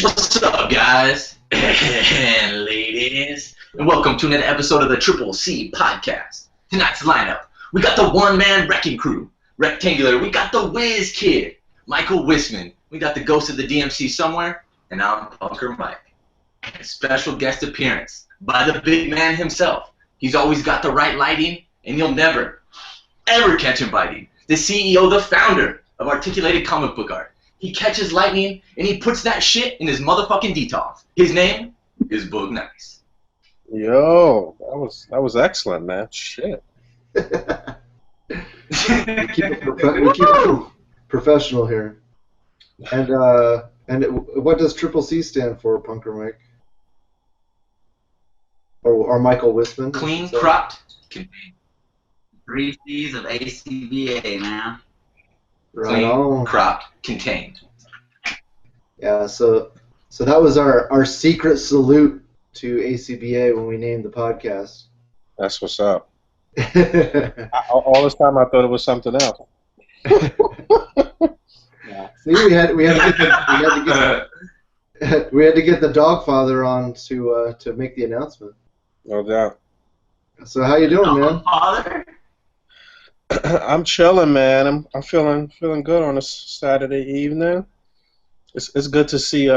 What's up, guys and ladies, and welcome to another episode of the a.c.b.a podcast. Tonight's lineup: we got the one-man wrecking crew, Rectangular. We got the Whiz Kid, Michael Wisman. We got the ghost of the DMC somewhere, and I'm Bunker Mike. A special guest appearance by the big man himself. He's always got the right lighting, and you'll never, ever catch him biting. The CEO, the founder of Articulated Comic Book Art. He catches lightning, and he puts that shit in his motherfucking detox. His name is Boog Nice. Yo, that was excellent, man. Shit. we keep it professional here. And what does C.C.B.A stand for, Punker Mike? Or Michael Wisman? Clean, cropped, contained. 3 C's of a.c.b.a, man. Clean, cropped, contained. Yeah, so that was our secret salute to a.c.b.a when we named the podcast. That's what's up. All this time I thought it was something else. Yeah. See, we had to get the Dogfather on to make the announcement. No doubt. So how you doing, man? Father? I'm chilling, man. I'm feeling good on this Saturday evening. It's good to see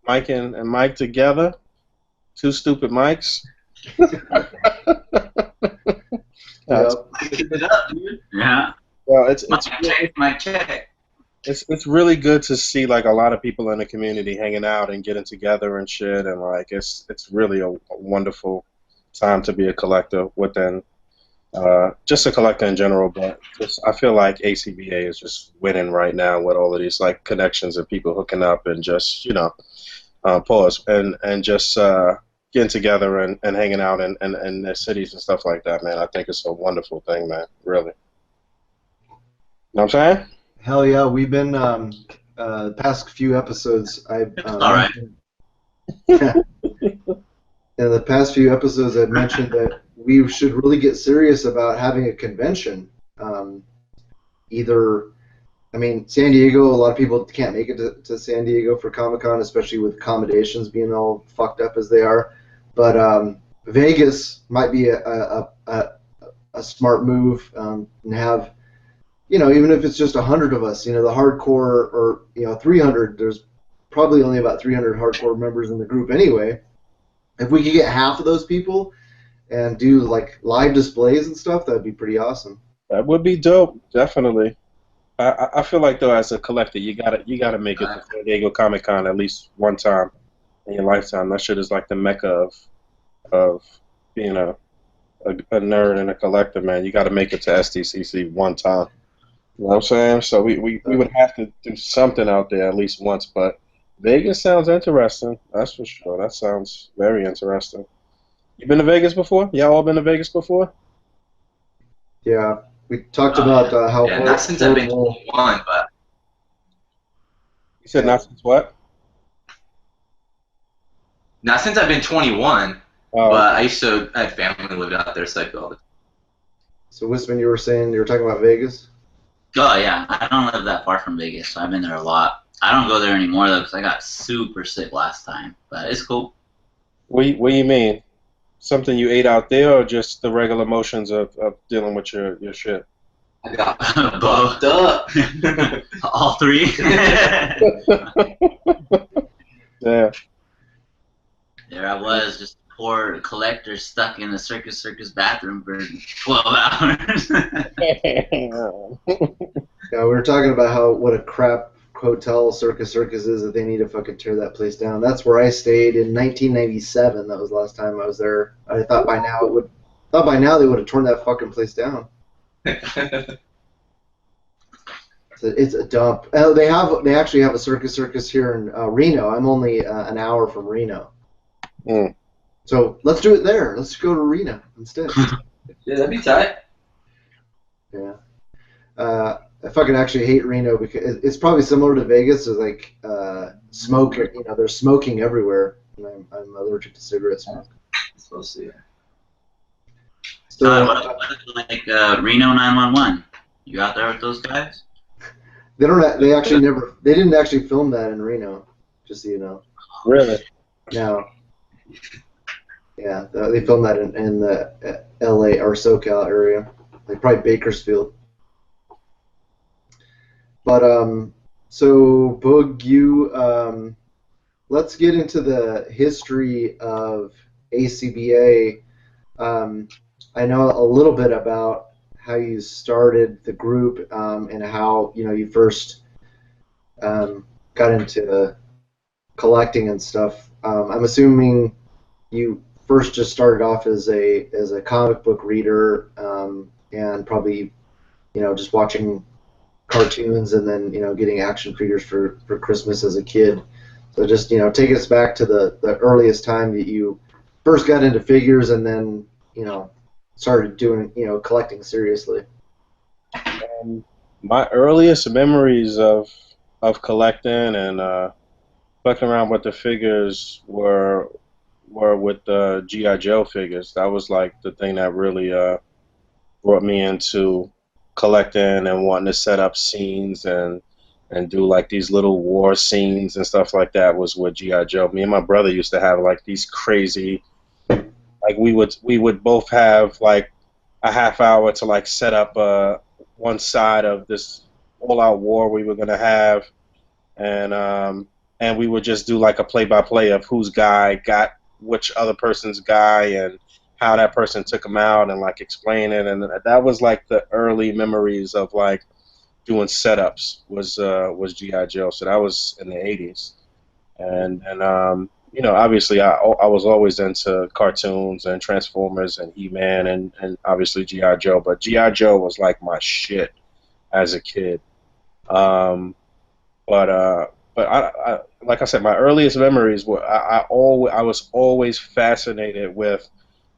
Mike and Mike together. Two stupid Mikes. Keep it up, dude. Yeah. Well, it's really good to see like a lot of people in the community hanging out and getting together and shit, and like it's really a wonderful time to be a collector within. Just a collector in general, but I feel like a.c.b.a is just winning right now with all of these like connections and people hooking up and just pause and just getting together and hanging out in their cities and stuff like that, man. I think it's a wonderful thing, man. Really. You know what I'm saying? Hell yeah, we've been past few episodes. I've All right. In the past few episodes, I've mentioned that we should really get serious about having a convention. San Diego, a lot of people can't make it to San Diego for Comic-Con, especially with accommodations being all fucked up as they are. But Vegas might be a smart move, and have, even if it's just 100 of us, the hardcore, or 300, there's probably only about 300 hardcore members in the group anyway. If we could get half of those people and do like live displays and stuff, that'd be pretty awesome. That would be dope, definitely. I feel like though, as a collector, you gotta make it to San Diego Comic-Con at least one time in your lifetime. That shit is like the mecca of being a nerd and a collector, man. You gotta make it to SDCC one time. You know what I'm saying? So we would have to do something out there at least once, but Vegas sounds interesting. That's for sure. That sounds very interesting. You been to Vegas before? Y'all all been to Vegas before? Yeah, we talked about how. Yeah, not since I've been 21, but. You said not since what? Not since I've been 21, but I had family who lived out there, so I go all the time. So, Wisman, you were talking about Vegas? Oh, yeah. I don't live that far from Vegas, so I've been there a lot. I don't go there anymore, though, because I got super sick last time. But it's cool. What do you mean? Something you ate out there, or just the regular motions of dealing with your shit? I got buffed up. All three. Yeah. There I was, just a poor collector stuck in the circus bathroom for 12 hours. Yeah, we were talking about what a crap hotel Circus is, that they need to fucking tear that place down. That's where I stayed in 1997. That was the last time I was there. I thought by now they would have torn that fucking place down. It's a dump. They actually have a circus here in Reno. I'm only an hour from Reno. Mm. So let's do it there. Let's go to Reno instead. Yeah, that'd be tight. Yeah. I fucking actually hate Reno because it's probably similar to Vegas. There's like smoke. There's smoking everywhere, and I'm allergic to cigarette smoke. Supposed to. So, what like Reno 911? You out there with those guys? They don't. They actually never. They didn't actually film that in Reno. just so you know. Really? Now, yeah, they filmed that in the L.A. or SoCal area, like probably Bakersfield. But so Boog, let's get into the history of a.c.b.a. I know a little bit about how you started the group and how you first got into collecting and stuff. I'm assuming you first just started off as a comic book reader and probably just watching cartoons and then getting action figures for Christmas as a kid. So just take us back to the earliest time that you first got into figures and then started doing collecting seriously. My earliest memories of collecting and fucking around with the figures were with the G.I. Joe figures. That was like the thing that really brought me into collecting and wanting to set up scenes and do like these little war scenes and stuff like that was with G.I. Joe. Me and my brother used to have like these crazy, like we would both have like a half hour to like set up one side of this all-out war we were gonna have, and we would just do like a play-by-play of whose guy got which other person's guy and how that person took him out and like explain it, and that was like the early memories of like doing setups was G.I. Joe. So that was in the 80s, and obviously I was always into cartoons and Transformers and He-Man and obviously G.I. Joe, but G.I. Joe was like my shit as a kid. But I like I said, my earliest memories were I was always fascinated with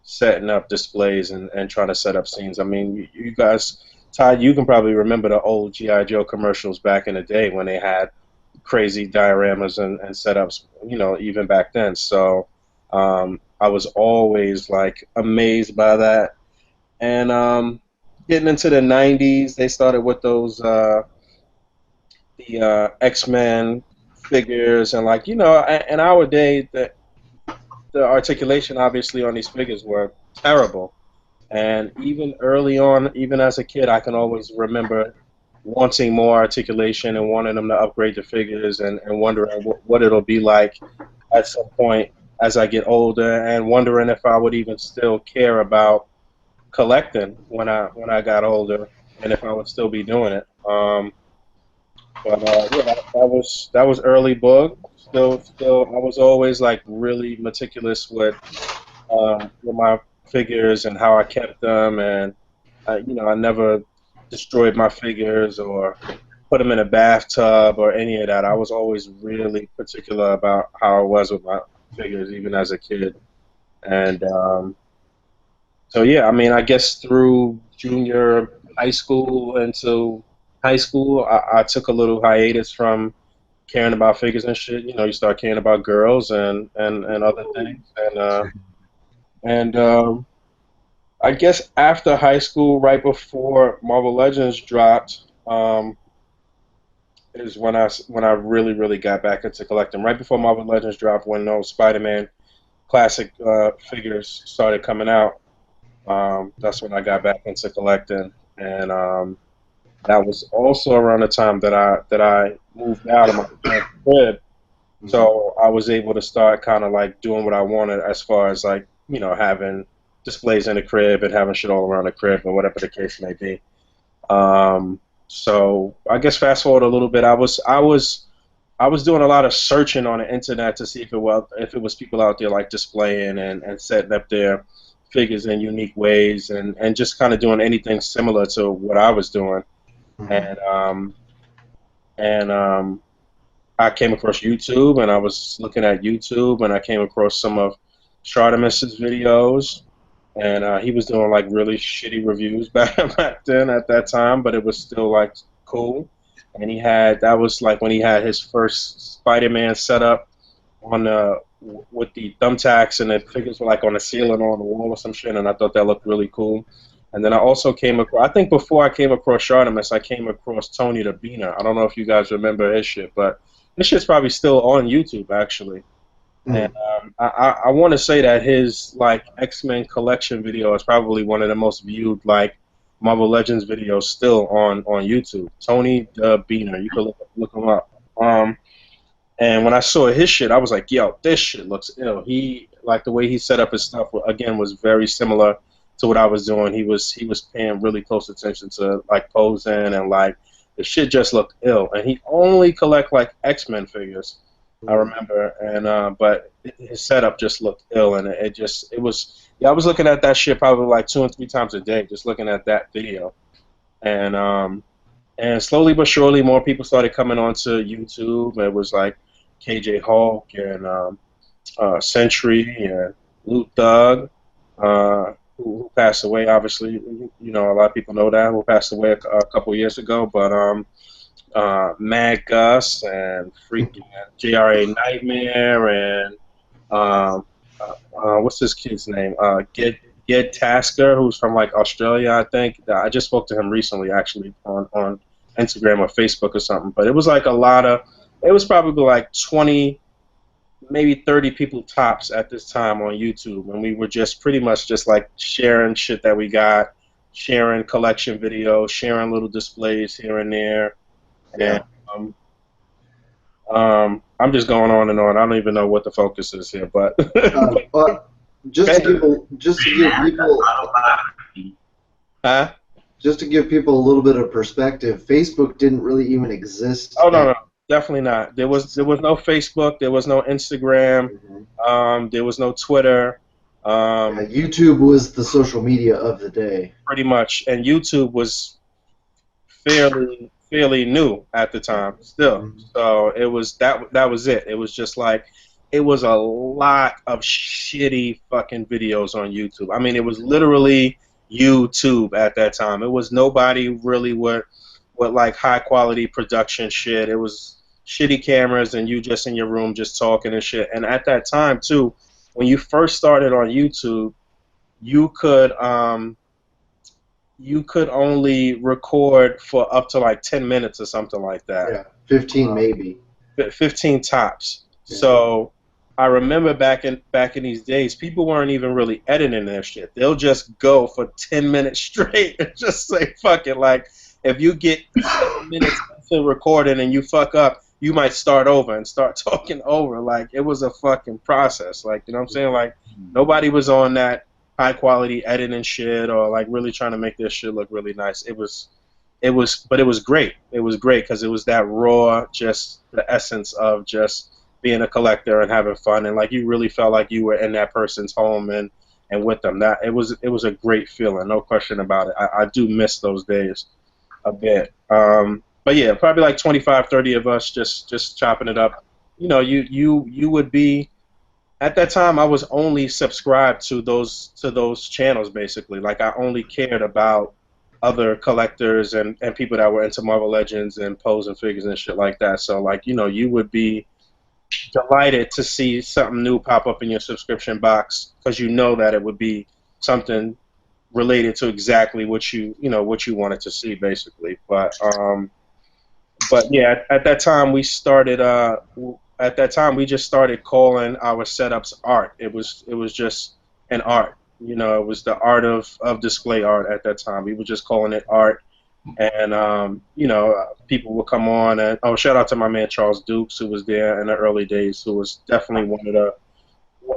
setting up displays and trying to set up scenes. I mean, you guys, Todd, you can probably remember the old G.I. Joe commercials back in the day when they had crazy dioramas and setups, even back then. So I was always like amazed by that. And getting into the 90s, they started with those the X-Men figures, and like in our day, the articulation obviously on these figures were terrible. And even early on, even as a kid, I can always remember wanting more articulation and wanting them to upgrade the figures and wondering what it'll be like at some point as I get older, and wondering if I would even still care about collecting when I got older, and if I would still be doing it. But yeah, that was early Boog. Still, I was always like really meticulous with my figures and how I kept them, and I never destroyed my figures or put them in a bathtub or any of that. I was always really particular about how I was with my figures, even as a kid. And so yeah, I mean, I guess through junior high school into high school, I took a little hiatus from caring about figures and shit. You start caring about girls and other things. And I guess after high school, right before Marvel Legends dropped, is when I really got back into collecting. Right before Marvel Legends dropped, when those Spider-Man classic figures started coming out, that's when I got back into collecting. And that was also around the time that I moved out of my parents' crib, so I was able to start kind of like doing what I wanted as far as like having displays in the crib and having shit all around the crib or whatever the case may be. So I guess fast forward a little bit, I was doing a lot of searching on the internet to see if it was people out there like displaying and setting up their figures in unique ways and just kind of doing anything similar to what I was doing. And I came across YouTube, and I was looking at YouTube, and I came across some of Stradamus's videos, and he was doing like really shitty reviews back then at that time, but it was still like cool. And that was like when he had his first Spider-Man setup on with the thumbtacks, and the figures were like on the ceiling or on the wall or some shit, and I thought that looked really cool. And then I also came across, I think before I came across Shardamus, I came across Tony the Beaner. I don't know if you guys remember his shit, but This shit's probably still on YouTube actually. And I want to say that his like X-Men collection video is probably one of the most viewed like Marvel Legends videos still on YouTube. Tony Beaner, you can look him up. And when I saw his shit, I was like, yo, this shit looks ill. He like the way he set up his stuff again was very similar to what I was doing. He was paying really close attention to like posing and like the shit just looked ill. And he only collect like X-Men figures. I remember, and but his setup just looked ill, and it was. Yeah, I was looking at that shit probably like 2 and 3 times a day, just looking at that video, and slowly but surely, more people started coming onto YouTube. It was like KJ Hulk and Sentry and Loot Thug, who passed away. Obviously, you know a lot of people know that who passed away a couple years ago, but Mad Gus and freaking JRA Nightmare and what's this kid's name? Get Tasker, who's from like Australia, I think. I just spoke to him recently, actually, on Instagram or Facebook or something. But it was like it was probably like 20, maybe 30 people tops at this time on YouTube, and we were just pretty much just like sharing shit that we got, sharing collection videos, sharing little displays here and there. Yeah. And I'm just going on and on. I don't even know what the focus is here, but just to give people huh? just to give people a little bit of perspective, Facebook didn't really even exist. Oh no, definitely not. There was no Facebook. There was no Instagram. There was no Twitter. YouTube was the social media of the day. Pretty much, and YouTube was fairly new at the time still. So it was that was it. It was just like it was a lot of shitty fucking videos on YouTube. I mean, it was literally YouTube at that time. It was nobody really with like high quality production shit. It was shitty cameras and you just in your room just talking and shit. And at that time too, when you first started on YouTube, you could only record for up to like 10 minutes or something like that. Yeah, 15 maybe. 15 tops. Yeah. So I remember back in these days, people weren't even really editing their shit. They'll just go for 10 minutes straight and just say fuck it. Like if you get 7 minutes into recording and you fuck up, you might start over and start talking over. Like it was a fucking process. Like, you know what I'm saying? Like nobody was on that high quality editing shit or like really trying to make their shit look really nice. But it was great. It was great because it was that raw, just the essence of just being a collector and having fun, and like you really felt like you were in that person's home and with them. That it was a great feeling, no question about it. I do miss those days a bit. But yeah, probably like 25, 30 of us just chopping it up. You know, you would be. At that time, I was only subscribed to those channels, basically. Like, I only cared about other collectors and people that were into Marvel Legends and posing figures and shit like that. So, like, you know, you would be delighted to see something new pop up in your subscription box because you know that it would be something related to exactly what you wanted to see, basically. But yeah, at that time we started. At that time, we just started calling our setups art. It was just an art. You know, it was the art of display art at that time. We were just calling it art. And, you know, people would come on. And shout out to my man Charles Dukes, who was there in the early days, who was definitely one of the,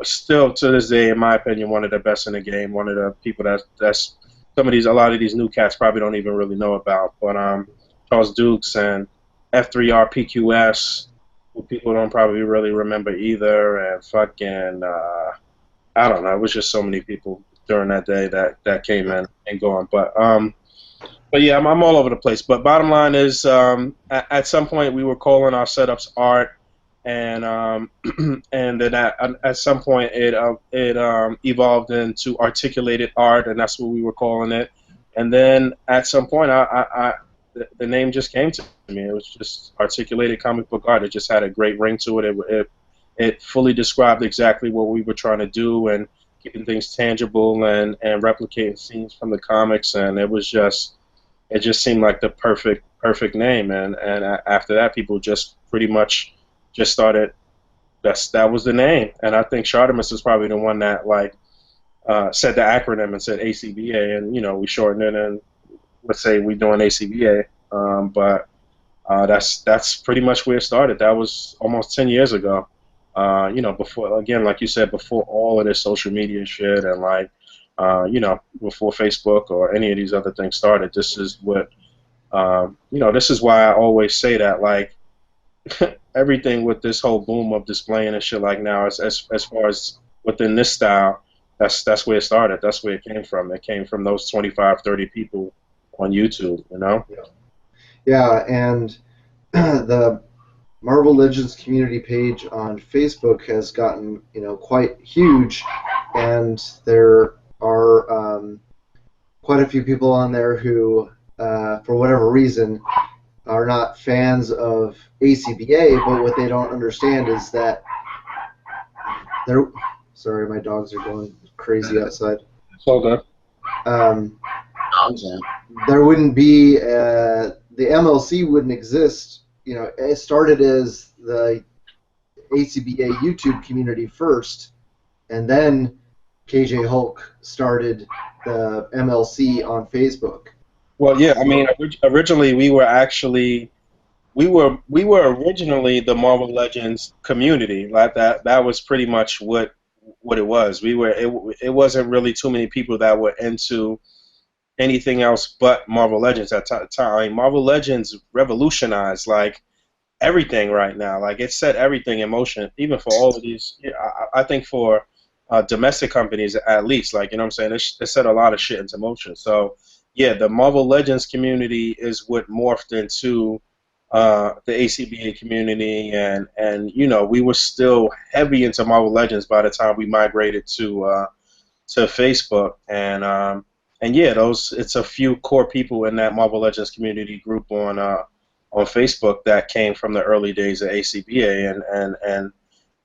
still to this day, in my opinion, one of the best in the game. One of the people that's a lot of these new cats probably don't even really know about. But Charles Dukes and F3R PQS, who people don't probably really remember either, and fucking I don't know. It was just so many people during that day that came in and gone. But yeah, I'm all over the place. But bottom line is, at some point we were calling our setups art, and and then at some point it evolved into articulated art, and that's what we were calling it. And then at some point the name just came to me. It was just articulated comic book art. It just had a great ring to it. It fully described exactly what we were trying to do and keeping things tangible and replicating scenes from the comics. And it just seemed like the perfect name. And after that, people just pretty much just started. That was the name, and I think Chartemus was probably the one that like said the acronym and said a.c.b.a, and we shortened it and let's say we're doing a.c.b.a. But that's pretty much where it started. That was almost 10 years ago. Before, again, like you said, before all of this social media shit and like, before Facebook or any of these other things started. This is what, this is why I always say that like everything with this whole boom of displaying and shit like now, as far as within this style, that's where it started. That's where it came from. It came from those 25, 30 people on YouTube, Yeah, and the Marvel Legends community page on Facebook has gotten, quite huge, and there are quite a few people on there who, for whatever reason, are not fans of a.c.b.a, but what they don't understand is that they're... Sorry, my dogs are going crazy outside. It's all good. There wouldn't be... the MLC wouldn't exist. It started as the a.c.b.a YouTube community first, and then KJ Hulk started the MLC on Facebook. Well, yeah, I mean, originally we were originally the Marvel Legends community. Like that was pretty much what it was. It wasn't really too many people that were into anything else but Marvel Legends at the time. I mean, Marvel Legends revolutionized like everything right now. Like it set everything in motion, even for all of these. I think for domestic companies at least, like what I'm saying, it set a lot of shit into motion. So yeah, the Marvel Legends community is what morphed into the a.c.b.a community, and we were still heavy into Marvel Legends by the time we migrated to Facebook, and yeah, it's a few core people in that Marvel Legends community group on Facebook that came from the early days of a.c.b.a, and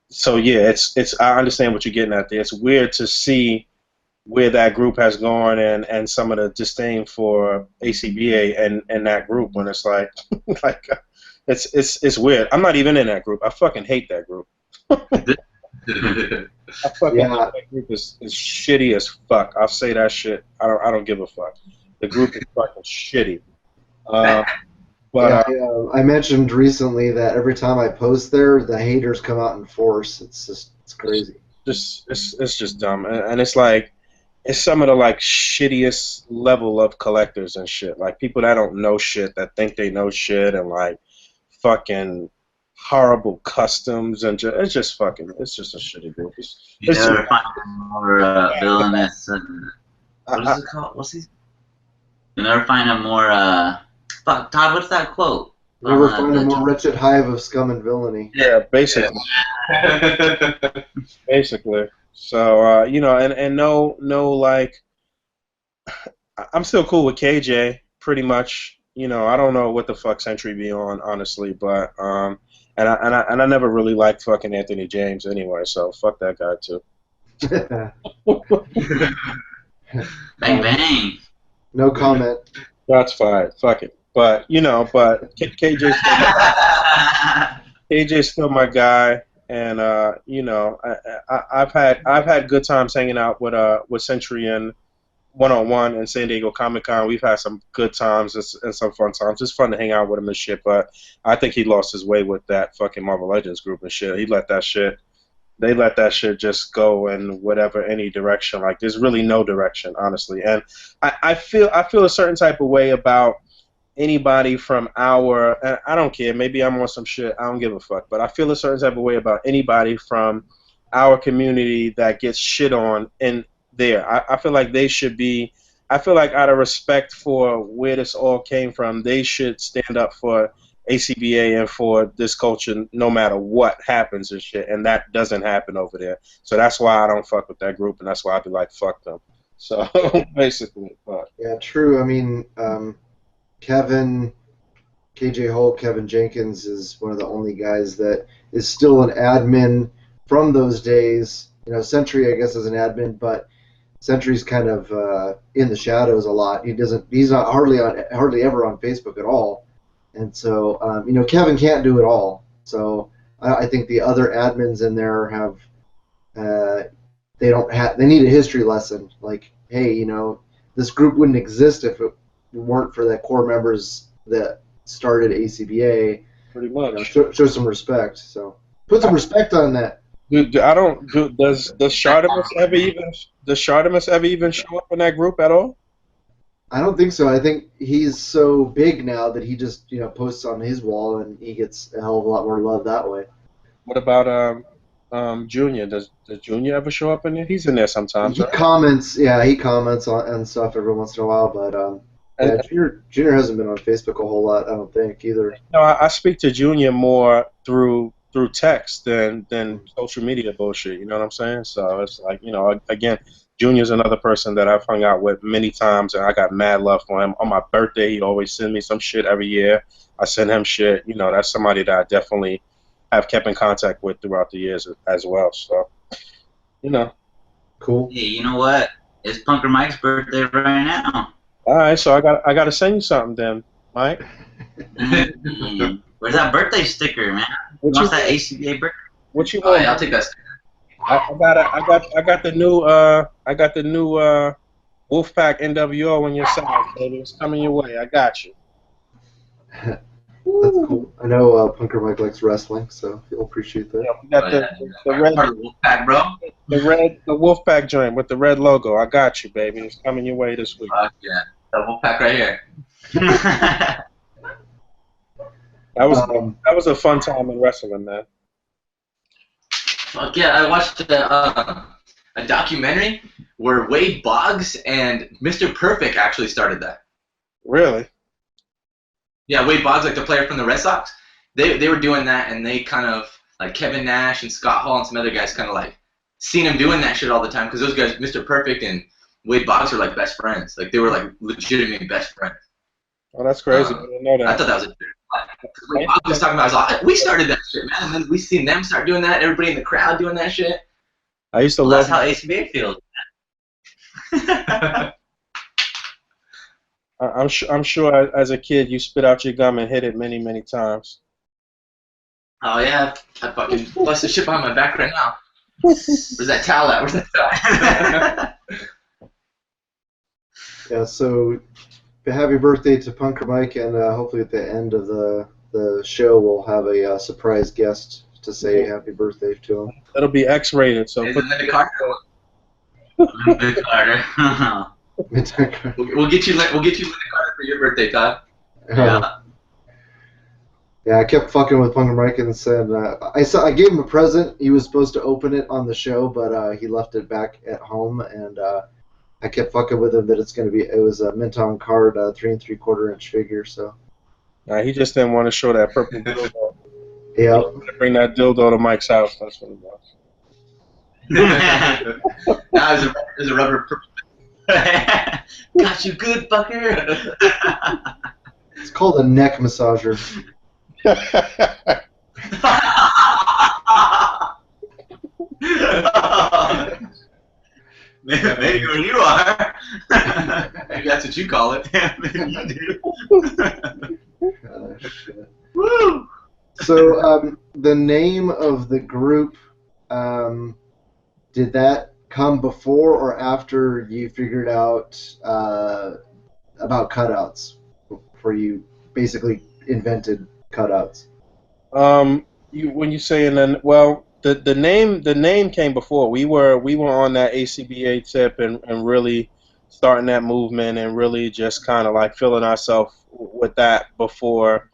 so yeah, it's I understand what you're getting at there. It's weird to see where that group has gone and some of the disdain for a.c.b.a and that group when it's like like it's weird. I'm not even in that group. I fucking hate that group. I fucking hate that group is shitty as fuck. I'll say that shit. I don't give a fuck. The group is fucking shitty. But I mentioned recently that every time I post there, the haters come out in force. It's crazy. It's just dumb, and it's like it's some of the like shittiest level of collectors and shit. Like people that don't know shit, that think they know shit, and like fucking horrible customs, and it's just a shitty group. You never find more villainous and what is it called? What's these? You never find a more fuck, Todd, what's that quote? Never find a more wretched hive of scum and villainy. Yeah, basically. Basically. So and no like I'm still cool with KJ pretty much. I don't know what the fuck Sentry be on honestly, but and I never really liked fucking Anthony James anyway, so fuck that guy too. Bang bang. No comment. That's fine. Fuck it. But KJ's still my guy, and I've had good times hanging out with Century and one-on-one in San Diego Comic-Con. We've had some good times and some fun times. It's fun to hang out with him and shit, but I think he lost his way with that fucking Marvel Legends group and shit. They let that shit just go in whatever, any direction. Like there's really no direction, honestly. And I feel a certain type of way about anybody from and I don't care, maybe I'm on some shit, I don't give a fuck, but I feel a certain type of way about anybody from our community that gets shit on in there. I feel like they should be, I feel like out of respect for where this all came from, they should stand up for a.c.b.a and for this culture no matter what happens and shit, and that doesn't happen over there. So that's why I don't fuck with that group, and that's why I be like, fuck them. So basically, fuck. Yeah, true. I mean, KJ Holt, Kevin Jenkins is one of the only guys that is still an admin from those days. Sentry, I guess, is an admin, but Sentry's kind of in the shadows a lot. He's not hardly ever on Facebook at all. And so, Kevin can't do it all. So I think the other admins in there have they need a history lesson. Like, hey, you know, this group wouldn't exist if it weren't for the core members that started a.c.b.a. Pretty much. You know, show some respect. So put some respect on that. I don't. Does Shartimus ever even show up in that group at all? I don't think so. I think he's so big now that he just, you know, posts on his wall and he gets a hell of a lot more love that way. What about Junior? Does Junior ever show up in there? He's in there sometimes, He right? comments, he comments on stuff every once in a while, but Junior hasn't been on Facebook a whole lot, I don't think either. No, I speak to Junior more through text than social media bullshit. You know what I'm saying? So it's like, you know, again, Junior's another person that I've hung out with many times, and I got mad love for him. On my birthday, he always sends me some shit every year. I send him shit. You know, that's somebody that I definitely have kept in contact with throughout the years as well. So, you know. Cool. Hey, you know what? It's Punker Mike's birthday right now. All right, so I got to send you something then, Mike. Where's that birthday sticker, man? What What's you that a.c.b.a. birthday? What you Oh, want? yeah, I'll take that. I got the new Wolfpack NWO in your size, baby. It's coming your way. I got you. That's cool. I know Punker Mike likes wrestling, so he'll appreciate that. Yeah, we got the red Part of the Wolfpack, bro. the Wolfpack joint with the red logo. I got you, baby. It's coming your way this week. Yeah, the Wolfpack right here. That was a fun time in wrestling, man. Fuck yeah, I watched a documentary where Wade Boggs and Mr. Perfect actually started that. Really? Yeah, Wade Boggs, like the player from the Red Sox, they were doing that, and they kind of, like Kevin Nash and Scott Hall and some other guys kind of like seen him doing that shit all the time, because those guys, Mr. Perfect and Wade Boggs, were like best friends. Like they were like legitimately best friends. Oh, that's crazy. I didn't know that. I thought that was a Wade Boggs was talking about, I was like, we started that shit, man, and then we seen them start doing that, everybody in the crowd doing that shit. I used to Well, love. that's how a.c.b.a. feels. I'm sure as a kid you spit out your gum and hit it many, many times. Oh yeah, I fucking bust the shit behind my back right now. Where's that towel at? Where's that towel? Yeah, so happy birthday to Punker Mike, and hopefully at the end of the show we'll have a surprise guest to say happy birthday to him. It'll be X-rated, so Is put it Linda Carter? Linda Carter. We'll get you Linda Carter for your birthday, Todd. Yeah. Yeah, I kept fucking with Punker Mike and said I gave him a present. He was supposed to open it on the show, but he left it back at home, and I kept fucking with him that it was a Minton card 3 3/4 inch figure. So. he just didn't want to show that purple dildo. Yeah. He wanted to bring that dildo to Mike's house. That's what it was. Now there's a rubber. Got you good, fucker. It's called a neck massager. Maybe where you are. Maybe that's what you call it. Maybe you do. Shit. Woo! So the name of the group, did that come before or after you figured out about cutouts? Before you basically invented cutouts? When you say and then, well, the name came before. We were on that a.c.b.a. tip and really starting that movement and really just kind of like filling ourselves with that before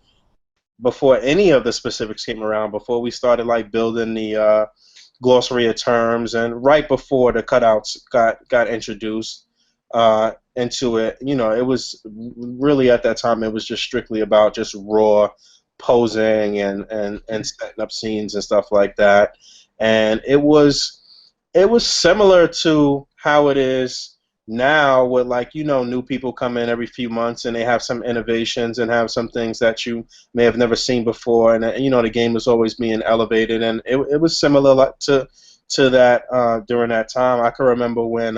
any of the specifics came around. Before we started like building the glossary of terms, and right before the cutouts got introduced into it, you know, it was really at that time it was just strictly about just raw posing and setting up scenes and stuff like that, and it was similar to how it is now with, like, you know, new people come in every few months and they have some innovations and have some things that you may have never seen before, and you know, the game was always being elevated, and it was similar to that during that time. I can remember when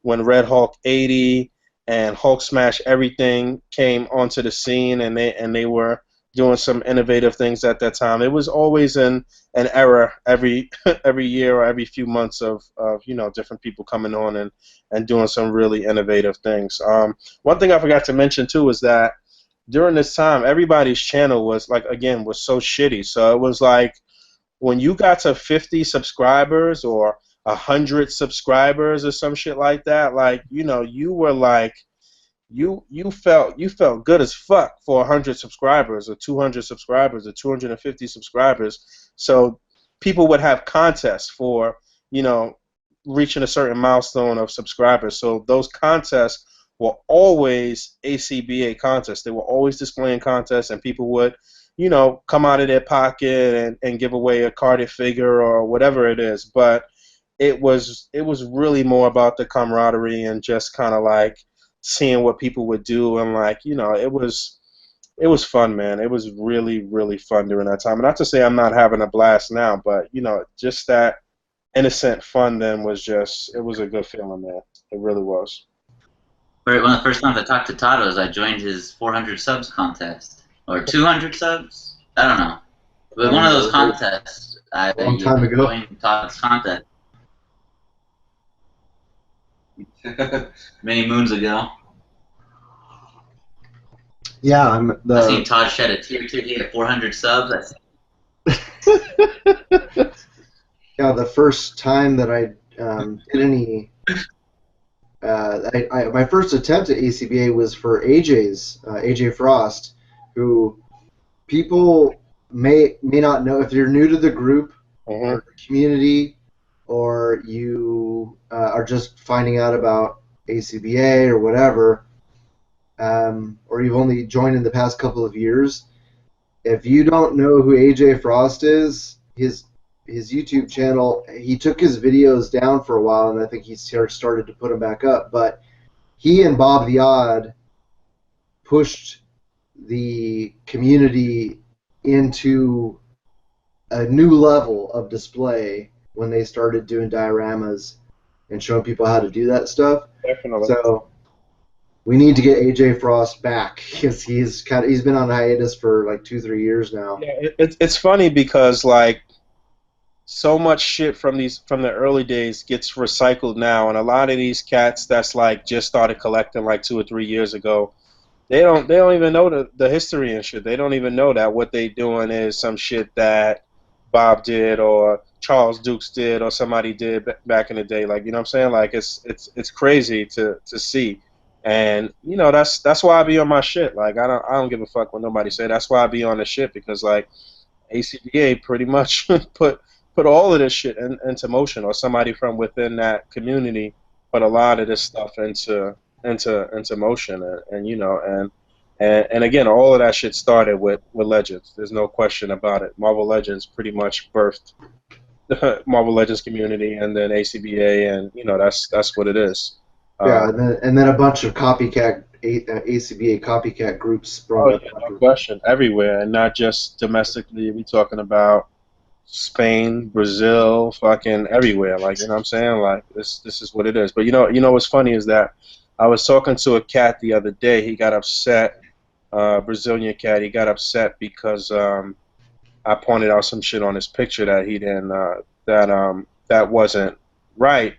Red Hulk 80 and Hulk Smash Everything came onto the scene, and they were doing some innovative things at that time. It was always an era every every year or every few months of different people coming on and doing some really innovative things. One thing I forgot to mention too is that during this time, everybody's channel was like again was so shitty. So it was like when you got to 50 subscribers or 100 subscribers or some shit like that, like you were like you felt good as fuck for 100 subscribers or 200 subscribers or 250 subscribers. So people would have contests for you know reaching a certain milestone of subscribers. So those contests were always a.c.b.a contests. They were always displaying contests, and people would come out of their pocket and give away a carded figure or whatever it is. But it was really more about the camaraderie and just kind of like seeing what people would do, and like it was fun, man. It was really really fun during that time. And not to say I'm not having a blast now, but just that innocent fun then it was a good feeling, man. It really was. One of the first times I talked to Todd was I joined his 400 subs contest. Or 200 subs? I don't know. But one of those contests, I long time ago. joined Todd's contest. Many moons ago. Yeah, I seen Todd shed a tear to get 400 subs. Yeah, the first time that I did any, my first attempt at a.c.b.a was for AJ Frost, who people may not know if you're new to the group or the community, or you are just finding out about a.c.b.a or whatever, or you've only joined in the past couple of years. If you don't know who AJ Frost is, his YouTube channel, he took his videos down for a while, and I think he started to put them back up. But he and Bob the Odd pushed the community into a new level of display when they started doing dioramas and showing people how to do that stuff. Definitely. So we need to get AJ Frost back because he's been on hiatus for like 2-3 years now. Yeah, it's funny because like so much shit from the early days gets recycled now, and a lot of these cats that's like just started collecting like 2 or 3 years ago, they don't even know the history and shit. They don't even know that what they doing is some shit that Bob did or Charles Dukes did or somebody did back in the day. Like, you know what I'm saying? Like it's crazy to see. And that's why I be on my shit. Like I don't give a fuck what nobody say. That's why I be on the shit, because like a.c.b.a pretty much put all of this shit into motion, or somebody from within that community put a lot of this stuff into motion, and again, all of that shit started with Legends. There's no question about it. Marvel Legends pretty much birthed the Marvel Legends community, and then a.c.b.a, and that's what it is. Yeah, and then a bunch of copycat a.c.b.a copycat groups sprung up. No question, everywhere, and not just domestically. We talking about Spain, Brazil, fucking everywhere. Like, you know what I'm saying? Like, this is what it is. But you know what's funny is that I was talking to a cat the other day. He got upset, Brazilian cat. He got upset because I pointed out some shit on his picture that he didn't that wasn't right.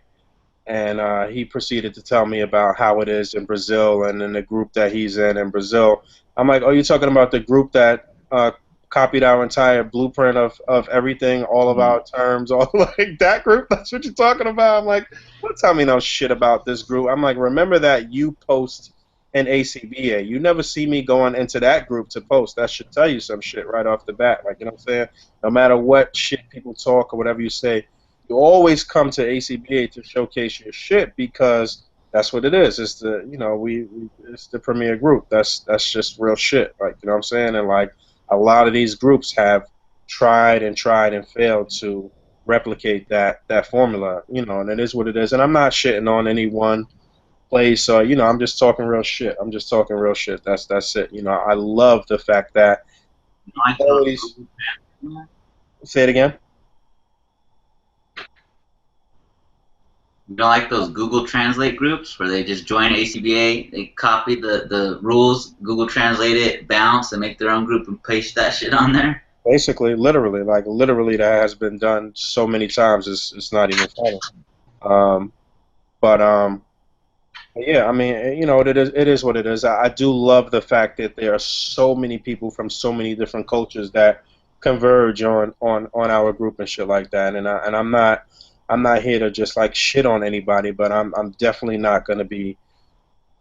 And he proceeded to tell me about how it is in Brazil and in the group that he's in Brazil. I'm like, oh, you're talking about the group that copied our entire blueprint of everything, all of our terms, all like that group? That's what you're talking about? I'm like, don't tell me no shit about this group. I'm like, remember that you post in a.c.b.a. You never see me going into that group to post. That should tell you some shit right off the bat. Like, you know what I'm saying? No matter what shit people talk or whatever you say, you always come to a.c.b.a to showcase your shit, because that's what it is. It's the it's the premier group. That's just real shit. Like, you know what I'm saying? And like a lot of these groups have tried and failed to replicate that formula. And it is what it is. And I'm not shitting on any one place. So I'm just talking real shit. That's it. I love the fact that always. Say it again. You don't like those Google Translate groups where they just join a.c.b.a, they copy the rules, Google Translate it, bounce, and make their own group and paste that shit on there? Basically, literally, that has been done so many times. It's not even funny. Um, but yeah, I mean, you know, it is what it is. I do love the fact that there are so many people from so many different cultures that converge on our group and shit like that. And I'm not here to just like shit on anybody, but I'm definitely not gonna be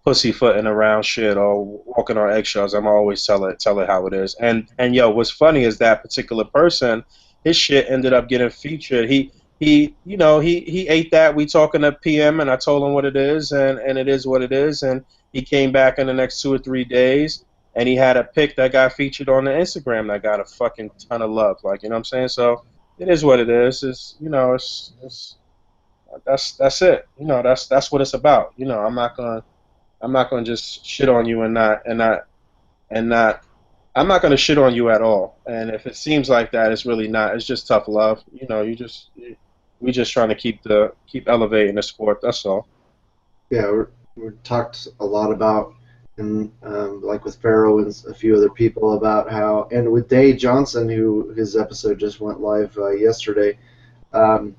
pussyfooting around shit or walking on eggshells. I'm always tell it how it is. And yo, what's funny is that particular person, his shit ended up getting featured. He you know he ate that. We talking to PM, and I told him what it is, and it is what it is. And he came back in the next 2 or 3 days, and he had a pic that got featured on the Instagram that got a fucking ton of love. Like, you know what I'm saying? So it is what it is. It's, you know, it's that's it. You know, that's what it's about. You know, I'm not going to just shit on you and not. I'm not going to shit on you at all. And if it seems like that, it's really not. It's just tough love. You know, we just trying to keep elevating the sport. That's all. Yeah, we talked a lot about, and like with Pharaoh and a few other people about how, and with Dave Johnson, who his episode just went live yesterday. Um,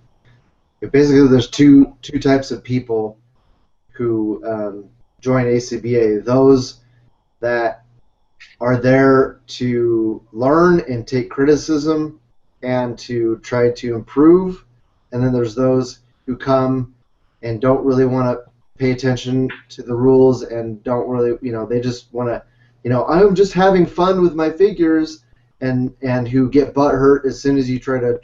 Basically, there's two types of people who join a.c.b.a. Those that are there to learn and take criticism and to try to improve, and then there's those who come and don't really want to pay attention to the rules and don't really, they just want to, I'm just having fun with my figures, and who get butthurt as soon as you try to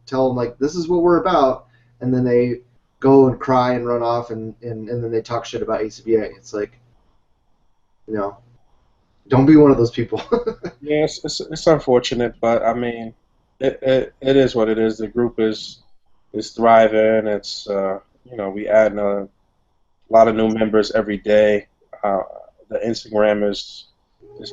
tell them, like, this is what we're about, and then they go and cry and run off, and then they talk shit about a.c.b.a. It's like, don't be one of those people. Yeah, it's unfortunate, but I mean, it is what it is. The group is thriving. It's you know, we adding a lot of new members every day. Uh, the Instagram is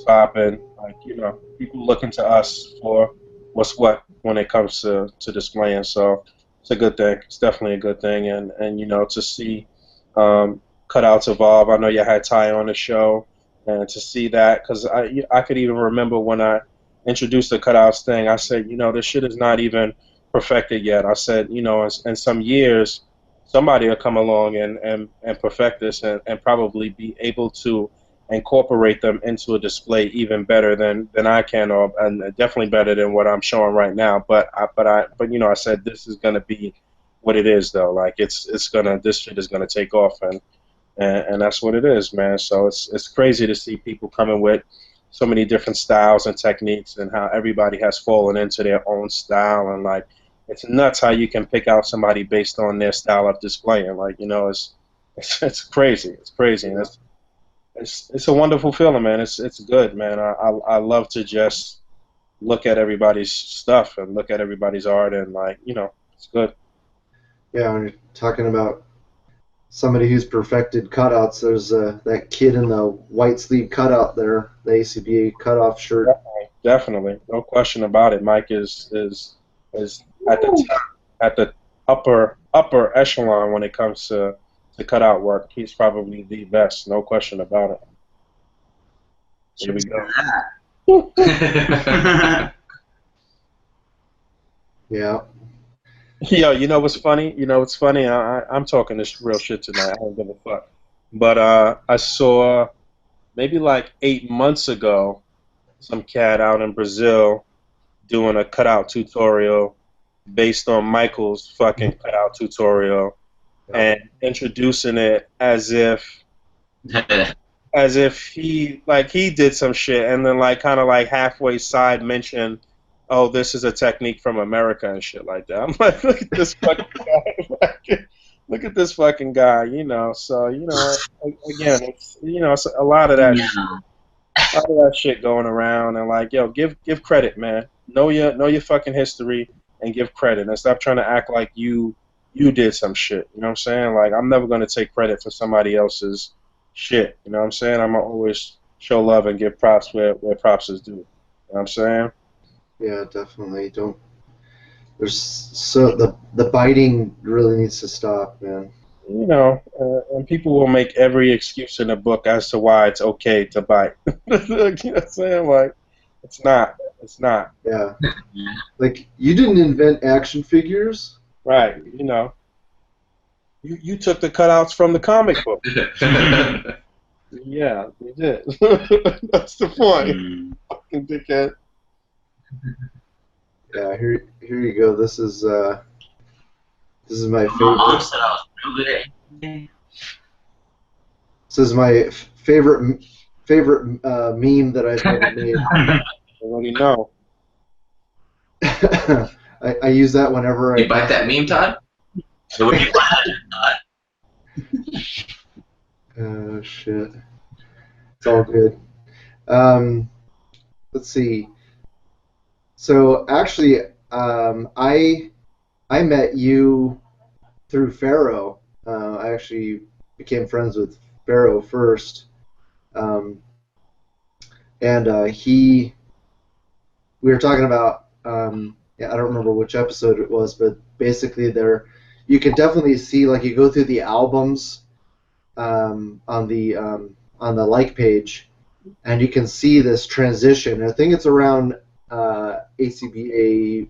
popping. Like, you know, people looking to us for what's what when it comes to displaying. So it's a good thing. It's definitely a good thing. And you know, to see cutouts evolve. I know you had Ty on the show, and to see that, because I could even remember when I introduced the cutouts thing. I said, you know, this shit is not even perfected yet. I said, you know, in some years, somebody will come along and perfect this, and probably be able to incorporate them into a display even better than I can, or and definitely better than what I'm showing right now. But you know, I said this is gonna be what it is though. Like, this shit is gonna take off, and that's what it is, man. So it's crazy to see people coming with so many different styles and techniques, and how everybody has fallen into their own style. And like, it's nuts how you can pick out somebody based on their style of displaying. Like, you know, it's crazy. It's crazy. And it's a wonderful feeling, man. It's good, man. I love to just look at everybody's stuff and look at everybody's art, and like, you know, it's good. Yeah, when you're talking about somebody who's perfected cutouts, there's that kid in the white sleeve cutout there, the a.c.b.a. cutoff shirt. Definitely, no question about it. Mike is at the top, at the upper echelon when it comes to cutout work. He's probably the best, no question about it. Here we go. Yeah. Yo, you know what's funny? You know what's funny? I'm talking this real shit tonight. I don't give a fuck. But I saw maybe like 8 months ago some cat out in Brazil doing a cutout tutorial based on Michael's fucking cutout tutorial, and introducing it as if he did some shit, and then like kind of like halfway side mentioned, oh, this is a technique from America and shit like that. I'm like, look at this fucking guy. Look at this fucking guy, you know. So, you know, again, it's, you know, it's a lot of that shit, a lot of that shit going around. And like, yo, give credit, man. Know your fucking history and give credit, and stop trying to act like you did some shit. You know what I'm saying? Like, I'm never gonna take credit for somebody else's shit. You know what I'm saying? I'm gonna always show love and give props where props is due. You know what I'm saying? Yeah, definitely. There's so the biting really needs to stop, man. You know, and people will make every excuse in the book as to why it's okay to bite. You know what I'm saying? Like, it's not. It's not. Yeah. Like, you didn't invent action figures. Right. You know, you took the cutouts from the comic book. Yeah, we did. That's the point. Fucking dickhead. Yeah, here you go. This is my My mom favorite. said I was real good at anything. This is my favorite meme that I've ever made. I already know. I use that whenever You bite that meme, Todd? So where do you find that? Oh shit! It's all good. Let's see. So actually, I met you through Pharaoh. I actually became friends with Pharaoh first, um, and we were talking about. Yeah, I don't remember which episode it was, but basically you can definitely see, like, you go through the albums on the like page, and you can see this transition. I think it's around a.c.b.a.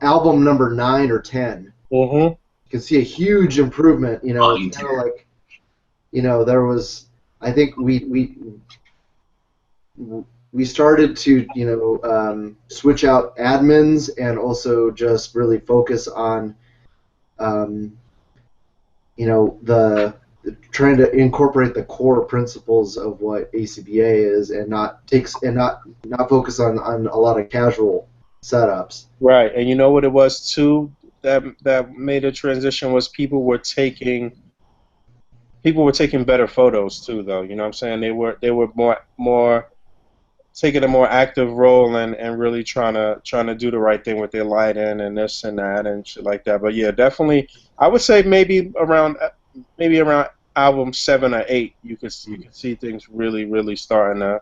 Album number 9 or 10. Mm-hmm. You can see a huge improvement. You know, it's kind of like, you know, there was. I think we started to, you know, switch out admins and also just really focus on, you know, trying to incorporate the core principles of what a.c.b.a. is, and not focus on a lot of casual setups. Right, and you know what it was too that made a transition was people were taking better photos too, though. You know what I'm saying? They were more taking a more active role and really trying to do the right thing with their lighting and this and that and shit like that. But yeah, definitely, I would say maybe around album 7 or 8, you could see things really starting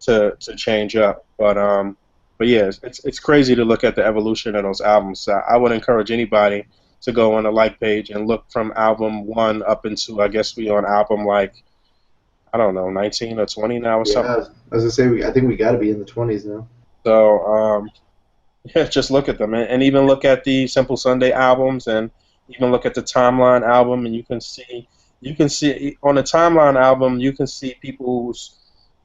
to change up. But yeah, it's crazy to look at the evolution of those albums. So I would encourage anybody to go on the like page and look from album 1 up into, I guess we on album, like, I don't know, 19 or 20 now or something. Yeah, as I say, I think we got to be in the 20s now. So yeah, just look at them and even look at the Simple Sunday albums and even look at the Timeline album, and you can see on the Timeline album you can see people's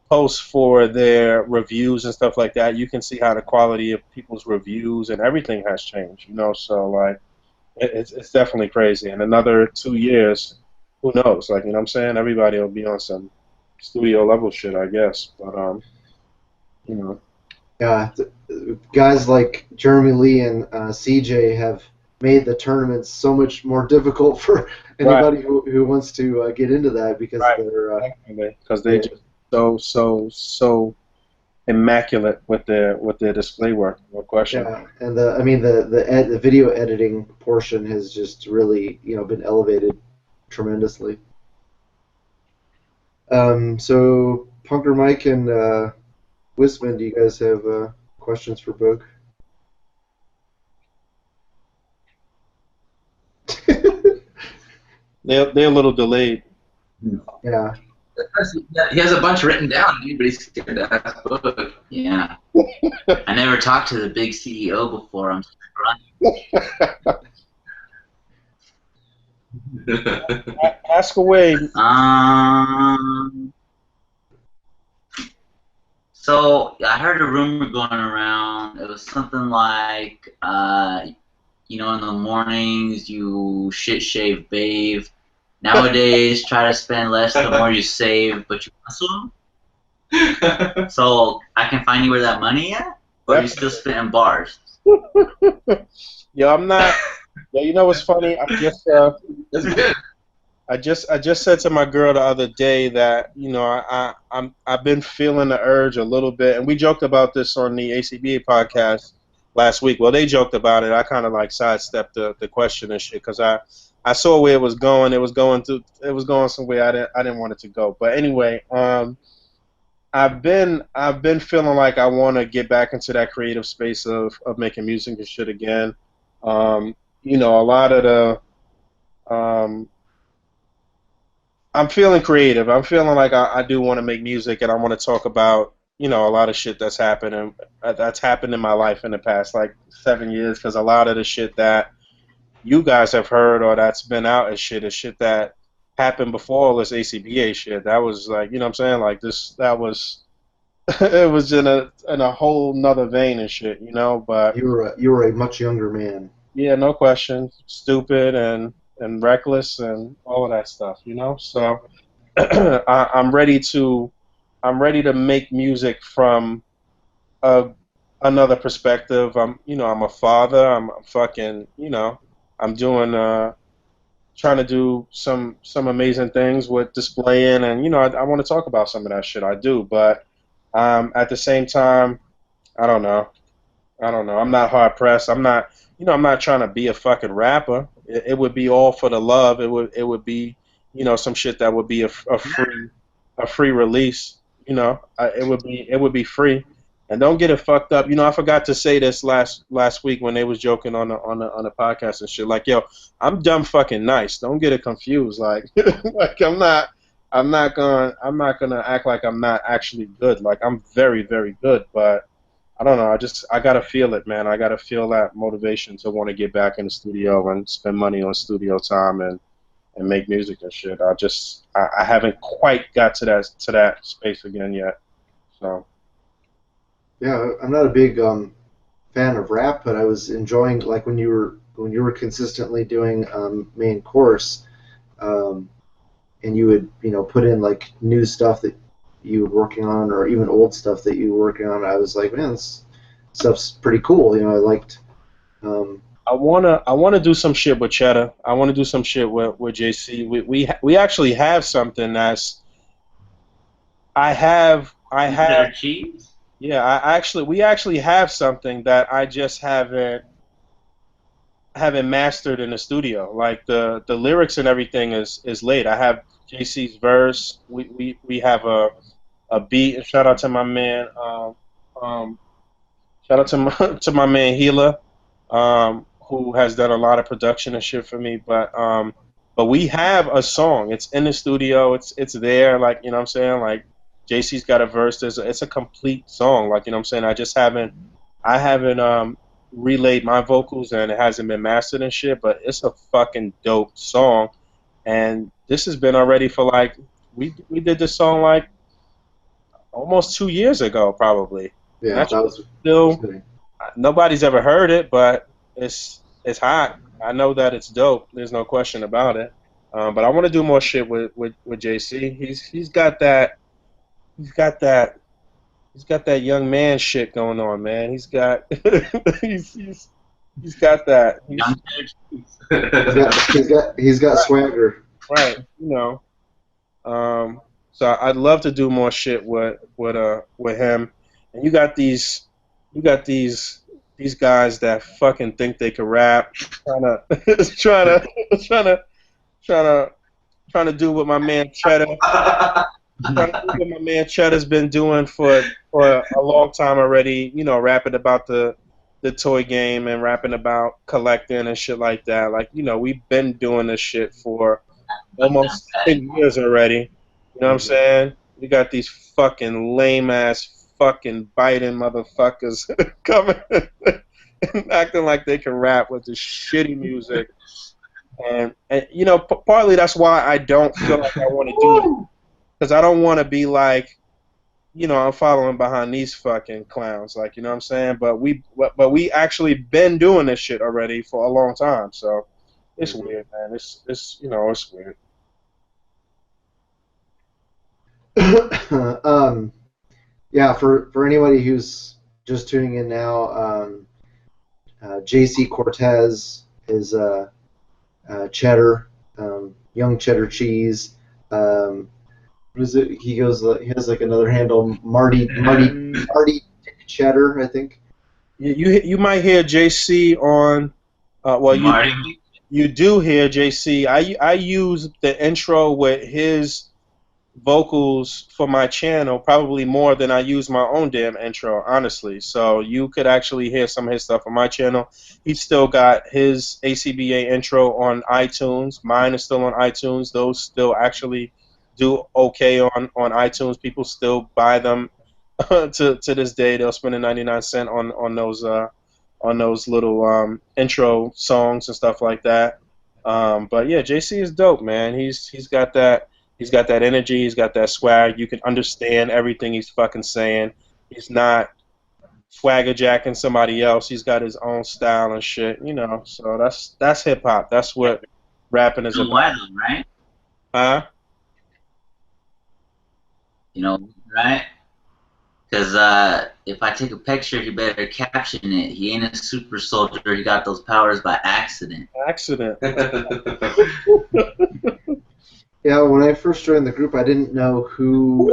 posts for their reviews and stuff like that. You can see how the quality of people's reviews and everything has changed. You know, so like it's definitely crazy. In another 2 years, who knows? Like, you know what I'm saying? Everybody will be on some studio level shit, I guess. But you know. Yeah, guys like Jeremy Lee and CJ have made the tournaments so much more difficult for anybody who wants to get into that, because they're just so immaculate with their display work. No question. Yeah, and the video editing portion has just really, you know, been elevated tremendously. So Punker Mike and Wisman, do you guys have questions for Boog? They're a little delayed. Yeah. He has a bunch written down, dude, but he's scared to ask Boog. Yeah. I never talked to the big CEO before. I'm Ask away. So I heard a rumor going around. It was something like, you know, in the mornings you shit, shave, bathe. Nowadays, try to spend less the more you save, but you hustle. So I can find you where that money at, or you still spitting bars? Yo, I'm not. Yeah, you know what's funny? That's good. I just said to my girl the other day that, you know, I've been feeling the urge a little bit, and we joked about this on the a.c.b.a. podcast last week. Well, they joked about it. I kind of like sidestepped the question and shit because I saw where it was going. It was going somewhere I didn't want it to go. But anyway, I've been feeling like I want to get back into that creative space of making music and shit again. A lot of um, I'm feeling creative. I'm feeling like I do want to make music, and I want to talk about a lot of shit that's happened in my life in the past like 7 years. Because a lot of the shit that you guys have heard or that's been out as shit is shit that happened before all this a.c.b.a. shit. That was like, you know what I'm saying? Like this, that was it was in a whole nother vein and shit, But You were a much younger man. yeah, no question, stupid and reckless and all of that stuff. So I'm ready to make music from a another perspective. I'm a father. I'm fucking, I'm doing trying to do some amazing things with displaying, and I want to talk about some of that shit. I do, but at the same time, I don't know. I don't know. I'm not hard pressed. I'm not trying to be a fucking rapper. It would be all for the love. It would be, some shit that would be a free release. It would be free. And don't get it fucked up. I forgot to say this last week when they was joking on the podcast and shit. Like, yo, I'm dumb fucking nice. Don't get it confused. Like, like I'm not gonna act like I'm not actually good. Like, I'm very, very good, but I don't know. I gotta feel it, man. I gotta feel that motivation to want to get back in the studio and spend money on studio time and make music and shit. I haven't quite got to that space again yet. So Yeah, I'm not a big fan of rap, but I was enjoying like when you were consistently doing main course, um, and you would put in like new stuff that you were working on, or even old stuff that you were working on. I was like, man, this stuff's pretty cool. I liked. Um, I wanna do some shit with Cheddar. I wanna do some shit with JC. We actually have something that's I have. Cheddar cheese. Yeah, we actually have something that I just haven't mastered in the studio. Like the lyrics and everything is laid. I have JC's verse. We have a beat. And shout out to my man. Um, Shout out to my to my man Hila, who has done a lot of production and shit for me. But we have a song. It's in the studio. It's there. Like, you know what I'm saying. Like, JC's got a verse. It's a complete song. Like, you know what I'm saying. I haven't relayed my vocals, and it hasn't been mastered and shit. But it's a fucking dope song. And this has been already for like we did this song like almost 2 years ago, probably. And yeah, that's that was. still nobody's ever heard it, but it's hot. I know that it's dope. There's no question about it. But I want to do more shit with JC. He's got that young man shit going on, man. He's got he's got that. Young Cheddar cheese. He's got swagger. Right. So I'd love to do more shit with him. And you got these guys that fucking think they can rap, trying to trying to trying to do what my man Cheddar trying to do what my man Cheddar's been doing for a long time already. Rapping about the toy game and rapping about collecting and shit like that. Like, we've been doing this shit for almost 10 years already. You know what I'm saying? We got these fucking lame ass fucking biting motherfuckers coming and acting like they can rap with this shitty music. And partly that's why I don't feel like I want to do it. Because I don't want to be like, I'm following behind these fucking clowns. Like, you know what I'm saying? But we actually been doing this shit already for a long time. So it's weird, man. It's weird. Yeah, for anybody who's just tuning in now, JC Cortez is Cheddar, young Cheddar cheese. What is it? He has like another handle, Marty Cheddar, I think. You might hear JC on. Marty. You do hear JC. I use the intro with vocals for my channel probably more than I use my own damn intro, honestly. So you could actually hear some of his stuff on my channel. He's still got his a.c.b.a. intro on iTunes. Mine is still on iTunes. Those still actually do okay on iTunes. People still buy them to this day. They'll spend a 99 cents on those little intro songs and stuff like that. But yeah, JC is dope, man. He's got that. He's got that energy. He's got that swag. You can understand everything he's fucking saying. He's not swagger jacking somebody else. He's got his own style and shit, you know. So that's hip hop. That's what rapping is You know about. why though, right? Huh? You know, right? Because if I take a picture, he better caption it. He ain't a super soldier. He got those powers by accident. Accident. Yeah, when I first joined the group, I didn't know who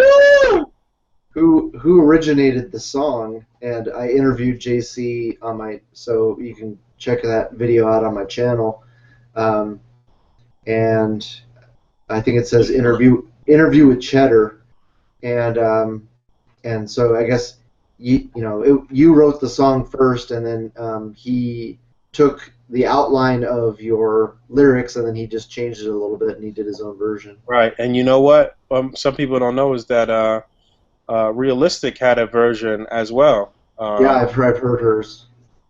originated the song, and I interviewed JC on my, so you can check that video out on my channel, and I think it says interview with Cheddar, and so I guess you wrote the song first, and then he took the outline of your lyrics, and then he just changed it a little bit, and he did his own version. Right, and you know what? Some people don't know is that Realistic had a version as well. Yeah, I've heard hers.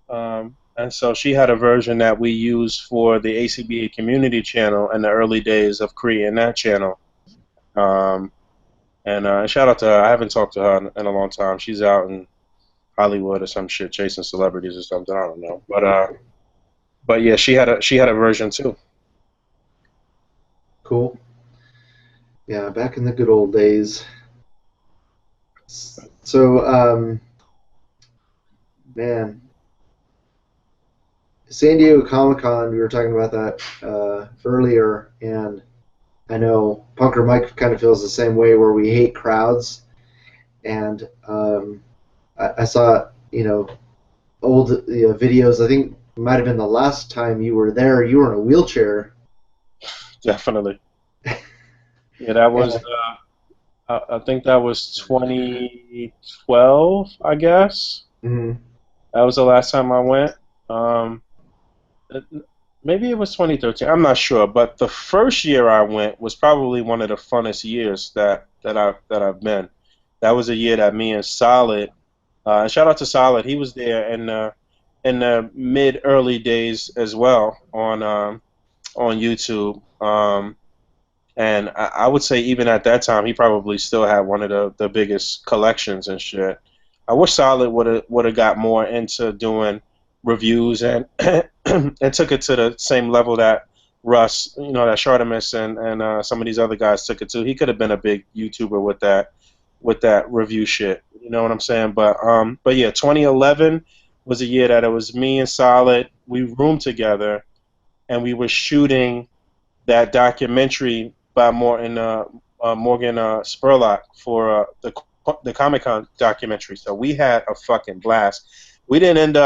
And so she had a version that we used for the a.c.b.a. community channel in the early days of creating that channel. And shout out to her. I haven't talked to her in a long time. She's out in Hollywood or some shit, chasing celebrities or something. I don't know. But yeah, she had a version too. Cool. Yeah, back in the good old days. So, man, San Diego Comic-Con, we were talking about that earlier, and I know Punker Mike kind of feels the same way, where we hate crowds. And I saw, old videos. I think it might have been the last time you were there. You were in a wheelchair. Definitely. Yeah, that was. I think that was 2012, I guess. Mm-hmm. That was the last time I went. Maybe it was 2013. I'm not sure, but the first year I went was probably one of the funnest years that I've been. That was a year that me and Solid, and shout out to Solid, he was there in the mid early days as well on YouTube. And I would say even at that time, he probably still had one of the biggest collections and shit. I wish Solid would have got more into doing reviews and and took it to the same level that Russ, that Shartimus and some of these other guys took it to. He could have been a big YouTuber with that review shit. You know what I'm saying? But yeah, 2011 was a year that it was me and Solid. We roomed together, and we were shooting that documentary by Morgan Spurlock for the Comic-Con documentary. So we had a fucking blast. I didn't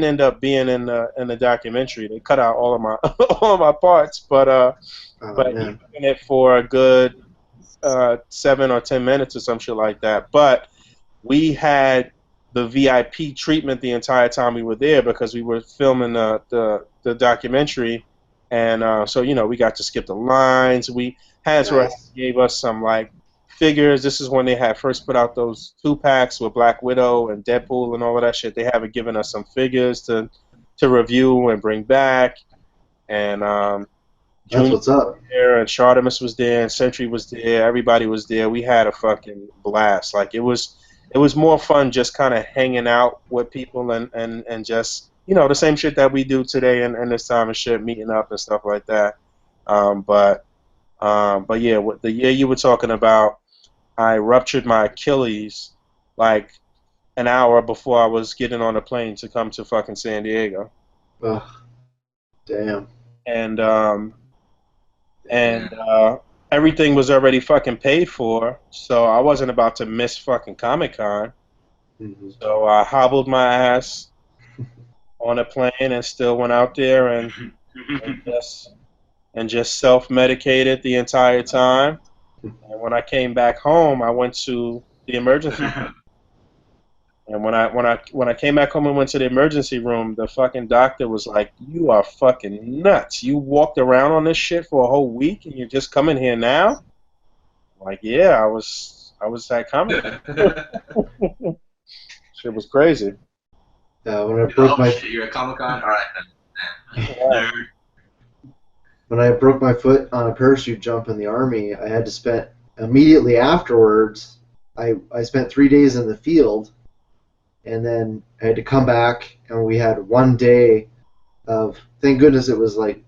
end up being in the documentary. They cut out all of my all of my parts, but in it for a good 7 or 10 minutes or some shit like that. But we had the VIP treatment the entire time we were there because we were filming the documentary. And so we got to skip the lines. Hasbro gave us some figures. This is when they had first put out those 2-packs with Black Widow and Deadpool and all of that shit. They haven't given us some figures to review and bring back. And that's what's up. There, and Shartimus was there, and Sentry was there. Everybody was there. We had a fucking blast. It was more fun just kind of hanging out with people and just the same shit that we do today and this time and shit, meeting up and stuff like that. But yeah, the year you were talking about, I ruptured my Achilles an hour before I was getting on a plane to come to fucking San Diego. Ugh, damn. And everything was already fucking paid for, so I wasn't about to miss fucking Comic-Con. Mm-hmm. So I hobbled my ass on a plane and still went out there and just self-medicated the entire time. And when I came back home, I went to the emergency room. And when I came back home and went to the emergency room, the fucking doctor was like, "You are fucking nuts. You walked around on this shit for a whole week and you're just coming here now?" I'm like, yeah, I was at Comic-Con. Shit was crazy. When I broke my shit, you're at Comic-Con? All right, Yeah. when I broke my foot on a parachute jump in the Army, I had to spend immediately afterwards. I spent 3 days in the field, and then I had to come back, and we had 1 day of. Thank goodness it was like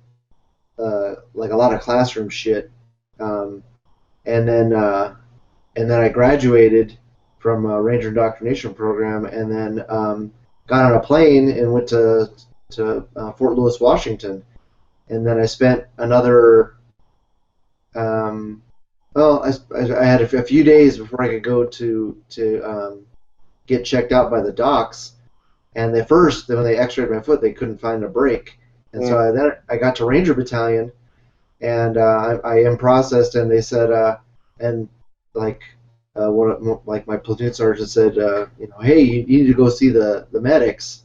a lot of classroom shit, and then I graduated from a Ranger indoctrination program, and then got on a plane and went to Fort Lewis, Washington. And then I spent another, I had a few days before I could go to get checked out by the docs. And when they x-rayed my foot, they couldn't find a break. And so then I got to Ranger Battalion, and I am processed, and they said, my platoon sergeant said, hey, you need to go see the medics.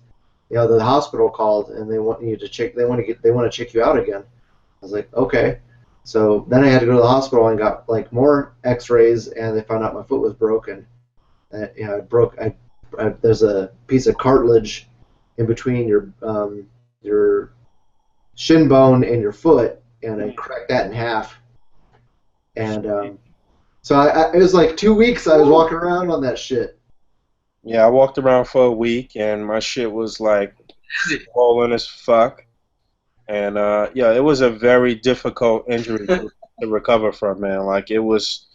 The hospital called, and they want you to check. They want to check you out again. I was like, okay. So then I had to go to the hospital and got more X-rays, and they found out my foot was broken. There's a piece of cartilage in between your shin bone and your foot, and I cracked that in half. And so it was like 2 weeks I was walking around on that shit. Yeah, I walked around for a week, and my shit was like swollen as fuck. And it was a very difficult injury to recover from, man. Like it was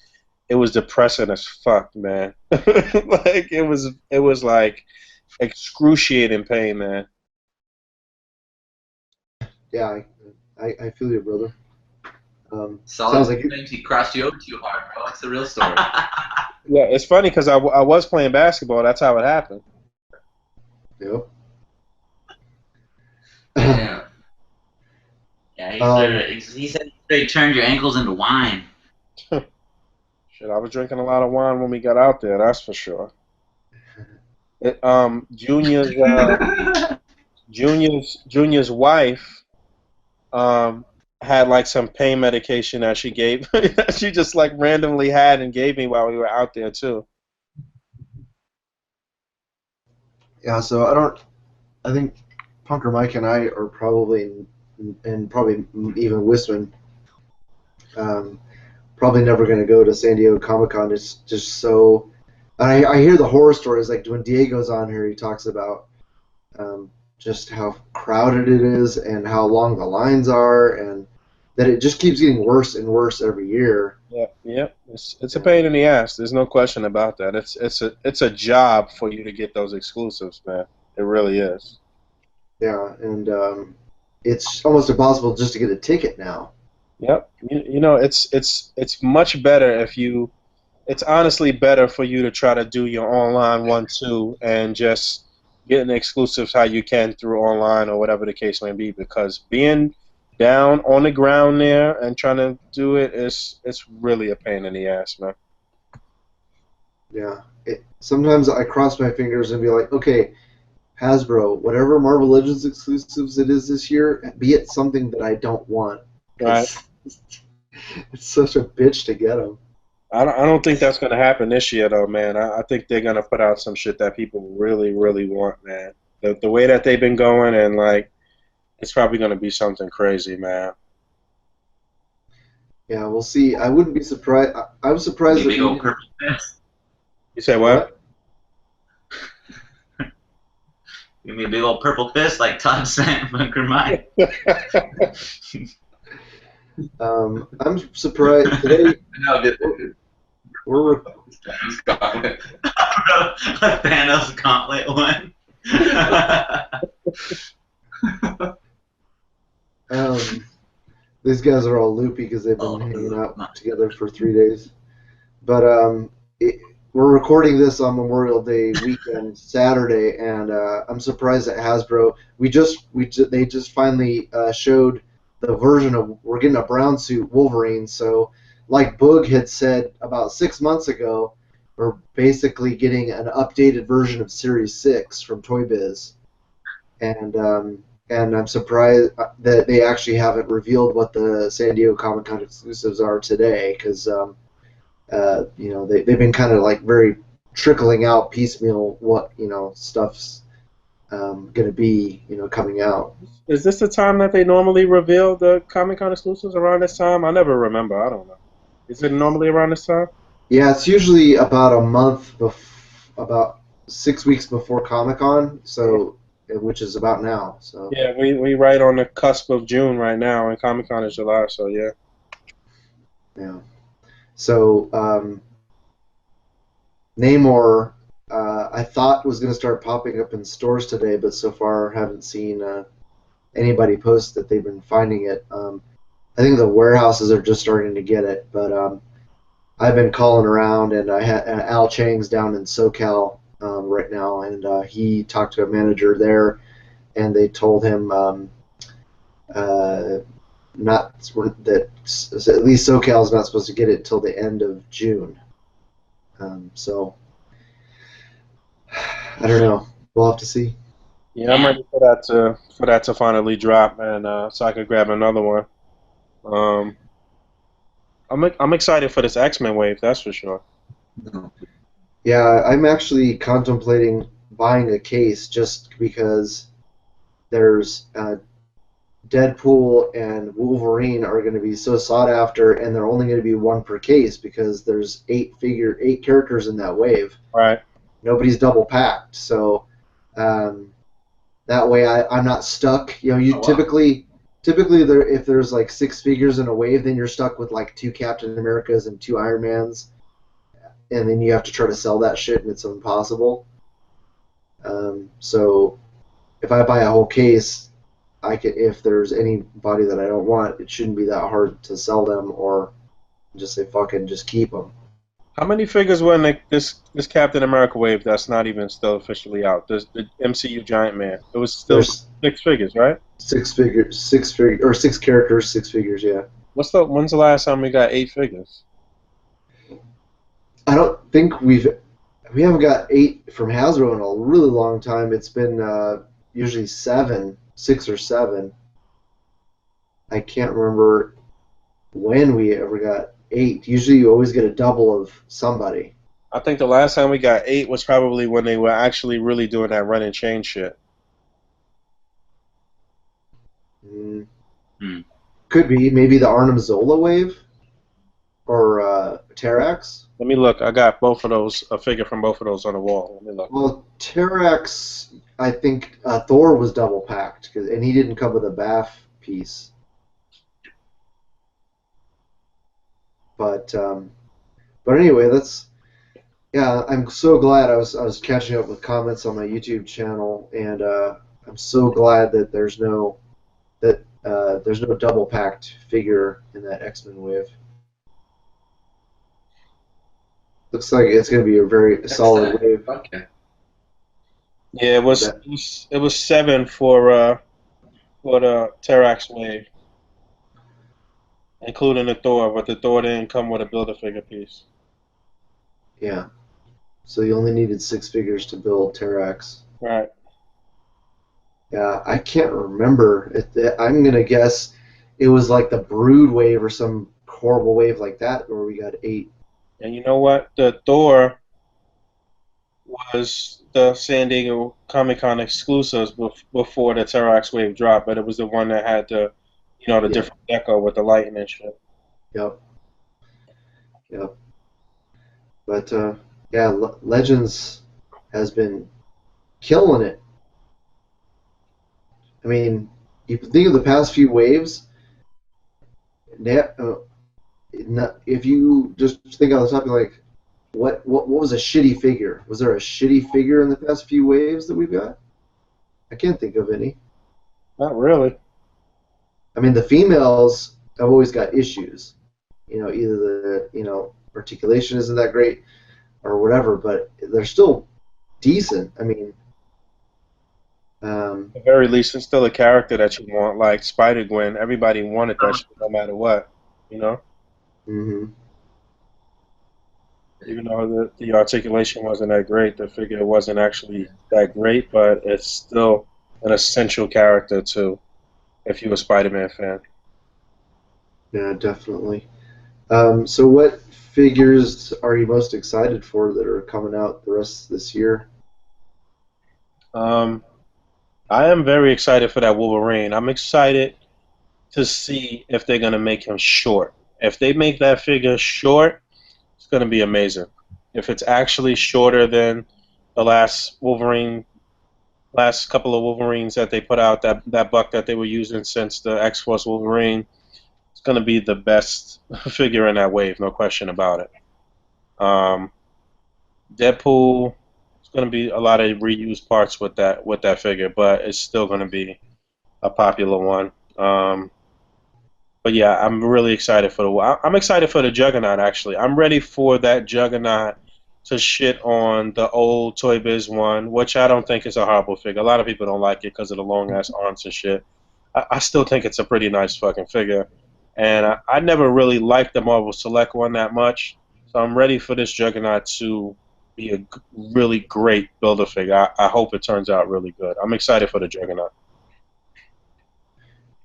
depressing as fuck, man. Like it was like excruciating pain, man. Yeah, I feel you, brother. sounds like he crossed you over too hard, bro. That's the real story. Yeah, it's funny because I was playing basketball. That's how it happened. Yep. Yeah. Yeah, he said he turned your ankles into wine. Shit, I was drinking a lot of wine when we got out there. That's for sure. Junior's wife had like some pain medication that she gave. She just like randomly had and gave me while we were out there too. Yeah, so I think Punker Mike and I are probably, and probably even Wisman, probably never going to go to San Diego Comic-Con. It's just so. I hear the horror stories, like when Diego's on here, he talks about just how crowded it is and how long the lines are, and that it just keeps getting worse and worse every year. Yeah. It's a pain in the ass. There's no question about that. It's a job for you to get those exclusives, man. It really is. Yeah, and it's almost impossible just to get a ticket now. Yep. It's much better if you. It's honestly better for you to try to do your online one too and just getting the exclusives how you can through online or whatever the case may be, because being down on the ground there and trying to do it's really a pain in the ass, man. Yeah. Sometimes I cross my fingers and be like, okay, Hasbro, whatever Marvel Legends exclusives it is this year, be it something that I don't want. Right. It's such a bitch to get them. I don't think that's going to happen this year, though, man. I think they're going to put out some shit that people really, really want, man. The way that they've been going, and, like, it's probably going to be something crazy, man. Yeah, we'll see. I wouldn't be surprised. I was surprised that You say what? Give me a big old purple fist like Todd sent Bunker Mike. I'm surprised today. We're a Thanos gauntlet one. These guys are all loopy because they've been hanging out together for 3 days. But we're recording this on Memorial Day weekend, Saturday, and I'm surprised that Hasbro. They just finally showed the version of, we're getting a brown suit Wolverine, so like Boog had said about 6 months ago, we're basically getting an updated version of Series 6 from Toy Biz, and I'm surprised that they actually haven't revealed what the San Diego Comic-Con exclusives are today, because they've been kind of like very trickling out piecemeal what stuff's going to be coming out. Is this the time that they normally reveal the Comic-Con exclusives around this time? I never remember. I don't know. Is it normally around this time? Yeah, it's usually about a month, about 6 weeks before Comic-Con, which is about now. So Yeah, we right on the cusp of June right now, and Comic-Con is July, so yeah. yeah. So Namor, I thought was going to start popping up in stores today, but so far haven't seen anybody post that they've been finding it. I think the warehouses are just starting to get it, but I've been calling around, and I had Al Chang's down in SoCal right now, and he talked to a manager there, and they told him not that at least SoCal is not supposed to get it until the end of June. So I don't know. We'll have to see. Yeah, I'm ready for that to finally drop, and so I could grab another one. I'm excited for this X-Men wave, that's for sure. Yeah, I'm actually contemplating buying a case just because there's Deadpool and Wolverine are going to be so sought after, and they're only going to be one per case because there's eight characters in that wave. Right. Nobody's double packed, so that way I'm not stuck. Typically if there's like 6 figures in a wave, then you're stuck with like 2 Captain Americas and 2 Iron Mans, and then you have to try to sell that shit, and it's impossible. So if I buy a whole case, if there's anybody that I don't want, it shouldn't be that hard to sell them, or just say fuck it and just keep them. How many figures were in this Captain America wave that's not even still officially out? The MCU Giant Man. It was still There's 6 figures, right? 6 characters, 6 figures, yeah. When's the last time we got 8 figures? I don't think we haven't got 8 from Hasbro in a really long time. It's been usually 6 or 7. I can't remember when we ever got 8. Usually you always get a double of somebody. I think the last time we got 8 was probably when they were actually really doing that run and chain shit. Could be. Maybe the Arnim Zola wave? Or Terrax? Let me look. I got both of those, a figure from both of those on the wall. Let me look. Well, Terrax, I think Thor was double packed, and he didn't come with a BAF piece. But anyway, I'm so glad I was catching up with comments on my YouTube channel, and I'm so glad that there's no double packed figure in that X-Men wave. Looks like it's going to be a very solid wave. Okay. Yeah, it was 7 for the Terrax wave, including the Thor, but the Thor didn't come with a Build-A-Figure piece. Yeah. So you only needed 6 figures to build Terrax. Right. Yeah, I can't remember. I'm going to guess it was like the Brood wave or some horrible wave like that where we got 8. And you know what? The Thor was the San Diego Comic-Con exclusives before the Terrax wave dropped, but it was the one that had the different deco with the lighting and shit. Yep. But Legends has been killing it. I mean, you think of the past few waves. If you just think on the topic, like, what was a shitty figure? Was there a shitty figure in the past few waves that we've got? I can't think of any. Not really. I mean, the females have always got issues. Either the articulation isn't that great or whatever, but they're still decent. I mean, at the very least, it's still a character that you want, like Spider-Gwen. Everybody wanted that shit no matter what, Mm-hmm. Even though the articulation wasn't that great, the figure wasn't actually that great, but it's still an essential character too, if you're a Spider-Man fan. Yeah, definitely. So what figures are you most excited for that are coming out the rest of this year? Um, I am very excited for that Wolverine. I'm excited to see if they're gonna make him short. If they make that figure short, it's gonna be amazing. If it's actually shorter than the last couple of Wolverines that they put out, that buck that they were using since the X-Force Wolverine, it's gonna be the best figure in that wave, no question about it. Um, Deadpool, it's gonna be a lot of reused parts with that figure, but it's still gonna be a popular one. But yeah, I'm really excited for I'm excited for the Juggernaut. Actually, I'm ready for that Juggernaut to shit on the old Toy Biz one, which I don't think is a horrible figure. A lot of people don't like it because of the long ass arms and shit. I still think it's a pretty nice fucking figure, and I never really liked the Marvel Select one that much. So I'm ready for this Juggernaut to be a really great builder figure. I hope it turns out really good. I'm excited for the Juggernaut.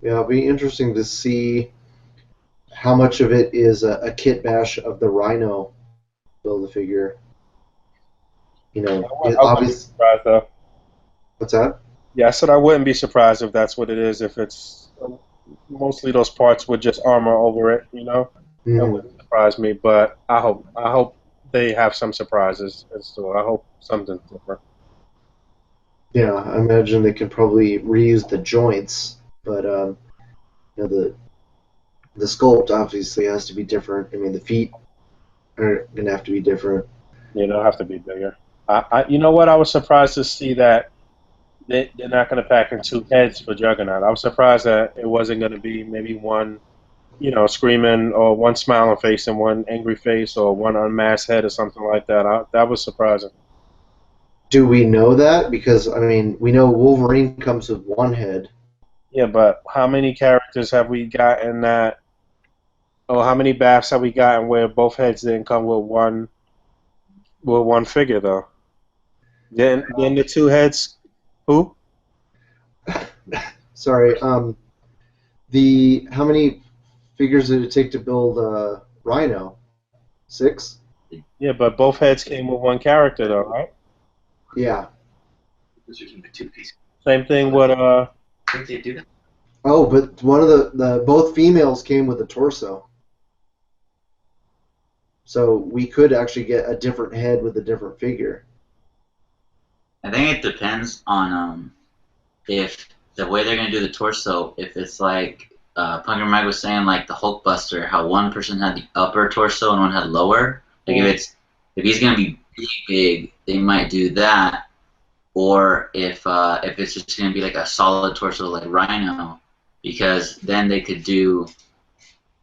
Yeah, it'll be interesting to see how much of it is a kit bash of the Rhino Build-A-Figure. You know, it I wouldn't be obvious. surprised though. What's that? Yeah, I said I wouldn't be surprised if that's what it is. If it's mostly those parts with just armor over it, that Mhm. wouldn't surprise me. But I hope they have some surprises. And so I hope something's different. Yeah, I imagine they could probably reuse the joints, but the sculpt obviously has to be different. I mean, the feet are gonna have to be different. They'll have to be bigger. You know what? I was surprised to see that they're not going to pack in two heads for Juggernaut. I was surprised that it wasn't going to be maybe one, screaming, or one smiling face and one angry face, or one unmasked head or something like that. That was surprising. Do we know that? Because I mean, we know Wolverine comes with one head. Yeah, but how many characters have we gotten that? Oh, how many baths have we gotten where both heads didn't come with one figure though? Then the two heads, who? Sorry. The how many figures did it take to build Rhino? 6? Yeah, but both heads came with one character though, right? Yeah. Same thing with Oh, but one of the both females came with a torso. So we could actually get a different head with a different figure. I think it depends on if the way they're gonna do the torso, if it's like Punker Mag was saying, like the Hulkbuster, how one person had the upper torso and one had lower. Like if he's gonna be big, they might do that. Or if it's just gonna be like a solid torso like Rhino, because then they could do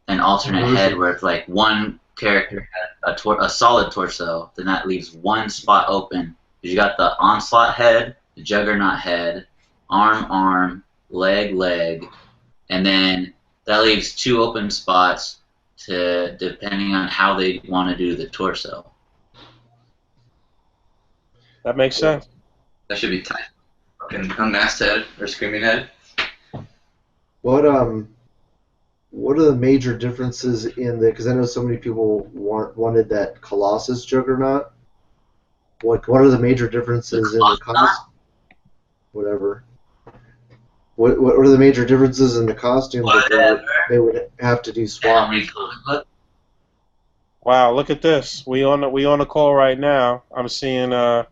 an alternate head where it's like one character had a solid torso, then that leaves one spot open. You got the Onslaught head, the Juggernaut head, arm, leg, and then that leaves two open spots to depending on how they want to do the torso. that makes sense. That should be tight. Fucking unmasked head or screaming head. What are the major differences in the? Because I know so many people wanted that Colossus Juggernaut. What are the major differences in the cost? Whatever. What are the major differences in the costume that they would have to do swap? Wow, look at this. We on a call right now. I'm seeing a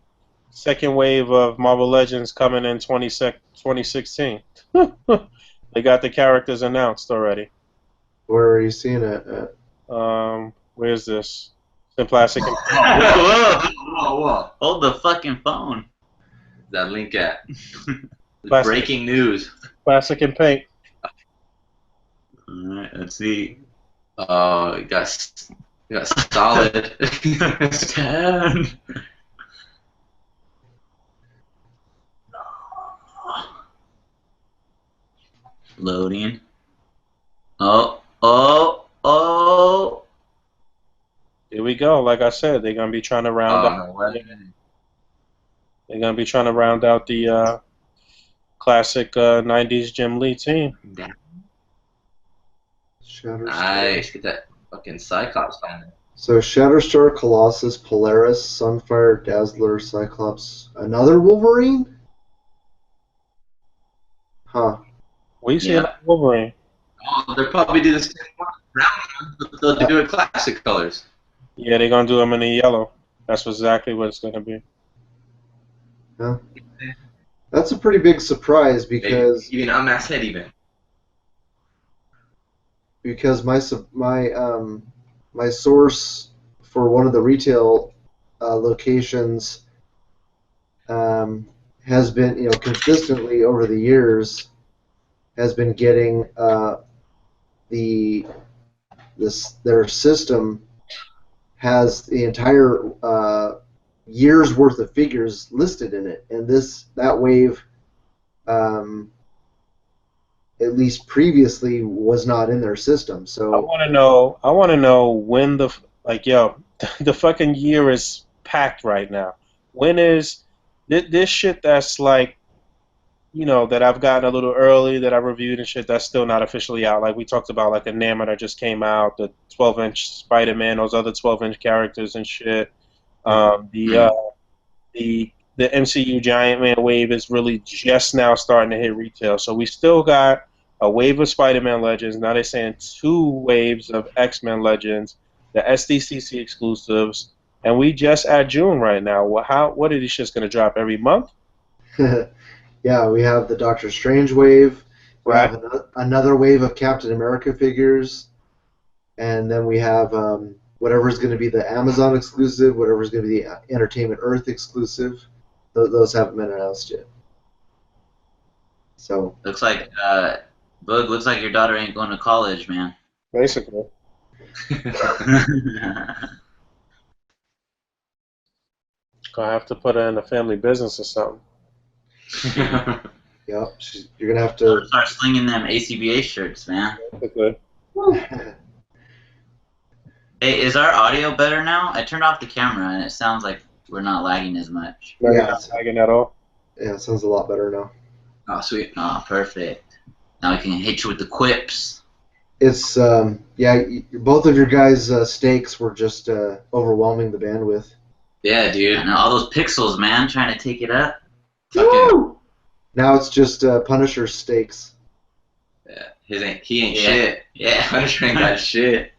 second wave of Marvel Legends coming in 2016. They got the characters announced already. Where are you seeing it at? Where's this? The plastic. Whoa. Hold the fucking phone. That link at Plastic. breaking news. Plastic and paint. Alright, let's see. Oh, you got solid. 10. Loading. Oh. we go. Like I said, they're gonna be trying to round out. No way. They're gonna be trying to round out the classic '90s Jim Lee team. Shatterstar. Nice. Get that fucking Cyclops on there. So Shatterstar, Colossus, Polaris, Sunfire, Dazzler, Cyclops, another Wolverine? Huh. We see a lot of Wolverine. Oh, they'll probably do the same one. Brown, but they'll do it classic colors. Yeah, they're gonna do them in the yellow. That's exactly what it's gonna be. Yeah. That's a pretty big surprise because Maybe even unmasked head even. my source for one of the retail locations has been consistently over the years has been getting their system has the entire year's worth of figures listed in it, and that wave at least previously was not in their system. So I want to know when the fucking year is packed right now. When is this shit that's like, that I've gotten a little early that I reviewed and shit that's still not officially out. Like we talked about, like Enamor that just came out, the 12-inch Spider-Man, those other 12-inch characters and shit. The MCU Giant Man wave is really just now starting to hit retail. So we still got a wave of Spider-Man Legends. Now they're saying 2 waves of X-Men Legends, the SDCC exclusives, and we just at June right now. What are these shits going to drop every month? Yeah, we have the Doctor Strange wave. We Right. have another wave of Captain America figures, and then we have whatever's going to be the Amazon exclusive, whatever's going to be the Entertainment Earth exclusive. Those haven't been announced yet. So Looks like Boog, looks like your daughter ain't going to college, man. Basically. Gonna have to put her in a family business or something. yeah, you're gonna have to Start slinging them a.c.b.a. shirts, man. Basically. Hey, is our audio better now? I turned off the camera and it sounds like we're not lagging as much. Not Yeah. lagging at all. Yeah, it sounds a lot better now. Oh, sweet. Oh, perfect. Now we can hit you with the quips. It's both of your guys' stakes were just overwhelming the bandwidth. Yeah, dude. And all those pixels, man, trying to take it up. Fucking, Now it's just Punisher's stakes. yeah. He ain't Yeah. shit. Yeah. Punisher ain't got shit.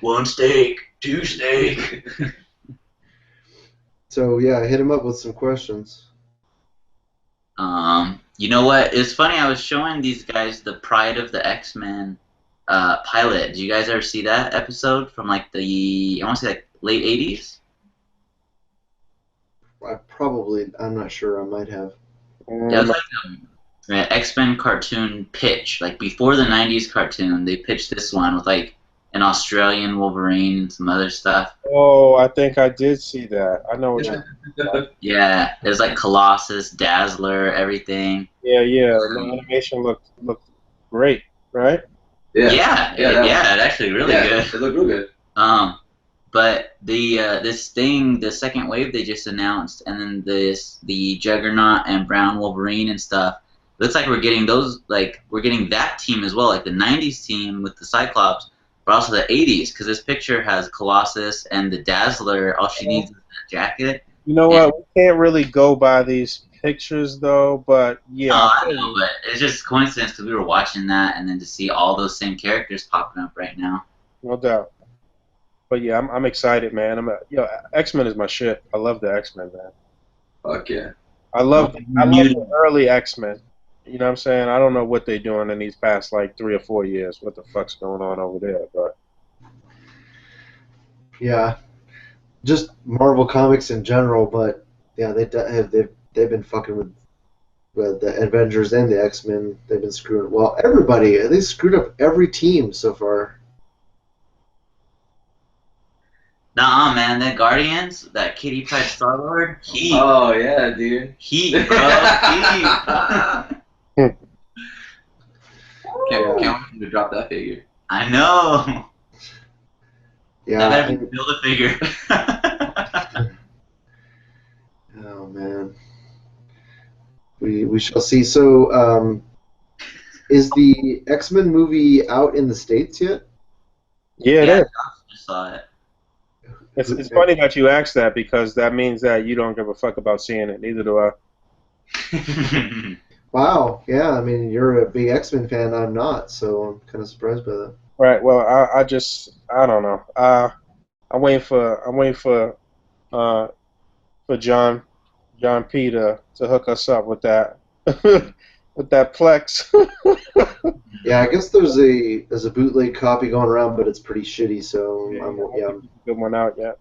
1 steak, 2 steak. So yeah, hit him up with some questions. You know what? It's funny. I was showing these guys the Pride of the X-Men pilot. Did you guys ever see that episode from like I want to say like late '80s? I'm not sure. I might have. Yeah, it was like an X-Men cartoon pitch. Like before the '90s cartoon, they pitched this one with like an Australian Wolverine and some other stuff. Oh, I think I did see that. I know what you're Yeah, it was like Colossus, Dazzler, everything. Yeah. The animation looked great, right? Yeah, it actually really good. It looked real good. But the second wave they just announced, and then the Juggernaut and Brown Wolverine and stuff. Looks like we're getting that team as well, like the '90s team with the Cyclops, but also the '80s, because this picture has Colossus and the Dazzler. All she needs is a jacket. You know what? We can't really go by these pictures though, but yeah. I know, but it's just coincidence because we were watching that, and then to see all those same characters popping up right now. No doubt. But yeah, I'm excited, man. X-Men is my shit. I love the X-Men, man. Fuck yeah. I love the early X-Men. You know what I'm saying? I don't know what they're doing in these past like 3 or 4 years. What the fuck's going on over there? But Yeah, just Marvel Comics in general, but yeah, they've been fucking with the Avengers and the X-Men. They've been screwing. Well, everybody. They screwed up every team so far. Nuh-uh, man. The Guardians, that Kitty Pryde Star-Lord, Oh, yeah, dude. Heat, bro. Can't wait to drop that figure. I know. Yeah. better build a figure. Oh man. We shall see. So, is the X-Men movie out in the States yet? Yeah, it Yeah, is. I just saw it. It's funny that you asked that because that means that you don't give a fuck about seeing it. Neither do I. Wow. Yeah. I mean, you're a big X-Men fan. I'm not, so I'm kind of surprised by that. Right. Well, I don't know. I'm waiting for John P to hook us up with that with that Plex. Yeah, I guess there's a bootleg copy going around, but it's pretty shitty. So Yeah, I'm I yeah. don't think there's a good one out yet.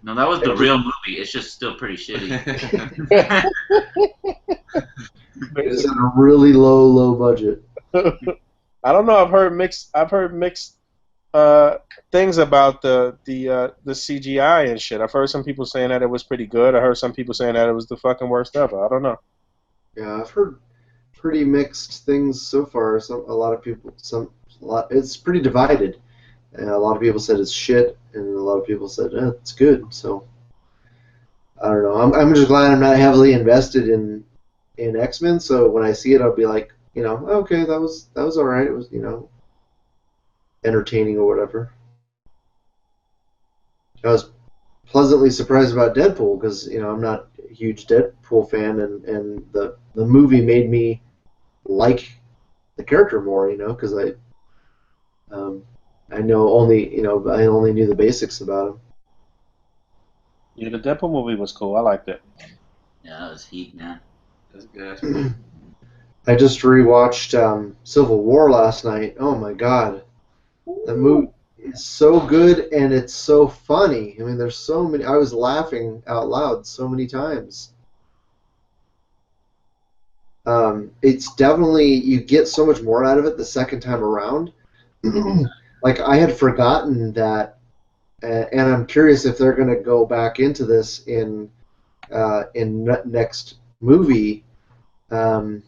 No, that was the real movie. It's just still pretty shitty. It's at a really low budget. I don't know. I've heard mixed things about the CGI and shit. I've heard some people saying that it was pretty good. I heard some people saying that it was the fucking worst ever. I don't know. Yeah, I've heard pretty mixed things so far. It's pretty divided. A lot of people said it's shit, and a lot of people said it's good. So I don't know. I'm just glad I'm not heavily invested in X-Men. So when I see it, I'll be like, okay, that was all right. It was entertaining or whatever. I was pleasantly surprised about Deadpool because I'm not a huge Deadpool fan, and the movie made me like the character more, because I know only I only knew the basics about him. Yeah, the Deadpool movie was cool. I liked it. Yeah, that was heat, man. That's good. I just rewatched Civil War last night. Oh my god, the movie is so good and it's so funny. I mean, there's so many. I was laughing out loud so many times. It's definitely, you get so much more out of it the second time around. Like, I had forgotten that, and I'm curious if they're going to go back into this in next movie. I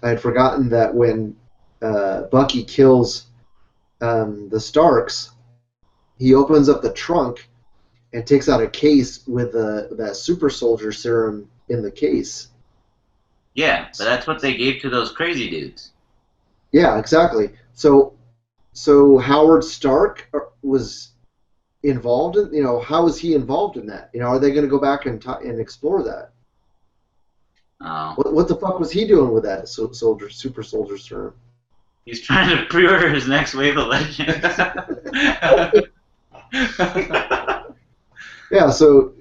had forgotten that when Bucky kills the Starks, he opens up the trunk and takes out a case with that super soldier serum in the case. Yeah, but that's what they gave to those crazy dudes. Yeah, exactly. So Howard Stark was involved in, how was he involved in that? Are they going to go back and explore that? Oh. What the fuck was he doing with that super soldier serum? He's trying to pre-order his next wave of Legends. Yeah, so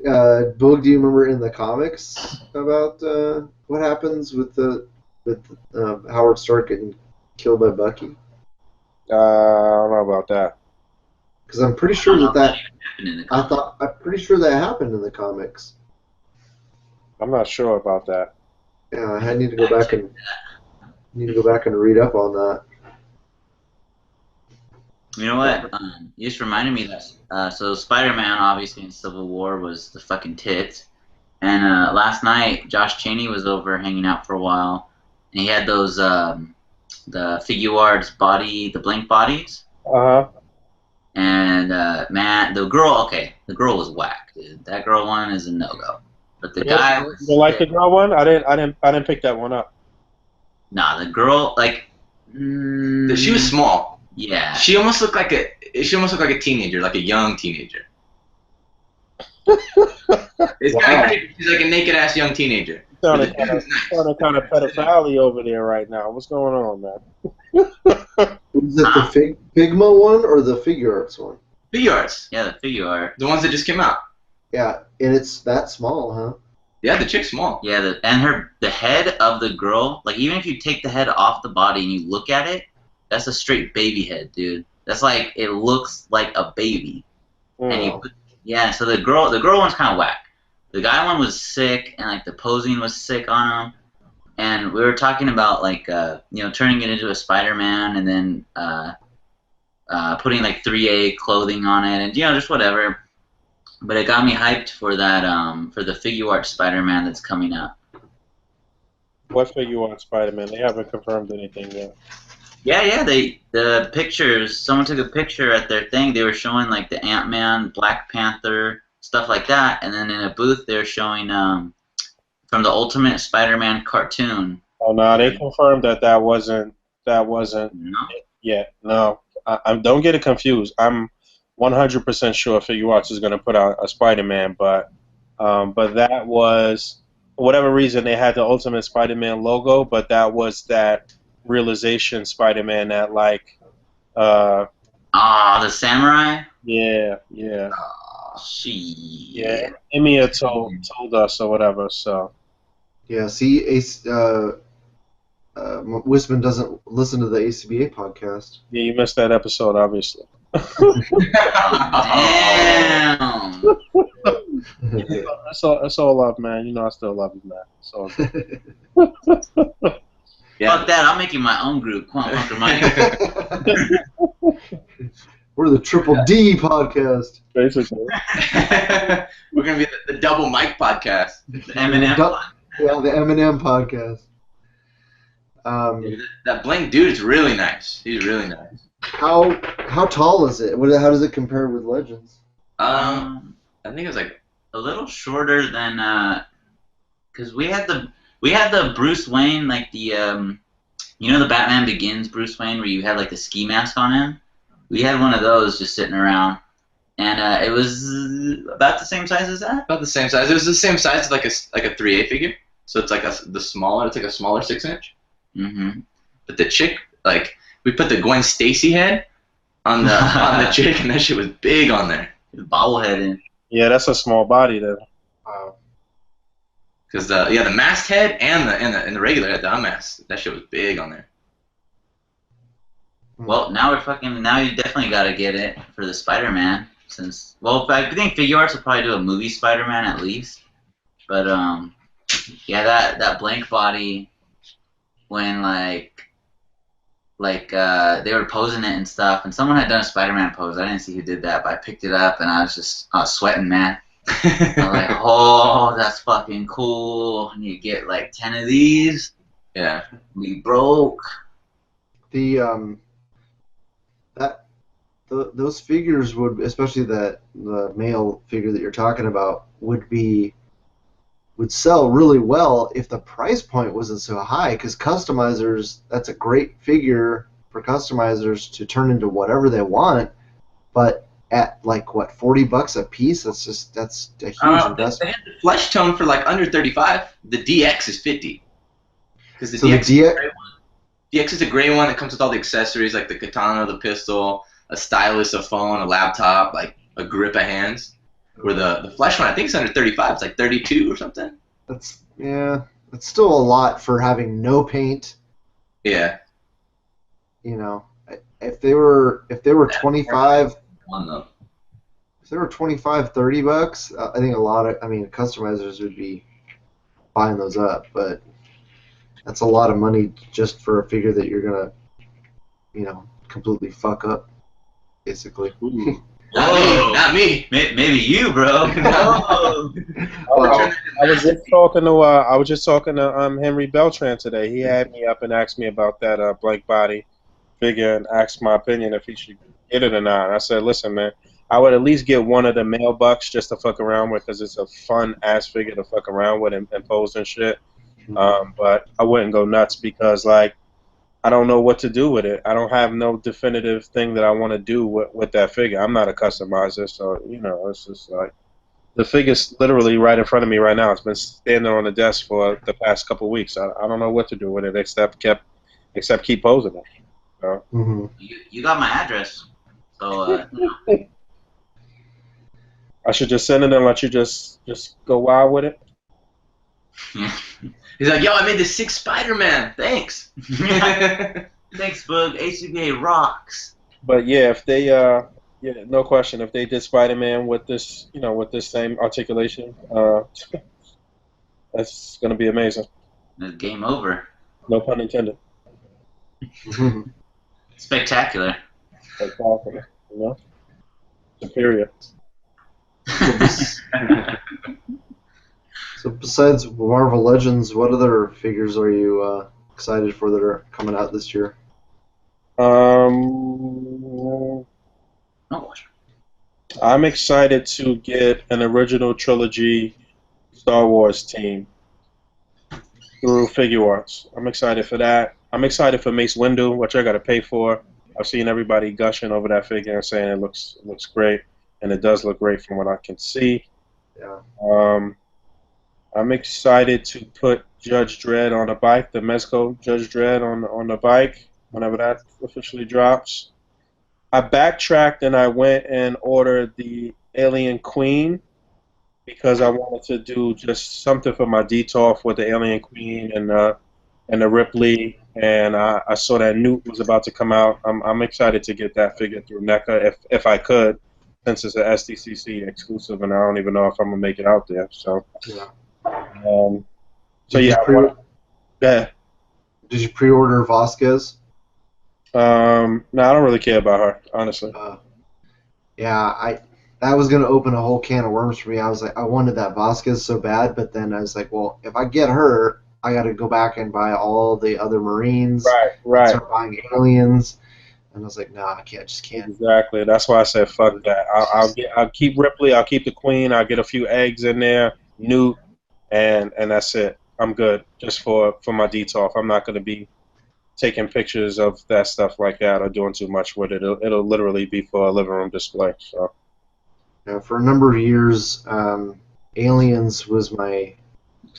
Boog, do you remember in the comics about what happens with Howard Stark getting killed by Bucky? I don't know about that. Because I'm pretty sure that happened in the comics. I'm pretty sure that happened in the comics. I'm not sure about that. Yeah, I need to go back and read up on that. You know what? You just reminded me that. So Spider-Man, obviously in Civil War, was the fucking tits. And last night, Josh Chaney was over hanging out for a while, and he had those the Figuarts the blank bodies. And man, the girl was whack, dude. That girl one is a no-go. But the guy was. You like the girl one? I didn't pick that one up. Nah, the girl She was small. Yeah. She almost looked like a teenager, like a young teenager. It's kind of creepy. She's like a naked ass young teenager. Sounding kind of pedophile over there right now. What's going on, man? Was it the Figma one or the Figuarts one? Figuarts. Yeah, the Figuart. The ones that just came out. Yeah, and it's that small, huh? Yeah, the chick's small. Yeah, the head of the girl, like even if you take the head off the body and you look at it, that's a straight baby head, dude. That's like, it looks like a baby. And so the girl one's kind of whack. The guy one was sick, and like the posing was sick on him. And we were talking about like turning it into a Spider-Man, and then putting like 3A clothing on it, and just whatever. But it got me hyped for that for the Figuart Spider-Man that's coming out. What Figuart Spider-Man? They haven't confirmed anything yet. Yeah. The pictures. Someone took a picture at their thing. They were showing like the Ant-Man, Black Panther, stuff like that, and then in a booth they were showing from the Ultimate Spider-Man cartoon. Oh no, they confirmed that wasn't No. it yet. No, don't get it confused. I'm 100% sure Figure Arts is going to put out a Spider-Man, but that was for whatever reason they had the Ultimate Spider-Man logo, but that was that realization Spider-Man that like The samurai. yeah. She. Yeah, Emiya told us or whatever. So Yeah, see, Wisman doesn't listen to the a.c.b.a. podcast. yeah, you missed that episode, obviously. Damn. It's all love, man. You know I still love you, man. So Fuck that! I'm making my own group. Come on, Hunter Mike. We're the Triple D podcast. basically, We're gonna be the Double Mike podcast. The Eminem. Yeah, the Eminem podcast. That blank dude is really nice. He's really nice. How tall is it? How does it compare with Legends? I think it was like A little shorter than because we had the Bruce Wayne, like the the Batman Begins Bruce Wayne where you had like the ski mask on him. We had one of those just sitting around, and it was about the same size as that. about the same size. It was the same size as like a 3A figure. So it's like it's like a smaller 6-inch. Mm-hmm. But the chick, like, we put the Gwen Stacy head on the chick, and that shit was big on there. The bobblehead in. yeah, that's a small body then. Wow. Cause the masked head and the regular head, the unmasked, that shit was big on there. Well, now you definitely got to get it for the Spider-Man since. Well, I think Figure Arts will probably do a movie Spider-Man at least. But yeah, that blank body when like they were posing it and stuff, and someone had done a Spider-Man pose. I didn't see who did that, but I picked it up and I was sweating, man. I was like, oh, that's fucking cool. And you get like 10 of these. Yeah. We broke. Those figures would, especially the male figure that you're talking about, would sell really well if the price point wasn't so high. Because customizers, that's a great figure for customizers to turn into whatever they want, but at like what, $40 a piece? That's a huge investment. They had the flesh tone for like under 35. The DX is 50. Because So the DX DX is a gray one that comes with all the accessories like the katana, the pistol, a stylus, a phone, a laptop, like a grip of hands. Where the flesh one, I think it's under 35. It's like 32 or something. That's still a lot for having no paint. Yeah. You know, if they were 25, One though. if they were $25, $30, I think customizers would be buying those up. But that's a lot of money just for a figure that you're gonna, completely fuck up, basically. Not me. Maybe you, bro. Wow. I was just talking to Henry Beltran today. He had me up and asked me about that blank body figure and asked my opinion if he should get it or not. I said, listen, man, I would at least get one of the male bucks just to fuck around with because it's a fun ass figure to fuck around with and pose and shit. But I wouldn't go nuts because like I don't know what to do with it. I don't have no definitive thing that I want to do with that figure. I'm not a customizer, so it's just like the figure's literally right in front of me right now. It's been standing on the desk for the past couple of weeks. I don't know what to do with it except keep posing it. So. Mm-hmm. You got my address, so I should just send it and let you just go wild with it. yeah. He's like, yo, I made the 6th Spider-Man. Thanks. Thanks, Boog. a.c.b.a. rocks. But yeah, if they no question, if they did Spider-Man with this, with this same articulation, that's gonna be amazing. It's game over. No pun intended. Spectacular. Spectacular, superior. So besides Marvel Legends, what other figures are you excited for that are coming out this year? Um, No. I'm excited to get an original trilogy Star Wars team through Figure Arts. I'm excited for that. I'm excited for Mace Windu, which I got to pay for. I've seen everybody gushing over that figure and saying it looks great, and it does look great from what I can see. Yeah. I'm excited to put Judge Dredd on a bike, the Mezco Judge Dredd on the bike, whenever that officially drops. I backtracked and I went and ordered the Alien Queen because I wanted to do just something for my DTOF with the Alien Queen and the Ripley, and I saw that Newt was about to come out. I'm excited to get that figure through NECA if I could, since it's an SDCC exclusive, and I don't even know if I'm gonna make it out there. So, Yeah. So yeah, yeah. Did you pre-order Vasquez? No, I don't really care about her, honestly. Yeah, that was gonna open a whole can of worms for me. I was like, I wanted that Vasquez so bad, but then I was like, well, if I get her, I got to go back and buy all the other Marines. Right. Start buying aliens, and I was like, nah, I just can't. Exactly. That's why I said fuck that. I'll keep Ripley. I'll keep the Queen. I'll get a few eggs in there, Newt, and that's it. I'm good. Just for my DTOF. I'm not gonna be taking pictures of that stuff like that or doing too much with it. It'll literally be for a living room display. So. Yeah, for a number of years, Aliens was my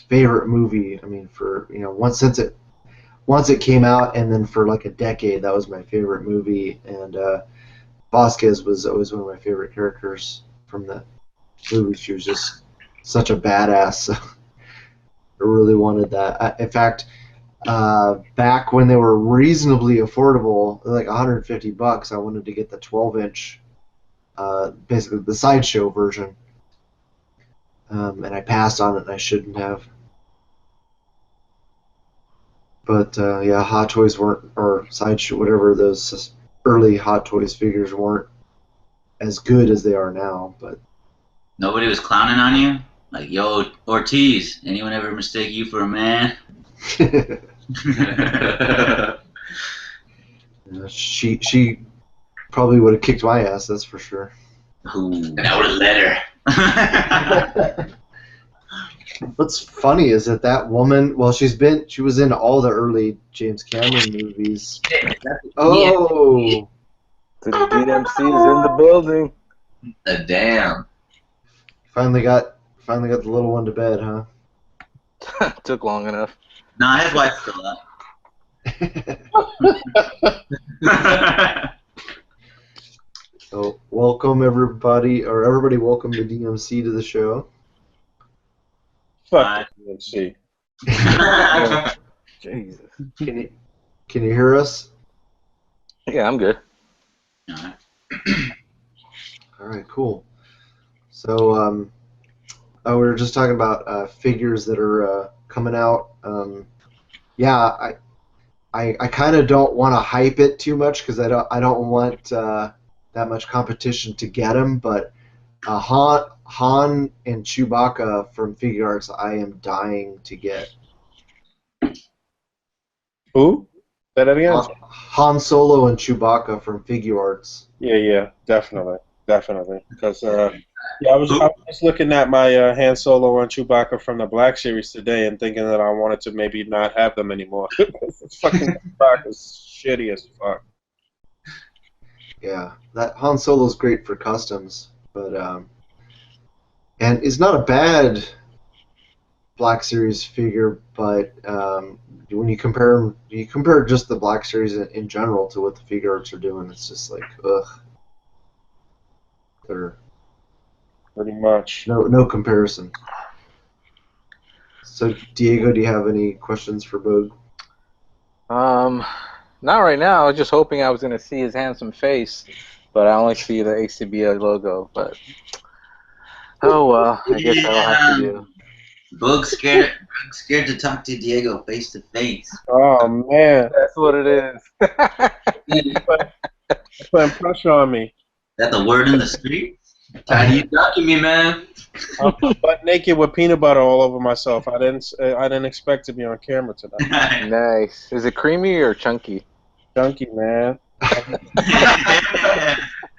favorite movie. I mean, for once it came out, and then for like a decade, that was my favorite movie. And Vasquez was always one of my favorite characters from the movie. She was just such a badass. So I really wanted that. In fact, back when they were reasonably affordable, like $150, I wanted to get the 12-inch, basically the sideshow version. And I passed on it, and I shouldn't have. But yeah, Hot Toys weren't, or Sideshow, whatever those early Hot Toys figures weren't as good as they are now. But Nobody was clowning on you? Like, yo, Ortiz, anyone ever mistake you for a man? she probably would have kicked my ass, that's for sure. Ooh, I would have let her. What's funny is that woman, well, she was in all the early James Cameron movies. Oh! The DMC is in the building. Damn. Finally got the little one to bed, huh? Took long enough. Nah, his wife's still up. So, welcome everybody welcome to DMC to the show. Fuck DMC. Jesus. Can you hear us? Yeah, I'm good. All right, cool. So, we were just talking about figures that are coming out. Yeah, I kind of don't want to hype it too much because I don't want that much competition to get them. But Han and Chewbacca from Figure Arts, I am dying to get. Who? Say that again. Han Solo and Chewbacca from Figure Arts. Yeah, definitely. Because I was just looking at my Han Solo and Chewbacca from the Black Series today and thinking that I wanted to maybe not have them anymore. Fucking Chewbacca's shitty as fuck. Yeah, that Han Solo's great for customs, but and it's not a bad Black Series figure, but when you compare just the Black Series in general to what the Figure Arts are doing, it's just like, ugh. They're pretty much no comparison. So, Diego, do you have any questions for Boog? Not right now. I was just hoping I was going to see his handsome face, but I only see the a.c.b.a logo. But oh well, I guess I'll have to do. Boog's scared to talk to Diego face to face. Oh man, that's what it is. Putting pressure on me. That the word in the street? How you talking me, man? I'm butt naked with peanut butter all over myself. I didn't expect to be on camera tonight. Nice. Is it creamy or chunky? Chunky, man.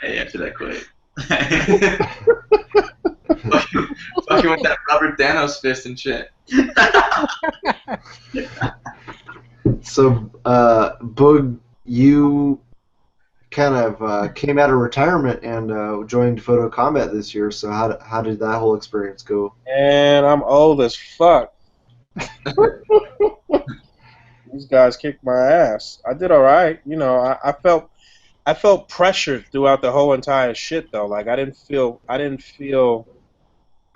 Hey, after that quick. Fucking with that Robert Thanos fist and shit. So, Boog, you kind of came out of retirement and joined Photo Combat this year. So how did that whole experience go? And I'm old as fuck. These guys kicked my ass. I did all right. You know, I felt pressured throughout the whole entire shit though. Like I didn't feel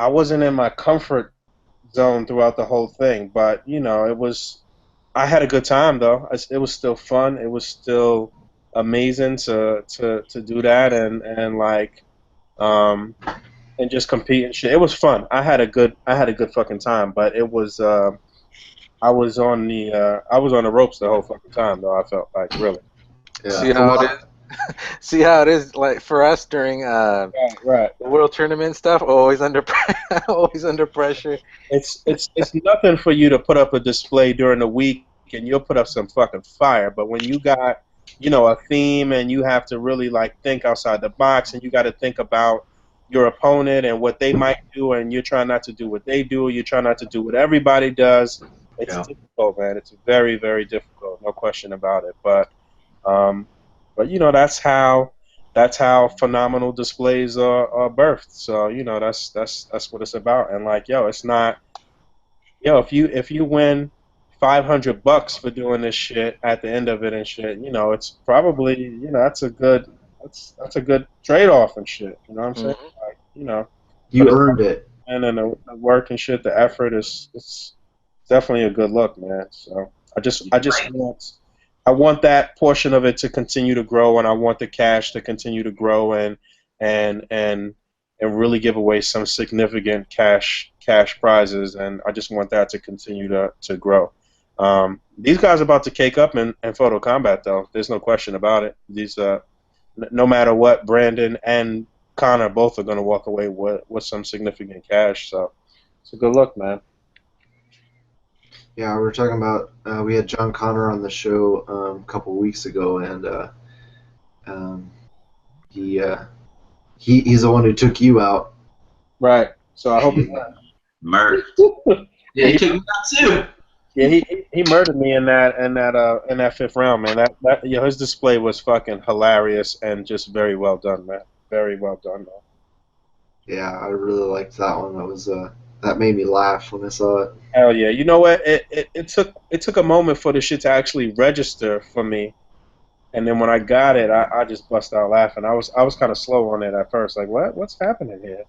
I wasn't in my comfort zone throughout the whole thing. But you know, I had a good time though. It was still fun. It was still amazing to do that and like and just compete and shit. It was fun. I had a good fucking time. But it was I was on the ropes the whole fucking time though. I felt like really. Yeah. See how it is. See how it is like for us during Right. the world tournament stuff. Always under always under pressure. It's nothing for you to put up a display during the week and you'll put up some fucking fire. But when you got, you know, a theme and you have to really like think outside the box and you got to think about your opponent and what they might do and you're trying not to do what they do, you're trying not to do what everybody does. It's difficult, man. It's very, very difficult, no question about it. But you know, that's how phenomenal displays are birthed. So you know, that's what it's about. And like, yo, it's not, yo, if you win $500 for doing this shit at the end of it and shit, you know, it's probably, you know, that's a good trade off and shit. You know what I'm saying? Like, you know, You earned it. and then the work and shit, the effort is it's definitely a good look, man. So I want that portion of it to continue to grow, and I want the cash to continue to grow, and really give away some significant cash prizes, and I just want that to continue to grow. These guys are about to cake up in Photo Combat, though. There's no question about it. These no matter what, Brandon and Connor both are going to walk away with some significant cash. So it's a good look, man. Yeah, we were talking about we had John Connor on the show a couple weeks ago, and he's the one who took you out. Right. So I hope Murph. Yeah, he took me out too. yeah, he murdered me in that fifth round, man. That you know, his display was fucking hilarious and just very well done, man. Very well done, man. Yeah, I really liked that one. That made me laugh when I saw it. Hell yeah. You know what? It took a moment for the shit to actually register for me. And then when I got it, I just bust out laughing. I was kind of slow on it at first, like what's happening here?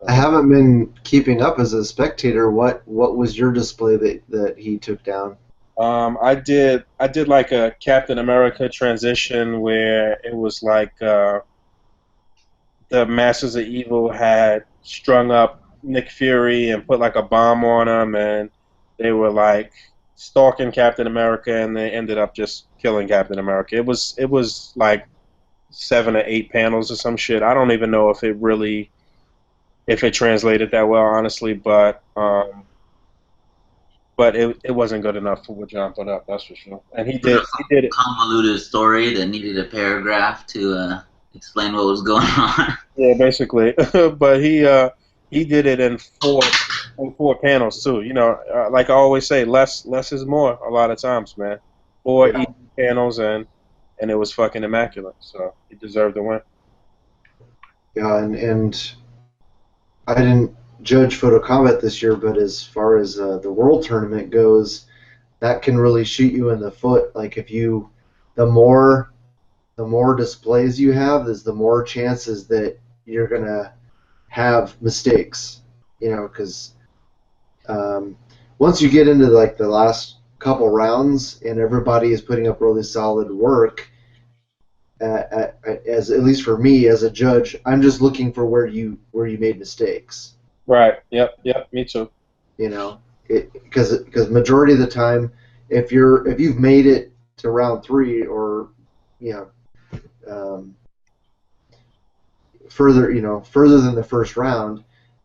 I haven't been keeping up as a spectator. What was your display that he took down? I did like a Captain America transition where it was like the Masters of Evil had strung up Nick Fury and put like a bomb on him, and they were like stalking Captain America, and they ended up just killing Captain America. It was like 7 or 8 panels or some shit. I don't even know if it translated that well, honestly, but it wasn't good enough for what John put up. That's for sure. And he did it. Convoluted story that needed a paragraph to explain what was going on. Yeah, basically. But he did it in four panels too. You know, like I always say, less is more. A lot of times, man. 4 easy panels, and it was fucking immaculate. So he deserved the win. Yeah, and I didn't judge Photo Combat this year, but as far as the World Tournament goes, that can really shoot you in the foot. Like the more displays you have, there's the more chances that you're gonna have mistakes. You know, because once you get into like the last couple rounds and everybody is putting up really solid work, as at least for me as a judge, I'm just looking for where you made mistakes. Right. Yep. Me too. You know, because majority of the time, if you've made it to round 3 or further than the first round,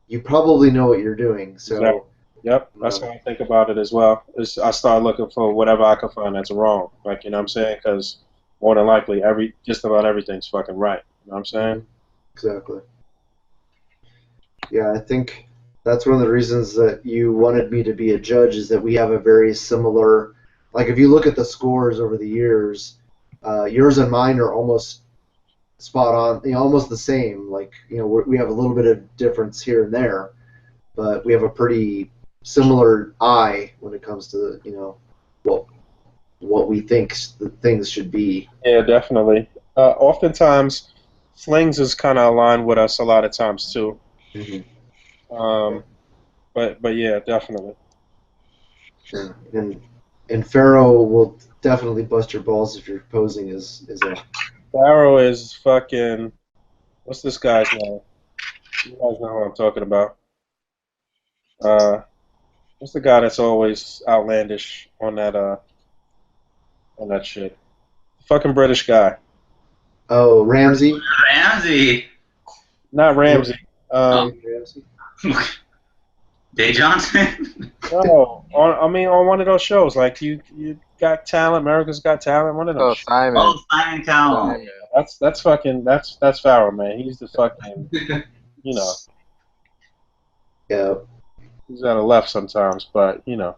you probably know what you're doing. So. Exactly. Yep, that's how I think about it as well. I start looking for whatever I can find that's wrong. Like, you know what I'm saying? Because more than likely just about everything's fucking right. You know what I'm saying? Exactly. Yeah, I think that's one of the reasons that you wanted me to be a judge is that we have a very similar. Like, if you look at the scores over the years, yours and mine are almost spot on. You know, almost the same. Like, you know, we have a little bit of difference here and there, but we have a pretty similar eye when it comes to, you know, what we think the things should be. Yeah, definitely. Oftentimes, Slings is kind of aligned with us a lot of times too. Um, but yeah, definitely. Yeah. And Pharaoh will definitely bust your balls if you're posing as a. Barrow is fucking. What's this guy's name? You guys know who I'm talking about. Uh, what's the guy that's always outlandish on that shit? Fucking British guy. Oh, Ramsey. Ramsey. Not Ramsey. Ramsey. Dave Johnson. No, on one of those shows, like you got talent, America's Got Talent, one of Oh, those. Simon. Oh, Simon Cowell. That's fucking that's Farrell, man. He's the fucking, you know, Yeah. he's on the left sometimes, but you know,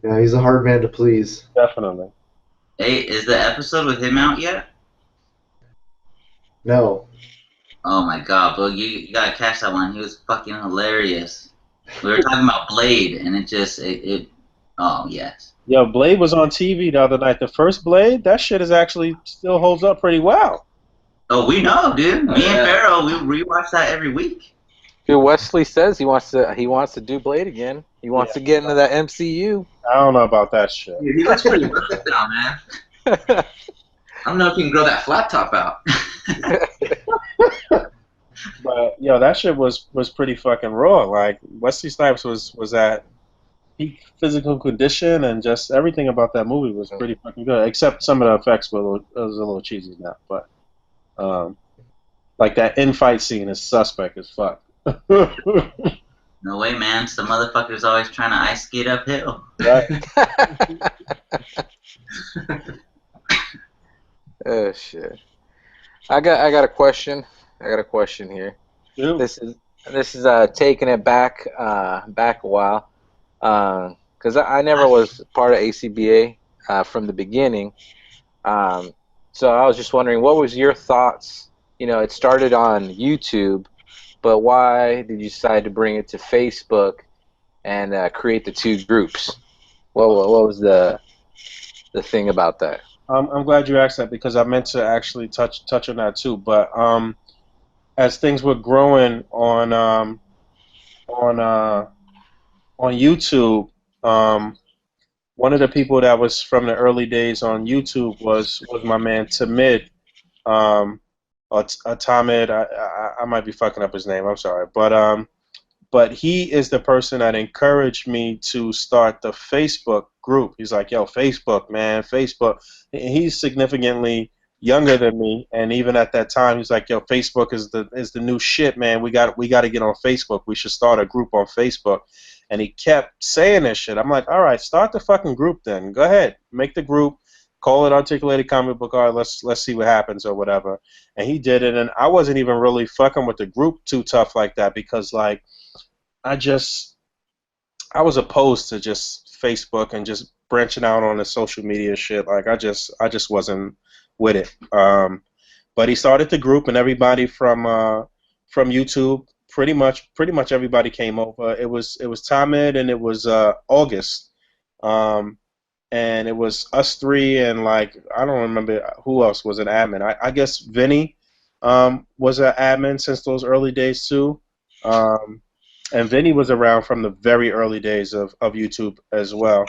Yeah, he's a hard man to please. definitely. Hey, is the episode with him out yet? No. Oh my god, Boog, you gotta catch that one. He was fucking hilarious. We were talking about Blade, and it oh yes. Yo, Blade was on TV the other night. The first Blade, that shit is actually still holds up pretty well. Oh, we know, dude. Me and Pharaoh, we rewatch that every week. Dude, Wesley says he wants to do Blade again. He wants to get into that MCU. I don't know about that shit. Dude, he looks pretty perfect now, man. I don't know if you can grow that flat top out. But yo, that shit was pretty fucking raw. Like Wesley Snipes was at peak physical condition, and just everything about that movie was pretty fucking good. Except some of the effects was a little cheesy now, but like that in-fight scene is suspect as fuck. No way, man. Some motherfucker's always trying to ice skate uphill. Right. Oh shit. I got a question. I got a question here. Dude. This is taking it back a while, because I never was part of a.c.b.a. From the beginning. So I was just wondering, what was your thoughts? You know, it started on YouTube, but why did you decide to bring it to Facebook and create the two groups? What was the thing about that? I'm glad you asked that because I meant to actually touch on that too. But as things were growing on YouTube, one of the people that was from the early days on YouTube was my man Tamid, or Tamid. I might be fucking up his name. I'm sorry, but he is the person that encouraged me to start the Facebook group. He's like, yo, Facebook, man, Facebook. He's significantly younger than me, and even at that time, he's like, yo, Facebook is the new shit, man. We got to get on Facebook. We should start a group on Facebook. And he kept saying this shit. I'm like, all right, start the fucking group then. Go ahead, make the group. Call it Articulated Comic Book Art. Let's see what happens or whatever. And he did it, and I wasn't even really fucking with the group too tough like that because like I was opposed to just Facebook and just branching out on the social media shit. Like I just wasn't with it. But he started the group, and everybody from YouTube, pretty much everybody came over. It was Tamid and it was August, and it was us three and like I don't remember who else was an admin. I guess Vinny was an admin since those early days too. And Vinny was around from the very early days of YouTube as well.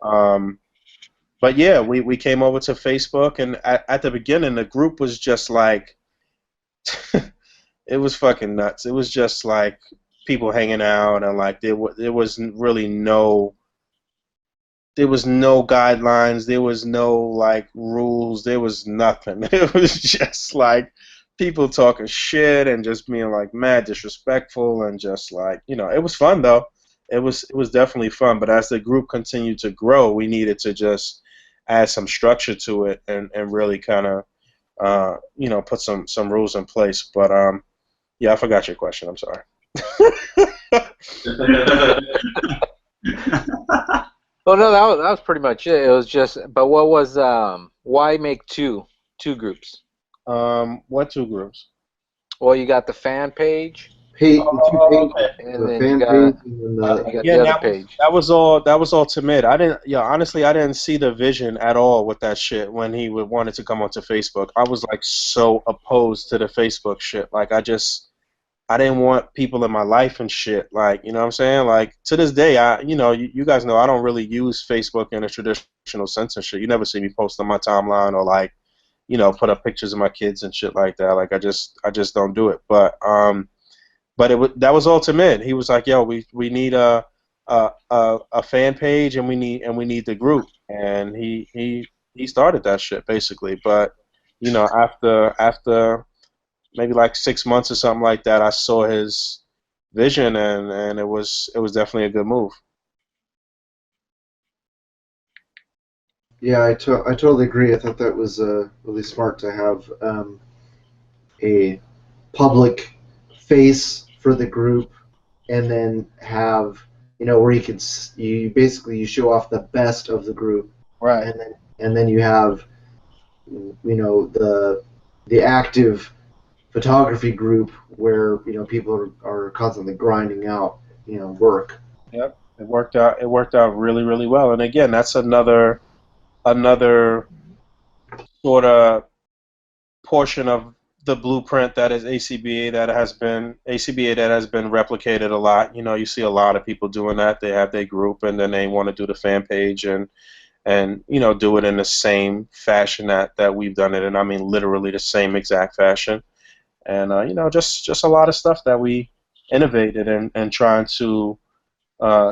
But yeah, we came over to Facebook, and at the beginning, the group was just like, it was fucking nuts. It was just like people hanging out, and like there was really no guidelines, there was no like rules, there was nothing. It was just like people talking shit and just being like mad disrespectful and just like, you know, it was fun though. It was definitely fun, but as the group continued to grow, we needed to just add some structure to it and really kind of put some rules in place. But yeah, I forgot your question. I'm sorry. Well, no, that was pretty much it. It was just, but what was why make two groups? What two groups? Well, you got the fan page, Two pages, Okay. and the then fan page, and then you got Yeah, the other page. that was all Timid. I didn't, yeah, honestly, I didn't see the vision at all with that shit when he wanted to come onto Facebook. I was like so opposed to the Facebook shit. Like I didn't want people in my life and shit. Like, you know what I'm saying? Like to this day, you guys know I don't really use Facebook in a traditional sense and shit. You never see me post on my timeline or like, put up pictures of my kids and shit like that. Like I just don't do it. But that was ultimate. He was like, "Yo, we need a fan page and we need the group." And he started that shit basically. But after maybe like 6 months or something like that, I saw his vision and it was definitely a good move. yeah, I totally agree. I thought that was really smart to have a public face for the group, and then have where you basically you show off the best of the group, Right. and then you have the active photography group where people are constantly grinding out work. Yep. It worked out. It worked out really, really well. And again, that's another sort of portion of the blueprint that is a.c.b.a. that has been replicated a lot. You see a lot of people doing that. They have their group and then they want to do the fan page and do it in the same fashion that we've done it in. I mean literally the same exact fashion. And just a lot of stuff that we innovated and trying to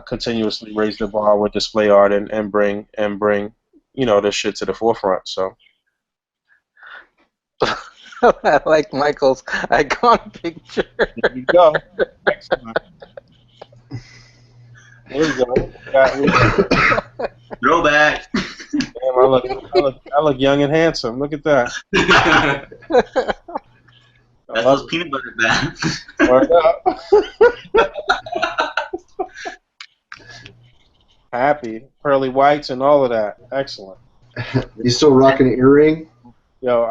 continuously raise the bar with display art and bring this shit to the forefront. So I like Michael's icon picture. there you go. Excellent. There we go. Throwback. Damn, I look young and handsome. Look at that. That's those peanut butter bags. Word up. Happy. Pearly whites and all of that. Excellent. You still rocking an earring? Yo,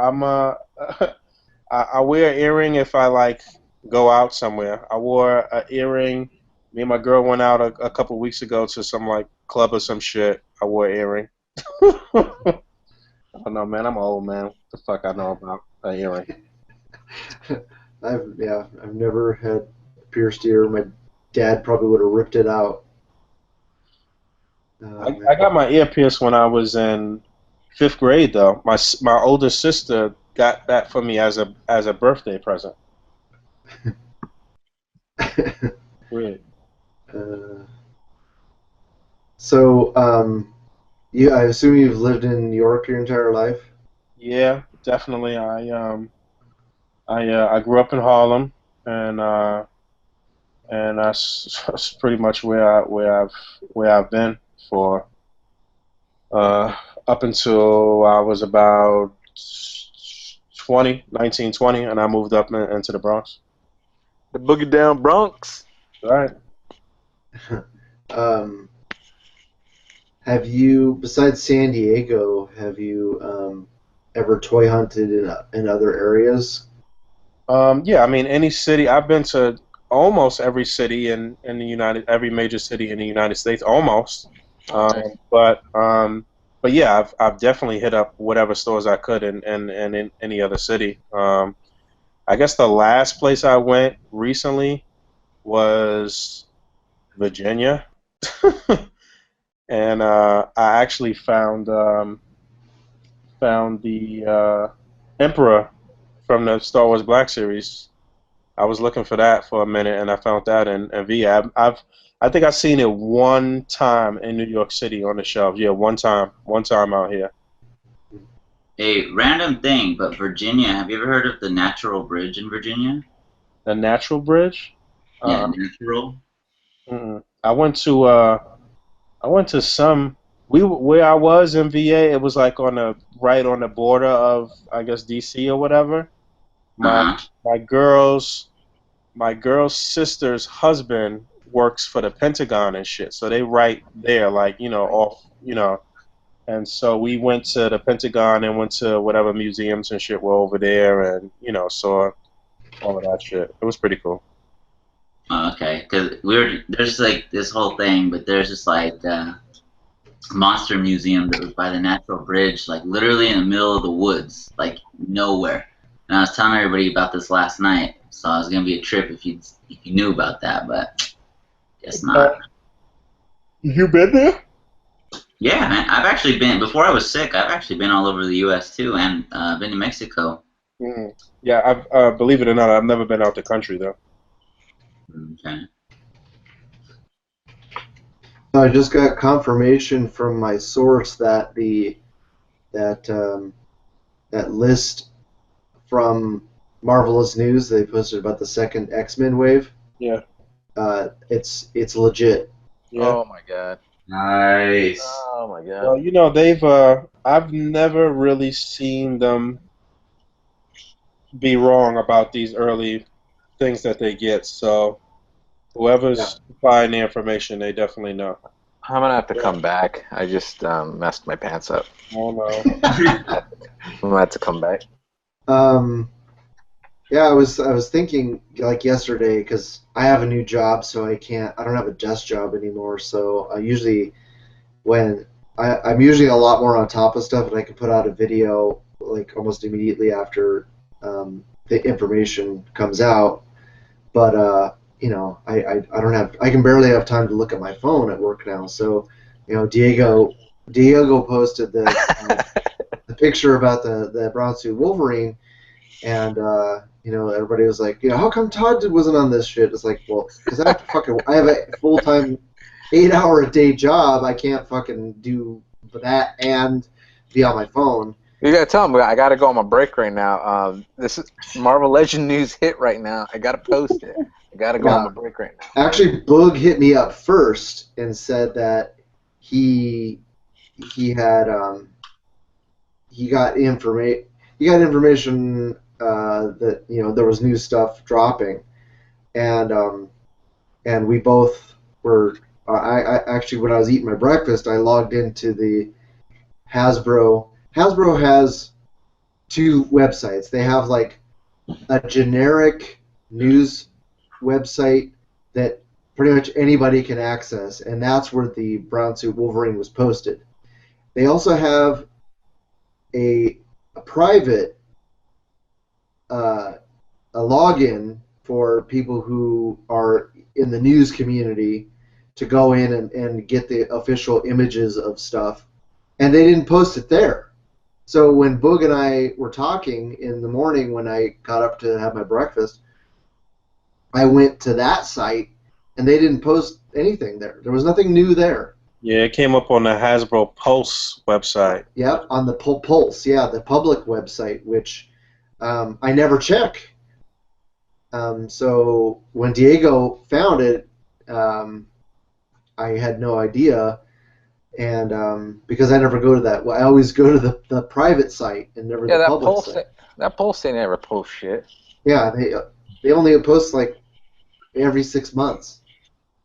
I wear an earring if I like go out somewhere. I wore an earring. Me and my girl went out a couple weeks ago to some like club or some shit. I wore an earring. I don't know, man. I'm old, man. What the fuck I know about an earring? I've never had a pierced ear. My dad probably would have ripped it out. I got my ear pierced when I was in 5th grade, though. My older sister got that for me as a birthday present. Weird. So, I assume you've lived in New York your entire life? Yeah, definitely. I grew up in Harlem, and that's pretty much where I've been for up until I was about 19, 20, and I moved up into the Bronx. The boogie down Bronx. All right. Have you, besides San Diego, have you ever toy hunted in other areas? Yeah, I mean, any city. I've been to almost every city in every major city in the United States, almost. Okay. But yeah, I've definitely hit up whatever stores I could in any other city. I guess the last place I went recently was Virginia, and I actually found the Emperor from the Star Wars Black Series. I was looking for that for a minute, and I found that in VA. I think I've seen it one time in New York City on the shelves. Yeah, one time out here. A random thing, but Virginia. Have you ever heard of the Natural Bridge in Virginia? The Natural Bridge. Yeah, Natural. I went to some where I was in VA, it was like right on the border of, I guess, DC or whatever. My Uh-huh. my girl's my girl's sister's husband works for the Pentagon and shit, so they right there, like, off, and so we went to the Pentagon and went to whatever museums and shit were over there, and saw all of that shit. It was pretty cool. Oh, okay, because there's like this whole thing, but there's just like monster museum that was by the Natural Bridge, like literally in the middle of the woods, like nowhere. And I was telling everybody about this last night, so it was gonna be a trip if you knew about that, but guess not. You been there? Yeah, man, I've actually been before I was sick. I've actually been all over the U.S. too, and been to Mexico. Mm. Yeah, believe it or not, I've never been out the country though. Okay. I just got confirmation from my source that that list from Marvelous News they posted about the second X-Men wave. Yeah. It's legit. Yeah. Oh my god. Nice. Oh my god. Well, they've I've never really seen them be wrong about these early things that they get. So whoever's supplying the information, they definitely know. I'm gonna have to come back. I just messed my pants up. Oh no. I'm gonna have to come back. Yeah, I was thinking like yesterday because I have a new job, so I don't have a desk job anymore. So I usually I'm usually a lot more on top of stuff, and I can put out a video like almost immediately after the information comes out. But I can barely have time to look at my phone at work now. So Diego posted the picture about the brown suit Wolverine, and everybody was like, how come Todd wasn't on this shit? It's like, well, because I have a full-time 8-hour-a-day job. I can't fucking do that and be on my phone. You gotta tell him I gotta go on my break right now. This is Marvel Legend news hit right now. I gotta post it. I gotta go on my break right now. Actually, Boog hit me up first and said that he got information that there was new stuff dropping, and we both were. I actually, when I was eating my breakfast, I logged into the Hasbro. Hasbro has two websites. They have like a generic news website that pretty much anybody can access, and that's where the brown suit Wolverine was posted. They also have a private a login for people who are in the news community to go in and get the official images of stuff, and they didn't post it there. So when Boog and I were talking in the morning when I got up to have my breakfast, I went to that site, and they didn't post anything there. There was nothing new there. Yeah, it came up on the Hasbro Pulse website. Yep, on the Pulse, the public website, which I never check. So when Diego found it, I had no idea, and because I never go to that, I always go to the private site and never the public site. That Pulse they never post shit. Yeah, they only post like every 6 months.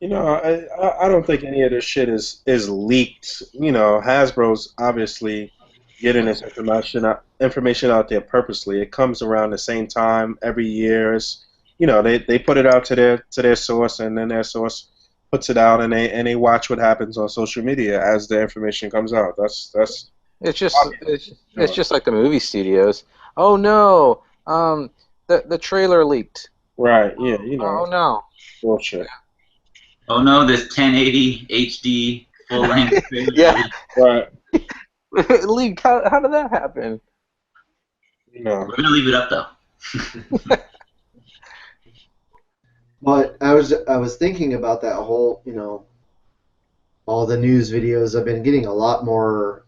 I don't think any of this shit is leaked. Hasbro's obviously getting this information out there purposely. It comes around the same time every year. They put it out to their source, and then their source puts it out, and they watch what happens on social media as the information comes out. That's It's just like the movie studios. Oh no, the trailer leaked. right. Yeah, Oh no. bullshit. Oh no, this 1080 HD full length. Yeah. Right. It leaked. How did that happen? We're gonna leave it up though. But I was thinking about that whole, all the news videos. I've been getting a lot more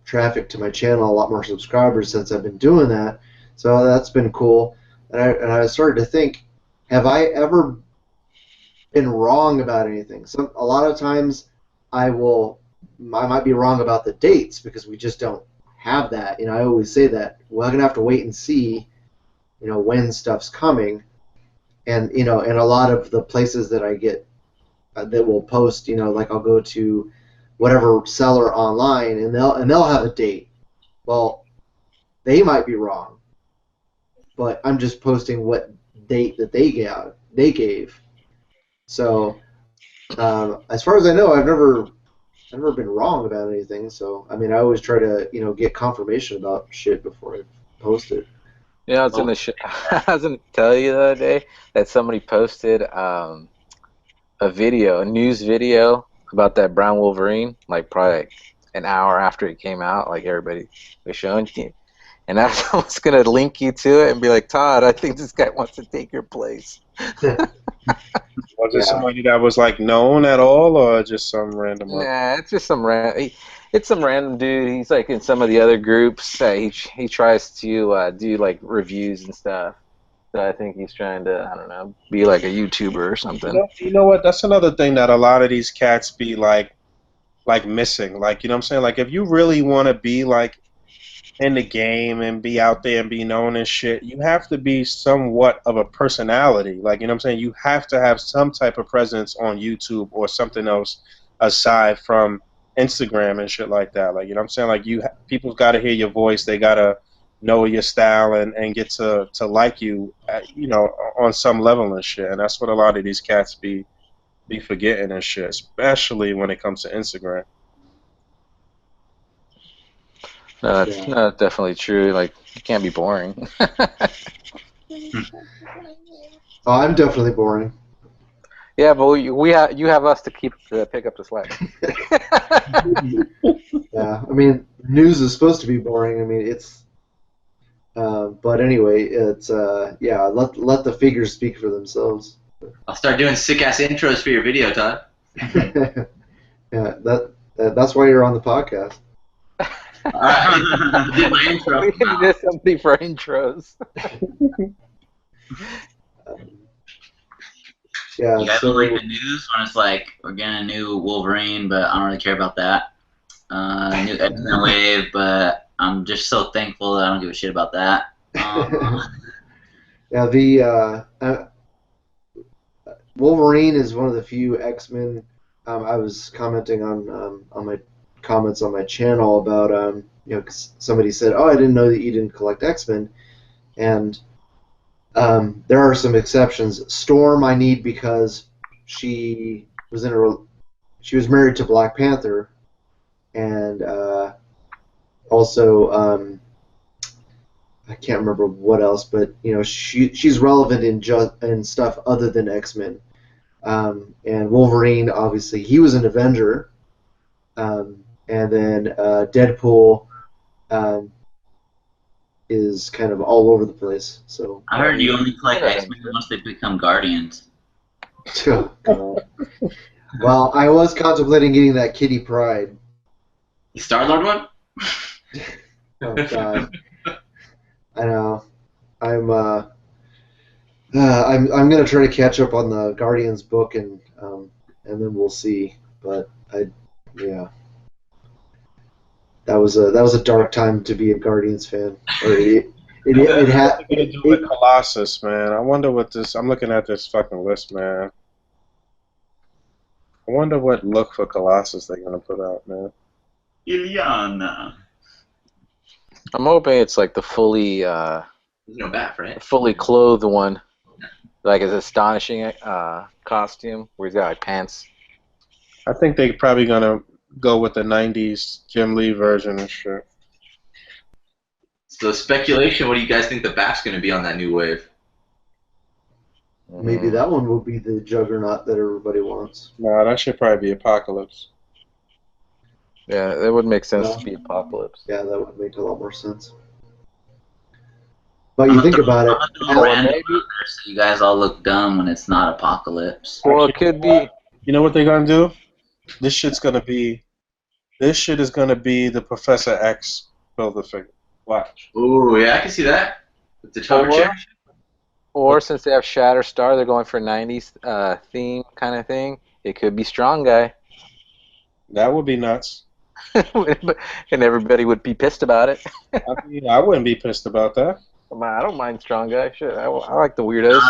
traffic to my channel, a lot more subscribers since I've been doing that. So that's been cool. And I started to think, have I ever been wrong about anything? A lot of times I will I might be wrong about the dates because we just don't have that. You know, I always say that we're gonna have to wait and see, you know, when stuff's coming, and you know, and a lot of the places that I get that will post, you know, like I'll go to whatever seller online, and they'll have a date. Well, they might be wrong, but I'm just posting what date that they gave. So, as far as I know, I've never been wrong about anything. So, I mean, I always try to, you know, get confirmation about shit before I post it. Yeah, I was gonna I was gonna tell you the other day that somebody posted a news video about that brown Wolverine, like probably like an hour after it came out, like everybody was showing you. And I was gonna link you to it and be like, Todd, I think this guy wants to take your place. Was it somebody that was like known at all, or just some random? Nah, it's just it's some random dude. He's like in some of the other groups. He tries to do like reviews and stuff. So I think he's trying to, I don't know, be like a YouTuber or something. You know what? That's another thing that a lot of these cats be like missing. Like, you know what I'm saying? Like, if you really want to be like in the game and be out there and be known and shit, you have to be somewhat of a personality. Like, you know what I'm saying? You have to have some type of presence on YouTube or something else aside from Instagram and shit like that. Like, you know what I'm saying? Like, people's got to hear your voice. They got to know your style and get to like you, you know, on some level and shit. And that's what a lot of these cats be forgetting and shit, especially when it comes to Instagram. No, that's not definitely true. Like, you can't be boring. Oh, I'm definitely boring. Yeah, but you have us to pick up the slack. Yeah, I mean, news is supposed to be boring. I mean, it's. But anyway, it's yeah. Let the figures speak for themselves. I'll start doing sick ass intros for your video, Todd. Yeah, that's why you're on the podcast. Alright, did my intro. We can do something for intros. Yeah. You guys So don't like the news when it's like we're getting a new Wolverine, but I don't really care about that. New X-Men wave, but I'm just so thankful that I don't give a shit about that. yeah, the Wolverine is one of the few X-Men. I was commenting on my comments on my channel about you know, 'cause somebody said, "Oh, I didn't know that you didn't collect X-Men," and there are some exceptions. Storm I need because she was she was married to Black Panther, and also I can't remember what else, but you know, she's relevant in stuff other than X-Men. And Wolverine, obviously, he was an Avenger, and then Deadpool is kind of all over the place. So I heard you only collect X-Men once they become Guardians. well, I was contemplating getting that Kitty Pryde. The Star-Lord one? Oh God, I know. I'm gonna try to catch up on the Guardians book and then we'll see. But yeah, that was a dark time to be a Guardians fan. Or it had. What are they gonna do with Colossus, man? I wonder what this. I'm looking at this fucking list, man. I wonder what look for Colossus they're gonna put out, man. Ilyana. I'm hoping it's like the fully There's no bath, right? fully clothed one, like his astonishing costume where he's got like pants. I think they're probably gonna go with the '90s Jim Lee version and shit. So speculation, what do you guys think the bath's going to be on that new wave? Maybe that one will be the juggernaut that everybody wants. Nah, that should probably be Apocalypse. Yeah, that would make sense to be Apocalypse. Yeah, that would make a lot more sense. But you think about it. So you guys all look dumb when it's not Apocalypse. Well, it could be. You know what they're gonna do? This shit is gonna be the Professor X Build-A-Figure. Watch. Ooh, yeah, I can see that. With the hover chair. Or since they have Shatterstar, they're going for 90s theme kind of thing. It could be Strong Guy. That would be nuts. and everybody would be pissed about it. I mean, I wouldn't be pissed about that. I don't mind strong guy. Shit, I like the weirdos.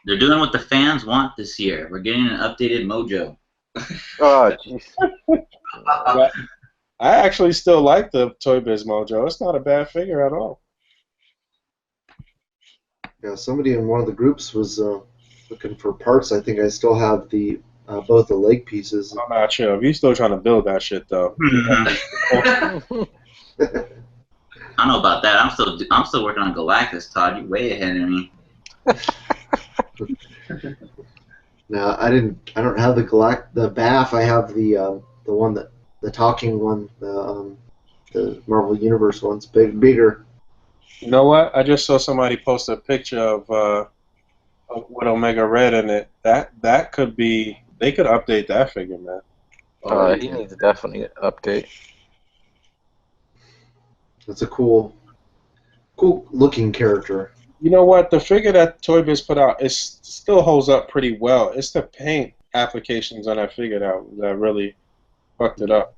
They're doing what the fans want this year. We're getting an updated Mojo. Oh, jeez. I actually still like the Toy Biz Mojo. It's not a bad figure at all. Yeah, somebody in one of the groups was looking for parts. I think I still have the both the leg pieces. I'm not sure. If you're still trying to build that shit, though. I don't know about that. I'm still working on Galactus, Todd. You're way ahead of me. No, I don't have the BAF. I have the one that the talking one, the Marvel Universe one's bigger. You know what? I just saw somebody post a picture of with Omega Red in it. That could be. They could update that figure, man. He needs definitely an update. It's a cool looking character. You know what? The figure that Toy Biz put out still holds up pretty well. It's the paint applications on that figure that really fucked it up.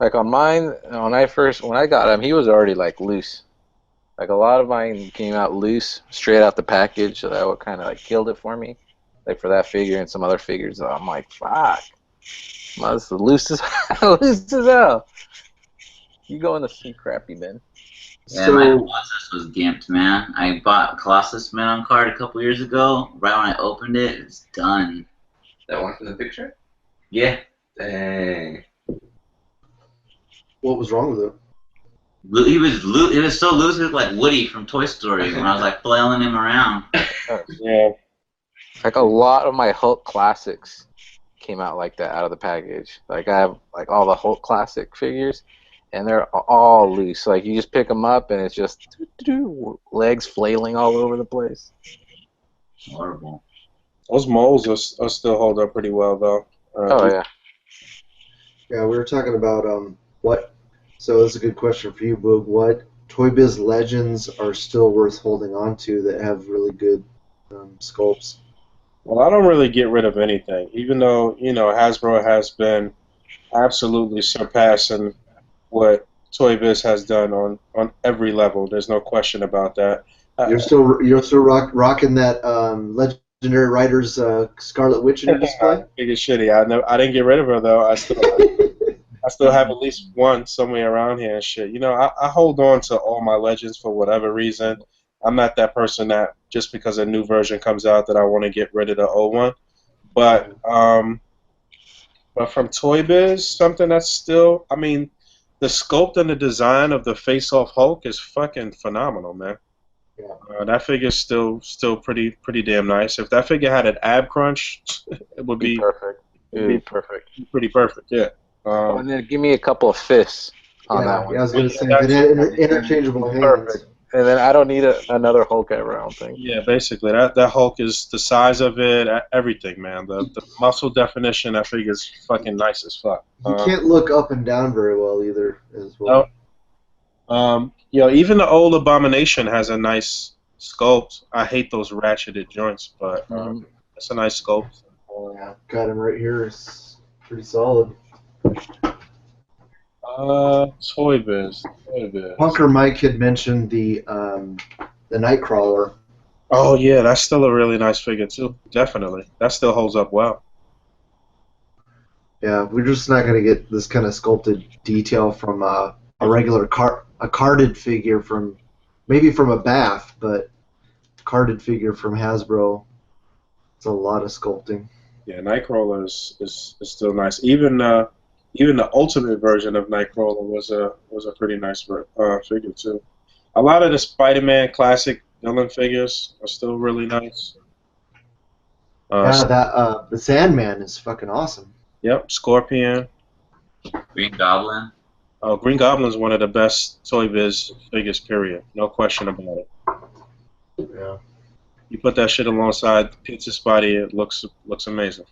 Like on mine, when I got him, he was already like loose. Like a lot of mine came out loose, straight out the package, so that what kind of like killed it for me. Like for that figure and some other figures, I'm like, fuck, that's the loose as loose as hell. You go in the sea crappy bin. Yeah, my Colossus was gimped, man. I bought Colossus Man on card a couple years ago. Right when I opened it, it was done. That one from the picture? Yeah. Dang. What was wrong with it? It was so loose, it was like Woody from Toy Story when I was like flailing him around. Yeah. Like a lot of my Hulk classics came out like that out of the package. Like I have like all the Hulk classic figures, and they're all loose. Like you just pick them up, and it's just legs flailing all over the place. Horrible. Those molds are still hold up pretty well, though. Oh yeah. Yeah, we were talking about what. So this is a good question for you, Boog. What Toy Biz legends are still worth holding on to that have really good sculpts? Well, I don't really get rid of anything, even though Hasbro has been absolutely surpassing what Toy Biz has done on every level. There's no question about that. You're still rocking that Legendary Riders Scarlet Witch in your display? Biggest shitty. I didn't get rid of her though. I still have at least one somewhere around here and shit. I hold on to all my legends for whatever reason. I'm not that person that just because a new version comes out that I want to get rid of the old one. But from Toy Biz, something that's still, I mean, the sculpt and the design of the face-off Hulk is fucking phenomenal, man. Yeah. That figure's still pretty damn nice. If that figure had an ab crunch, it would be perfect. It would be perfect. Pretty perfect, yeah. And then give me a couple of fists on that one. Yeah, I was going to say, if it had interchangeable hands. Perfect. And then I don't need another Hulk ever, I don't think. Yeah, basically. That Hulk is the size of it, everything, man. The muscle definition, that figure's fucking nice as fuck. You can't look up and down very well either, as well. No. Even the old Abomination has a nice sculpt. I hate those ratcheted joints, but it's a nice sculpt. Yeah, got him right here. It's pretty solid. Toy Biz. Punker Mike had mentioned the Nightcrawler. Oh yeah, that's still a really nice figure too. Definitely, that still holds up well. Yeah, we're just not gonna get this kind of sculpted detail from a regular carded figure from maybe from a BAF, but carded figure from Hasbro. It's a lot of sculpting. Yeah, Nightcrawler is still nice. Even the ultimate version of Nightcrawler was a pretty nice figure too. A lot of the Spider-Man classic villain figures are still really nice. The Sandman is fucking awesome. Yep, Scorpion. Green Goblin. Oh, Green Goblin is one of the best Toy Biz figures, period. No question about it. Yeah. You put that shit alongside Pizza Spidey, it looks amazing.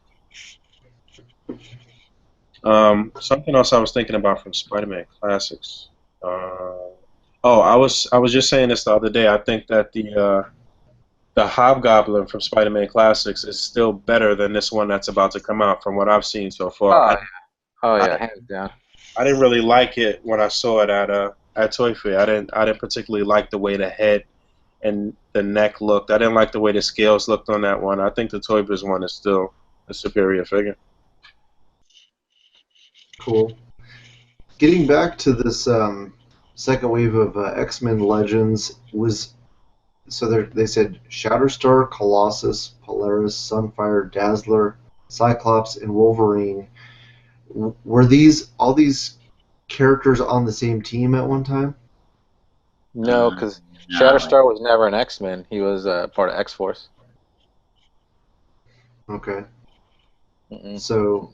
Something else I was thinking about from Spider-Man Classics. I was just saying this the other day. I think that the Hobgoblin from Spider-Man Classics is still better than this one that's about to come out from what I've seen so far. Oh yeah, hands down. I didn't really like it when I saw it at Toy Fair. I didn't particularly like the way the head and the neck looked. I didn't like the way the scales looked on that one. I think the Toy Biz one is still a superior figure. Cool. Getting back to this second wave of X-Men Legends they said Shatterstar, Colossus, Polaris, Sunfire, Dazzler, Cyclops, and Wolverine. Were all these characters on the same team at one time? No, because No, Shatterstar was never an X-Men. He was part of X-Force. Okay. Mm-mm. So,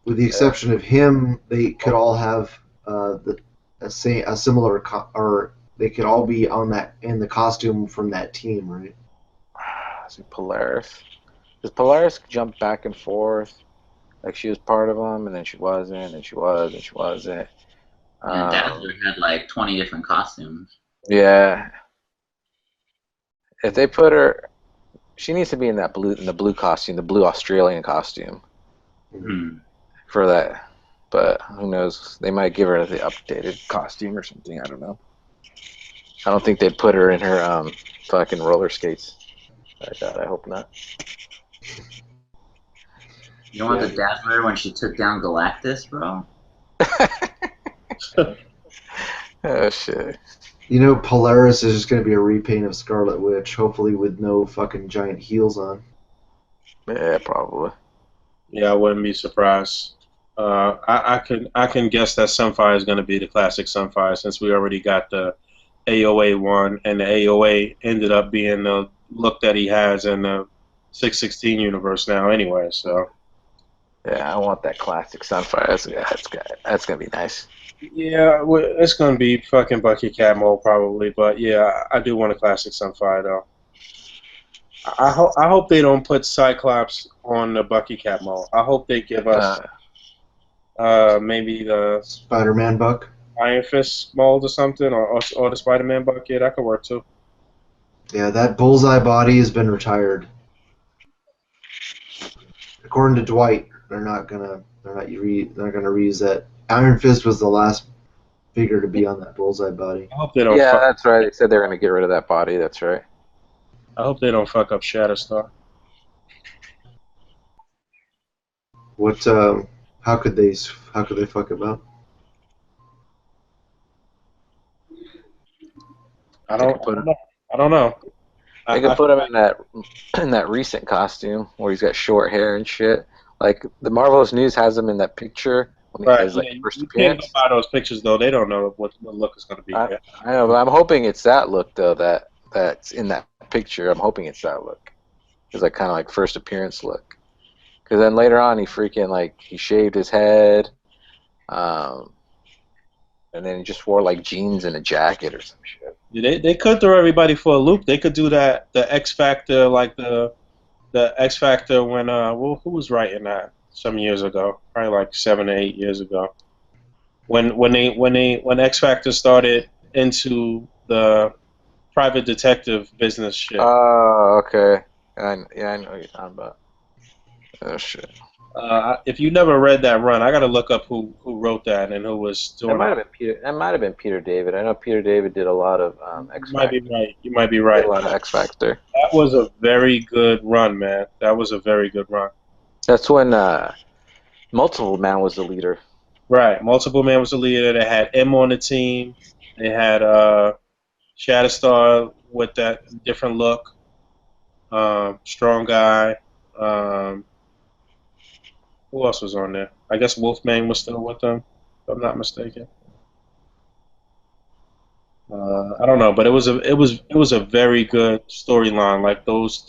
with the exception of him, they could all have a similar or they could all be in the costume from that team, right? Polaris. Because Polaris jumped back and forth. Like she was part of them, and then she wasn't, and she was, and she wasn't. And Dazzler had like 20 different costumes. Yeah. If they put her, she needs to be in the blue costume, the blue Australian costume for that. But who knows? They might give her the updated costume or something. I don't know. I don't think they'd put her in her fucking roller skates. God, I hope not. You want the Dazzler when she took down Galactus, bro? Oh shit. You know, Polaris is just going to be a repaint of Scarlet Witch, hopefully with no fucking giant heels on. Yeah, probably. Yeah, I wouldn't be surprised. I can guess that Sunfire is going to be the classic Sunfire since we already got the AOA one, and the AOA ended up being the look that he has in the 616 universe now anyway. So yeah, I want that classic Sunfire. That's gonna be nice. Yeah, it's going to be fucking Bucky Cat mode probably, but yeah, I do want a classic Sunfire though. I hope they don't put Cyclops on the Bucky Cat mode. I hope they give us maybe the Spider-Man Buck, Iron Fist mold or something, or the Spider-Man Buck. Yeah, that could work too. Yeah, that Bullseye body has been retired. According to Dwight, they're not gonna reuse that. Iron Fist was the last figure to be on that Bullseye body. I hope they don't. Yeah, that's right. They said they're gonna get rid of that body. That's right. I hope they don't fuck up Shatterstar. What? How could they fuck it up? I don't know. They could put him in that recent costume where he's got short hair and shit. Like the Marvelous News has him in that picture when he has first you appearance. can't go by those pictures though. They don't know what look is going to be. I know, but I'm hoping it's that look though. That's in that picture. I'm hoping it's that look. It's like kind of like first appearance look. Because then later on he shaved his head, and then he just wore like jeans and a jacket or some shit. They could throw everybody for a loop. They could do that. The X Factor, like the X Factor when who was writing that some years ago? Probably like 7 or 8 years ago. When X Factor started into the private detective business shit. Oh, okay. I know what you're talking about. Oh shit. If you never read that run, I got to look up who wrote that and who was doing it. That might have been Peter David. I know Peter David did a lot of X Factor. You might be right. Did a lot of X Factor. That was a very good run, man. That was a very good run. That's when Multiple Man was the leader. Right. Multiple Man was the leader. They had M on the team. They had Shatterstar with that different look. Strong guy. Who else was on there? I guess Wolfman was still with them, if I'm not mistaken. I don't know, but it was a very good storyline. Like those,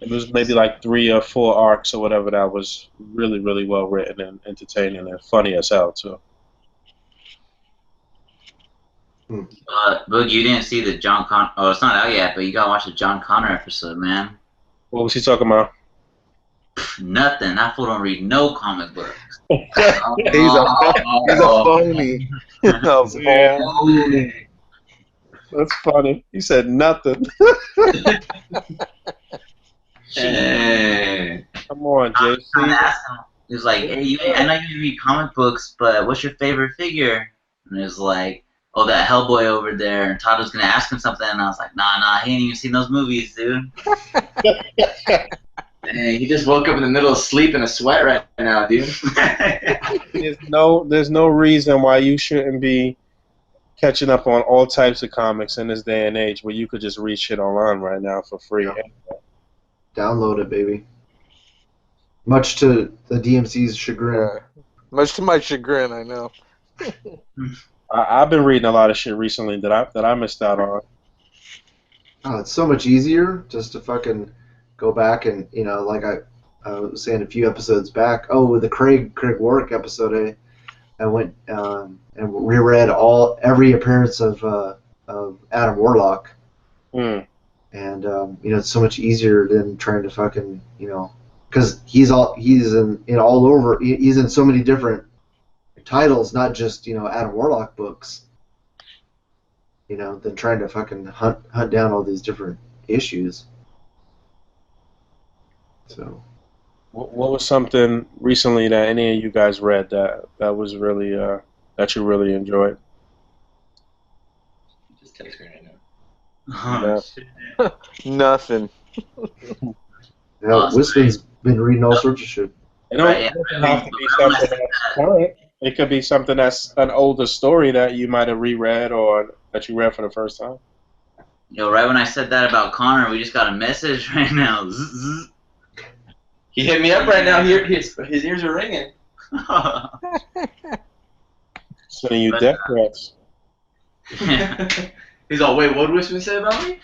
it was maybe like 3 or 4 arcs or whatever. That was really, really well written and entertaining and funny as hell too. Boog, you didn't see the John Connor. Oh, it's not out yet, but you gotta watch the John Connor episode, man. What was he talking about? Nothing. That fool don't read no comic books. He's a phony. That's funny. He said nothing. Hey. Come on, JC. He was like, hey, I know you read comic books, but what's your favorite figure? And it was like, oh, that Hellboy over there. And Todd was going to ask him something, and I was like, nah, he ain't even seen those movies, dude. Dang, he just woke up in the middle of sleep in a sweat right now, dude. There's no reason why you shouldn't be catching up on all types of comics in this day and age where you could just read shit online right now for free. Yeah. Download it, baby. Much to the DMC's chagrin. Much to my chagrin, I know. I've been reading a lot of shit recently that I missed out on. Oh, it's so much easier just to fucking go back and, like I was saying a few episodes back. Oh, with the Craig Warwick episode, I went and reread every appearance of Adam Warlock. Mm. And it's so much easier than trying to fucking, because he's in all over. He's in so many different titles, not just Adam Warlock books. Than trying to fucking hunt down all these different issues. So, what was something recently that any of you guys read that was really that you really enjoyed? Just text me right now. Oh, shit. Nothing. Wiscon's been reading all sorts of shit. It don't have to be something that's current. It could be something that's an older story that you might have reread or that you read for the first time. Right when I said that about Connor, we just got a message right now. He hit me up right now. His ears are ringing. Sending you death threats. He's all, wait, what did Wisman say about me?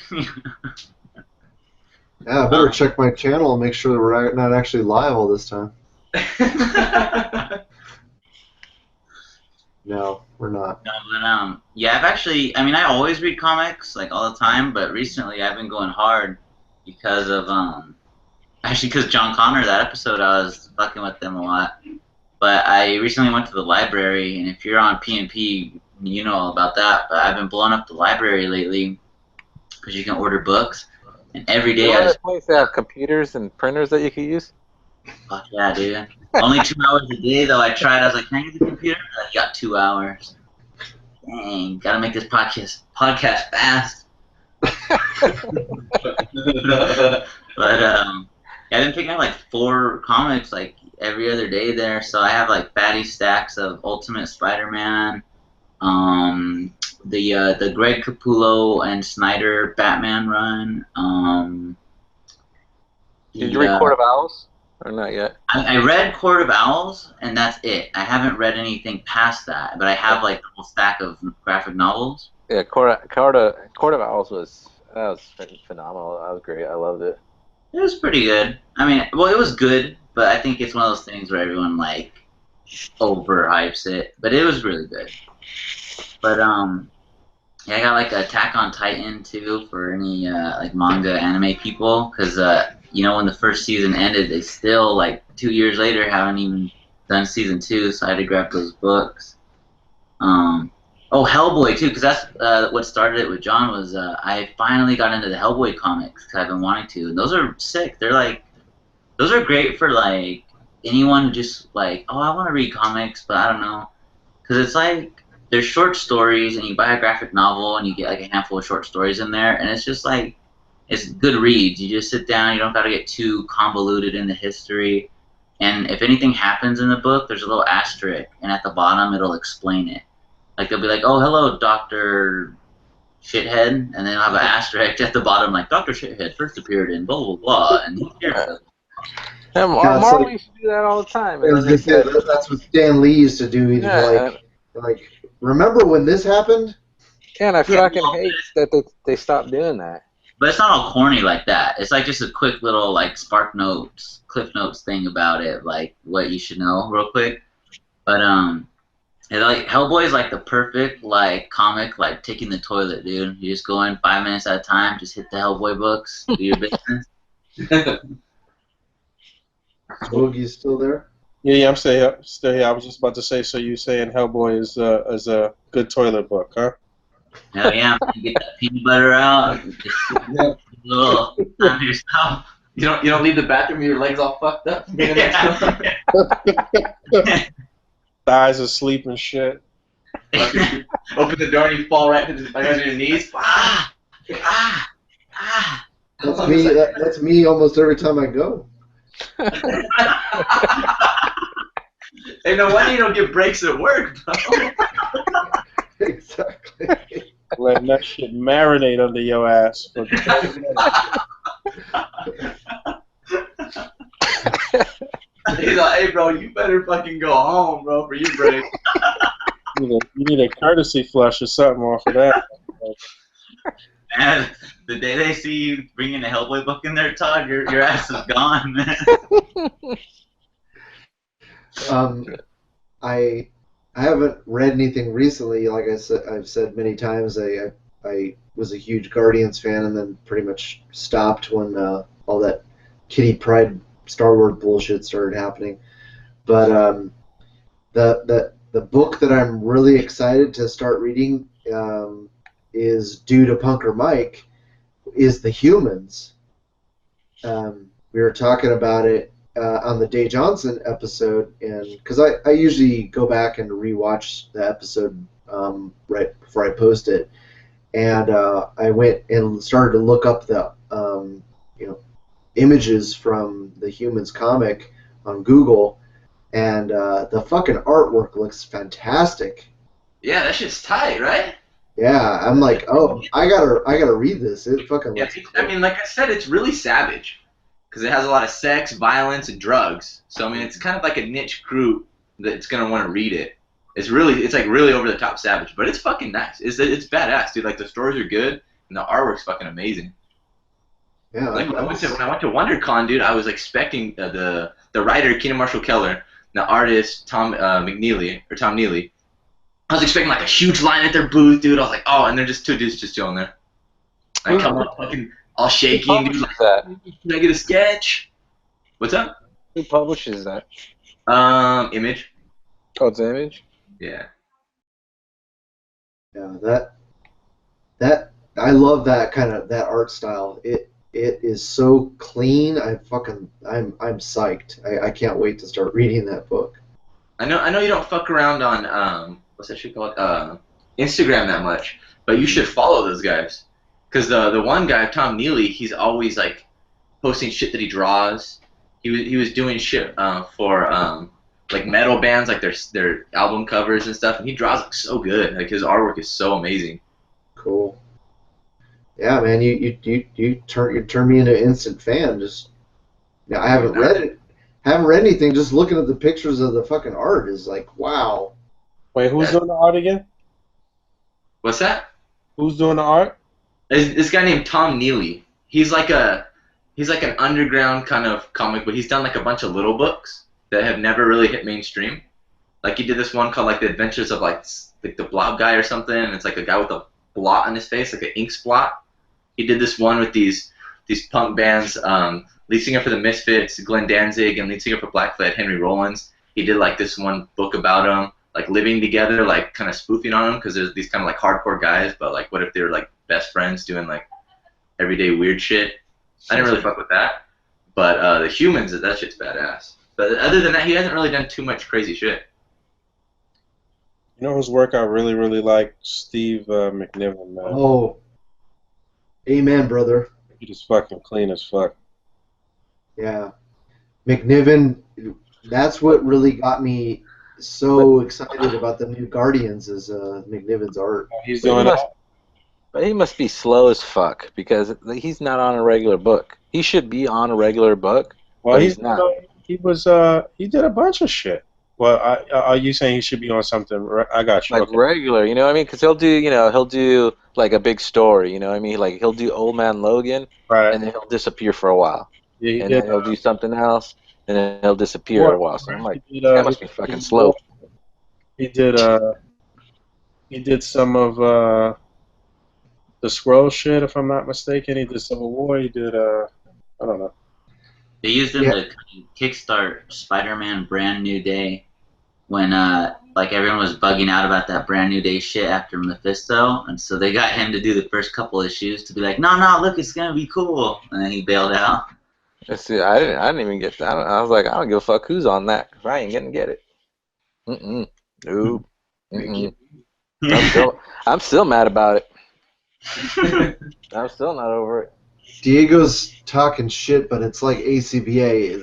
Yeah, I better check my channel and make sure that we're not actually live all this time. No, we're not. No, but yeah, I always read comics like all the time, but recently I've been going hard because of because John Connor, that episode I was fucking with them a lot. But I recently went to the library, and if you're on PNP, you know all about that. But I've been blowing up the library lately because you can order books, and every day I just place that have computers and printers that you can use. Fuck yeah, dude. Only 2 hours a day, though. I tried. I was like, can I get the computer? I got 2 hours. Dang, gotta make this podcast fast. But I've been picking up like 4 comics like every other day there. So I have like fatty stacks of Ultimate Spider-Man, the Greg Capullo and Snyder Batman run. Did you read Court of Owls? Or not yet? I read Court of Owls, and that's it. I haven't read anything past that, but I have like a whole stack of graphic novels. Yeah, Court of Owls was phenomenal. That was great. I loved it. It was pretty good. I mean, well, it was good, but I think it's one of those things where everyone like overhypes it. But it was really good. But yeah, I got like Attack on Titan too for any like manga anime people, because when the first season ended, they still like 2 years later haven't even done season 2, so I had to grab those books. Oh, Hellboy too, because that's what started it with John. Was I finally got into the Hellboy comics because I've been wanting to, and those are sick. Those are great for like anyone who just like, oh, I want to read comics, but I don't know, because it's like they're short stories, and you buy a graphic novel, and you get like a handful of short stories in there, and it's just like it's good reads. You just sit down. You don't got to get too convoluted in the history, and if anything happens in the book, there's a little asterisk, and at the bottom it'll explain it. Like, they'll be like, oh, hello, Dr. Shithead, and then they'll have an asterisk at the bottom, like, Dr. Shithead first appeared in blah, blah, blah, and he's here. Yeah, Marvel used to do that all the time. That's what Stan Lee used to do. He'd like, remember when this happened? Yeah, and I fucking hate that they stopped doing that. But it's not all corny like that. It's like just a quick little, like, Spark Notes, Cliff Notes thing about it, like, what you should know real quick. But, and like Hellboy is like the perfect like comic, like taking the toilet, dude. You just go in 5 minutes at a time, just hit the Hellboy books, do your business. Boog, you still there? Yeah, I'm still here. I was just about to say, so you saying Hellboy is a good toilet book, huh? Hell yeah, you get that peanut butter out, just a little time to yourself. You don't leave the bathroom with your legs all fucked up. Thighs asleep and shit. Open the door and you fall right to your knees. Ah, ah, ah. That's me. That's me almost every time I go. Hey, no wonder you don't get breaks at work, bro. Exactly. Letting that shit marinate under your ass. For He's like, hey, bro, you better fucking go home, bro, for your break. you need a courtesy flush or something off of that. Man, the day they see you bringing a Hellboy book in there, Todd, your ass is gone, man. I haven't read anything recently. Like I've said many times, I was a huge Guardians fan, and then pretty much stopped when all that Kitty Pryde Star Wars bullshit started happening. But the book that I'm really excited to start reading is due to Punker Mike, is The Humans. We were talking about it on the Day Johnson episode, and because I usually go back and rewatch the episode right before I post it, and I went and started to look up the images from the Humans comic on Google, and the fucking artwork looks fantastic. Yeah, that shit's tight, right? Yeah, I'm like, oh, I gotta read this. It fucking looks cool. I mean, like I said, it's really savage because it has a lot of sex, violence, and drugs. So I mean, it's kind of like a niche group that's gonna want to read it. It's like really over the top savage, but it's fucking nice. It's badass, dude. Like the stories are good and the artwork's fucking amazing. Yeah, like when I went to WonderCon, dude, I was expecting the writer Keenan Marshall Keller, the artist Tom Neely. I was expecting like a huge line at their booth, dude. I was like, oh, and they're just two dudes just chilling there. I come up fucking all shaking, dude. Like, can I get a sketch? What's up? Who publishes that? Image. Oh, it's Image? Yeah. Yeah, that I love that kind of that art style. It is so clean. I'm psyched. I can't wait to start reading that book. I know you don't fuck around on what's that shit called? Instagram that much, but you should follow those guys. Cause the one guy, Tom Neely, he's always like posting shit that he draws. He was doing shit for like metal bands, like their album covers and stuff, and he draws like so good. Like his artwork is so amazing. Cool. Yeah, man, you turn me into an instant fan. Just I haven't read it. Haven't read anything. Just looking at the pictures of the fucking art is like, wow. Wait, who's doing the art again? What's that? Who's doing the art? This guy named Tom Neely. He's like an underground kind of comic, but he's done like a bunch of little books that have never really hit mainstream. Like he did this one called like The Adventures of like the Blob Guy or something, and it's like a guy with a blot on his face, like an ink splot. He did this one with these punk bands, lead singer for the Misfits, Glenn Danzig, and lead singer for Black Flag, Henry Rollins. He did like this one book about them, like living together, like kind of spoofing on them, because there's these kind of like hardcore guys, but like what if they were like best friends doing like everyday weird shit? I didn't really fuck with that, but the Humans, that shit's badass. But other than that, he hasn't really done too much crazy shit. You know whose work I really, really like? Steve McNiven, man. Oh, amen, brother. He just fucking clean as fuck. Yeah, McNiven. That's what really got me so excited about the new Guardians is McNiven's art. He's doing that. But he must be slow as fuck because he's not on a regular book. He should be on a regular book. Well, but he's not. He did a bunch of shit. Well, are you saying he should be on something? I got you. Like okay. regular, you know what I mean? Because he'll do like a big story, you know what I mean? Like he'll do Old Man Logan, Right. and then he'll disappear for a while. Yeah, And then he'll do something else, and then he'll disappear a while. So I'm like, that must be fucking slow. He did some of the Scroll shit, if I'm not mistaken. He did Civil War. He did I don't know. They used him to kickstart Spider-Man Brand New Day when like everyone was bugging out about that Brand New Day shit after Mephisto, and so they got him to do the first couple issues to be like, no, look, it's gonna be cool, and then he bailed out. See, I didn't even get that. I was like, I don't give a fuck who's on that, 'cause I ain't gonna get it. Mm-mm. Nope. Mm-mm. I'm still mad about it. I'm still not over it. Diego's talking shit, but it's like a.c.b.a.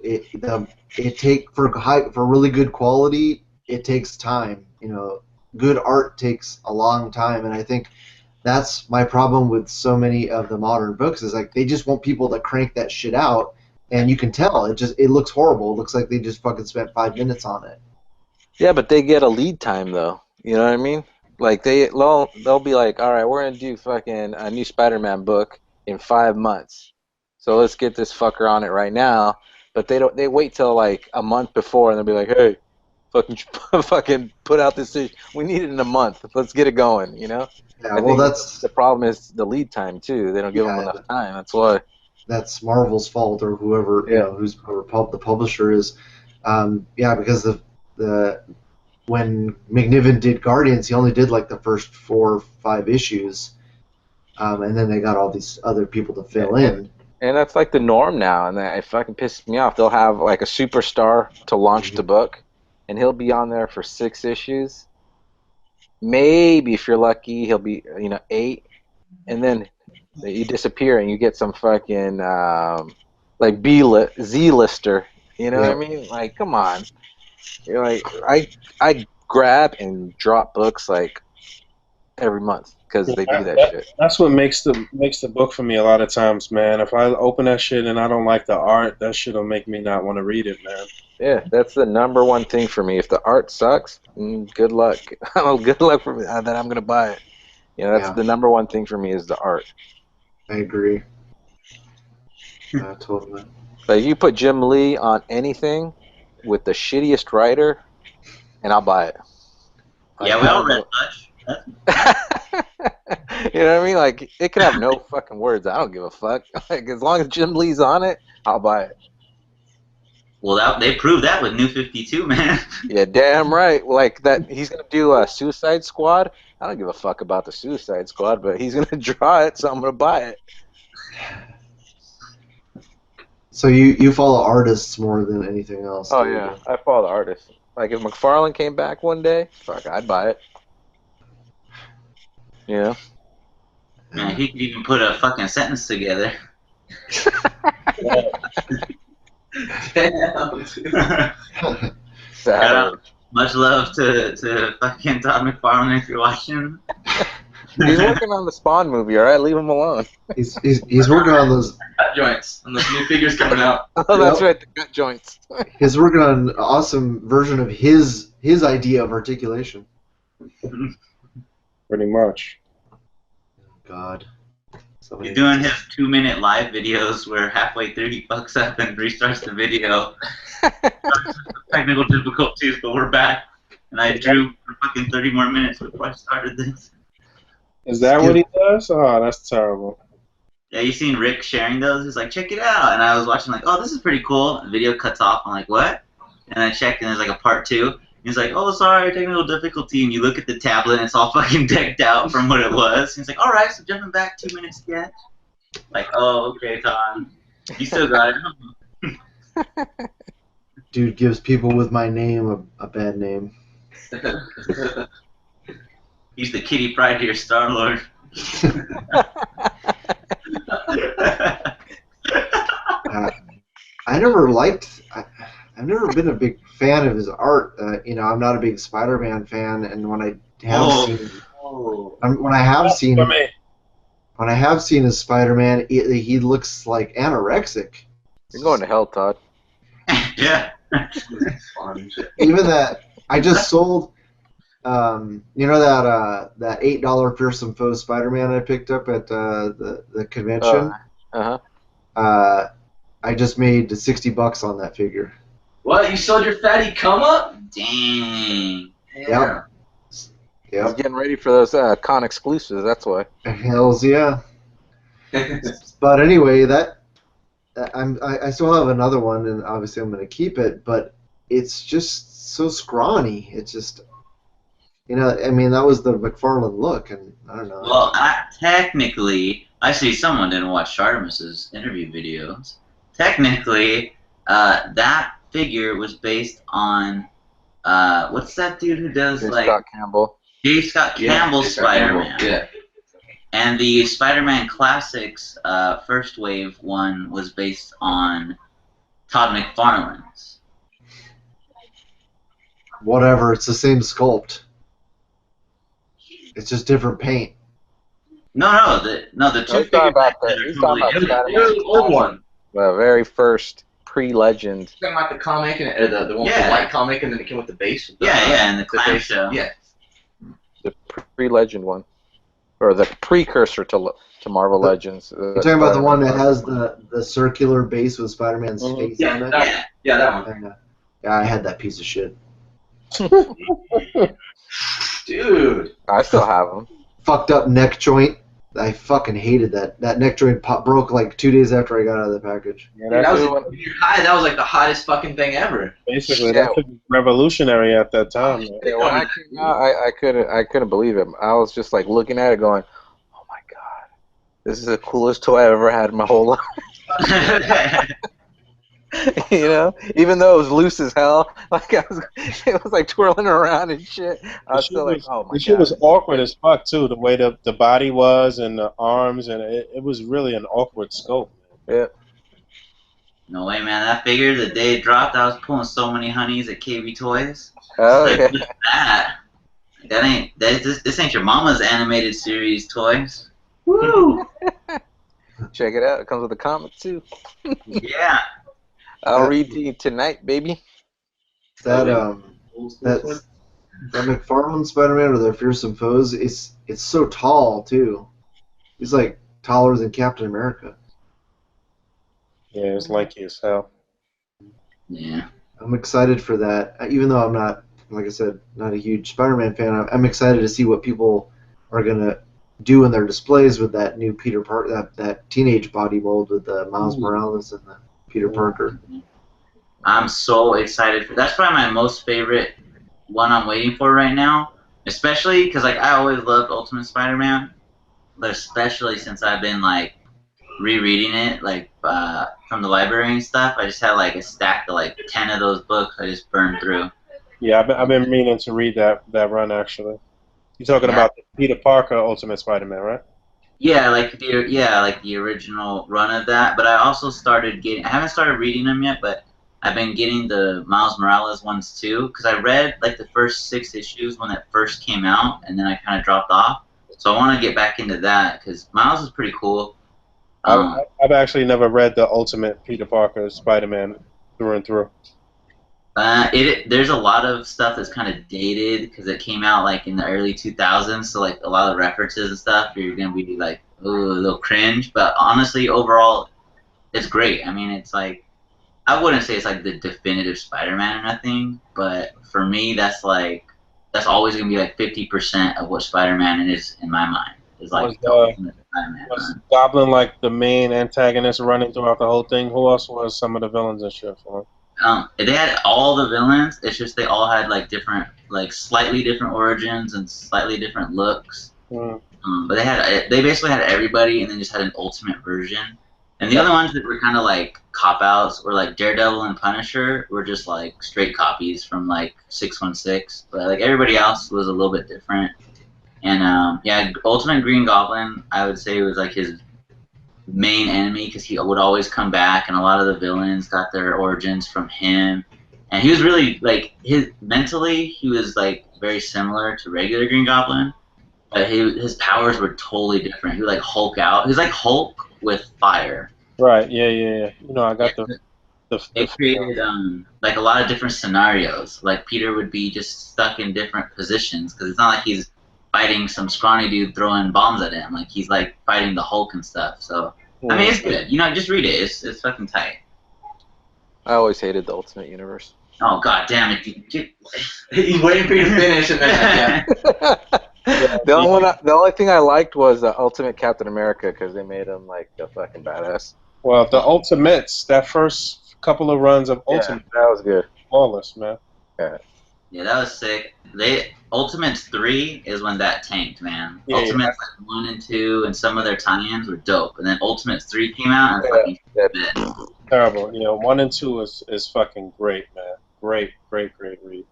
It take for really good quality. It takes time. Good art takes a long time, and I think that's my problem with so many of the modern books. Is like they just want people to crank that shit out, and you can tell it looks horrible. It looks like they just fucking spent 5 minutes on it. Yeah, but they get a lead time though. You know what I mean? Like they'll be like, all right, we're gonna do fucking a new Spider-Man book in 5 months. So let's get this fucker on it right now. But they wait till like a month before and they'll be like, hey, fucking put out this issue. We need it in a month. Let's get it going. Yeah, I well, think the problem is the lead time too. They don't give them enough time. That's why. That's Marvel's fault or whoever the publisher is. Because when McNiven did Guardians, he only did like the first 4 or 5 issues, and then they got all these other people to fill in. And that's like the norm now, and it fucking pisses me off. They'll have like a superstar to launch the book, and he'll be on there for 6 issues. Maybe if you're lucky, he'll be 8, and then you disappear, and you get some fucking like Z-lister. You know what I mean? Like, come on. You're like, I grab and drop books like every month because they do that shit. That's what makes the book for me a lot of times, man. If I open that shit and I don't like the art, that shit'll make me not want to read it, man. Yeah, that's the number one thing for me. If the art sucks, good luck. Good luck for me. Then I'm gonna buy it. That's the number one thing for me is the art. I agree. Totally. Like you put Jim Lee on anything with the shittiest writer, and I'll buy it. Yeah, we all read much. You know what I mean? Like it could have no fucking words. I don't give a fuck. Like as long as Jim Lee's on it, I'll buy it. Well, they proved that with New 52, man. Yeah, damn right. Like that, he's gonna do a Suicide Squad. I don't give a fuck about the Suicide Squad, but he's gonna draw it, so I'm gonna buy it. So you follow artists more than anything else? Oh yeah, I follow the artists. Like if McFarlane came back one day, fuck, I'd buy it. Yeah. Man, he could even put a fucking sentence together. Damn. Much love to fucking Todd McFarlane if you're watching. He's working on the Spawn movie, all right? Leave him alone. He's working on those cut joints and those new figures coming out. Oh, that's right, the cut joints. He's working on an awesome version of his idea of articulation. Pretty much. God. He's doing his 2-minute live videos where halfway through he fucks up and restarts the video. Technical difficulties, but we're back. And I drew for fucking 30 more minutes before I started this. Is that what he does? Oh, that's terrible. Yeah, you seen Rick sharing those? He's like, check it out. And I was watching like, oh, this is pretty cool. The video cuts off. I'm like, what? And I checked and there's like a part 2. He's like, oh, sorry, technical difficulty. And you look at the tablet and it's all fucking decked out from what it was. He's like, all right, so jumping back 2 minutes again. Like, oh, okay, Tom. You still got it. Dude gives people with my name a bad name. He's the Kitty Pryde here, Star-Lord. I've never been a big fan of his art. I'm not a big Spider-Man fan, and when I have seen his Spider-Man, he looks like anorexic. You're going to hell, Todd. Yeah. Even that, I just sold. That $8 Fearsome Foe Spider-Man I picked up at the convention. I just made $60 on that figure. What? You sold your fatty come up? Dang. Yep. He's getting ready for those con exclusives. That's why. Hells yeah. But anyway, I still have another one, and obviously I'm going to keep it. But it's just so scrawny. It's just. That was the McFarlane look, and I don't know. Well, technically, I see someone didn't watch Chartemus's interview videos. technically, that figure was based on what's that dude who does J. like Scott Campbell. J. Scott Campbell's J. Scott Campbell, Spider-Man. Yeah. And the Spider-Man Classics first wave one was based on Todd McFarlane's. Whatever, it's the same sculpt. It's just different paint. No, the two He's talking figures about that are he's talking totally about different. It was the old one. the very first pre-legend. Talking about the comic and the one with Yeah. the white comic, and then it came with the base. With the, Yeah, and the base. clamshell. Yeah. The pre-legend one, or the precursor to Marvel Legends. You're talking about the one that has the circular base with Spider-Man's Mhm. face Yeah, on it? that one. Yeah, I had that piece of shit. Dude. I still have them. Fucked up neck joint. I fucking hated that. That neck joint broke like 2 days after I got out of the package. Yeah, That that's was that was like the hottest fucking thing ever. basically Yeah. that was revolutionary at that time. Man. Yeah, when I came out, I couldn't believe it. I was just like looking at it, going, "Oh my god, this is the coolest toy I've ever had in my whole life." You know, even though it was loose as hell, like it was like twirling around and shit. I was still like, "Oh my god." The shit was awkward as fuck too. The way the body was and the arms, and it was really an awkward scope. Yeah. No way, man. That figure, the day it dropped, I was pulling so many honeys at KB Toys. Oh Like, yeah. what's that? This ain't your mama's animated series toys. Woo! Check it out. It comes with a comic too. Yeah. I'll read to you tonight, baby. That that McFarlane Spider-Man or the Fearsome Foes, it's so tall too. He's like taller than Captain America. Yeah, it's lanky as hell. Yeah. I'm excited for that, even though I'm not, like I said, not a huge Spider-Man fan. I'm excited to see what people are gonna do in their displays with that new Peter Parker, that teenage body mold with the Miles Morales and the Peter Parker. I'm so excited for that's probably my most favorite one I'm waiting for right now. Especially because like I always loved Ultimate Spider-Man, but especially since I've been like rereading it like from the library and stuff. I just had like a stack of like 10 of those books I just burned through. Yeah, I've been meaning to read that run actually. You're talking Yeah. about the Peter Parker Ultimate Spider-Man, right? Yeah, like the original run of that. But I also started I haven't started reading them yet, but I've been getting the Miles Morales ones too, because I read like the first 6 issues when it first came out, and then I kind of dropped off. So I want to get back into that because Miles is pretty cool. I've actually never read the Ultimate Peter Parker Spider-Man through and through. There's a lot of stuff that's kind of dated because it came out like in the early 2000s, so like a lot of references and stuff you're gonna be like, ooh, a little cringe. But honestly, overall, it's great. I mean, it's like I wouldn't say it's like the definitive Spider-Man or nothing, but for me, that's always gonna be like 50% of what Spider-Man is in my mind. Is like the ultimate Spider-Man. Was Goblin like the main antagonist running throughout the whole thing? Who else was some of the villains and shit for him? They had all the villains. It's just they all had like different, like slightly different origins and slightly different looks. Mm. But they basically had everybody, and then just had an ultimate version. And the other ones that were kind of like cop outs were like Daredevil and Punisher were just like straight copies from like 616. But like everybody else was a little bit different. And yeah, Ultimate Green Goblin, I would say was like his main enemy because he would always come back, and a lot of the villains got their origins from him. And he was really like mentally he was like very similar to regular Green Goblin, but his powers were totally different. He would like Hulk out. He was like Hulk with fire. Right. Yeah. You know, I got It created like a lot of different scenarios. Like Peter would be just stuck in different positions because it's not like he's fighting some scrawny dude throwing bombs at him. Like he's like fighting the Hulk and stuff. So I mean, it's good. You know, just read it. It's fucking tight. I always hated the Ultimate Universe. Oh god damn it! He's waiting for you to finish, and then The only thing I liked was Ultimate Captain America because they made him like a fucking badass. Well, the Ultimates, that first couple of runs of Ultimate, that was good. flawless, man. Yeah, that was sick. Ultimates 3 is when that tanked, man. Yeah, Ultimates 1 and 2 and some of their tie-ins were dope, and then Ultimates 3 came out and fucking Yeah. bit. Terrible. You know, 1 and 2 is fucking great, man. Great read.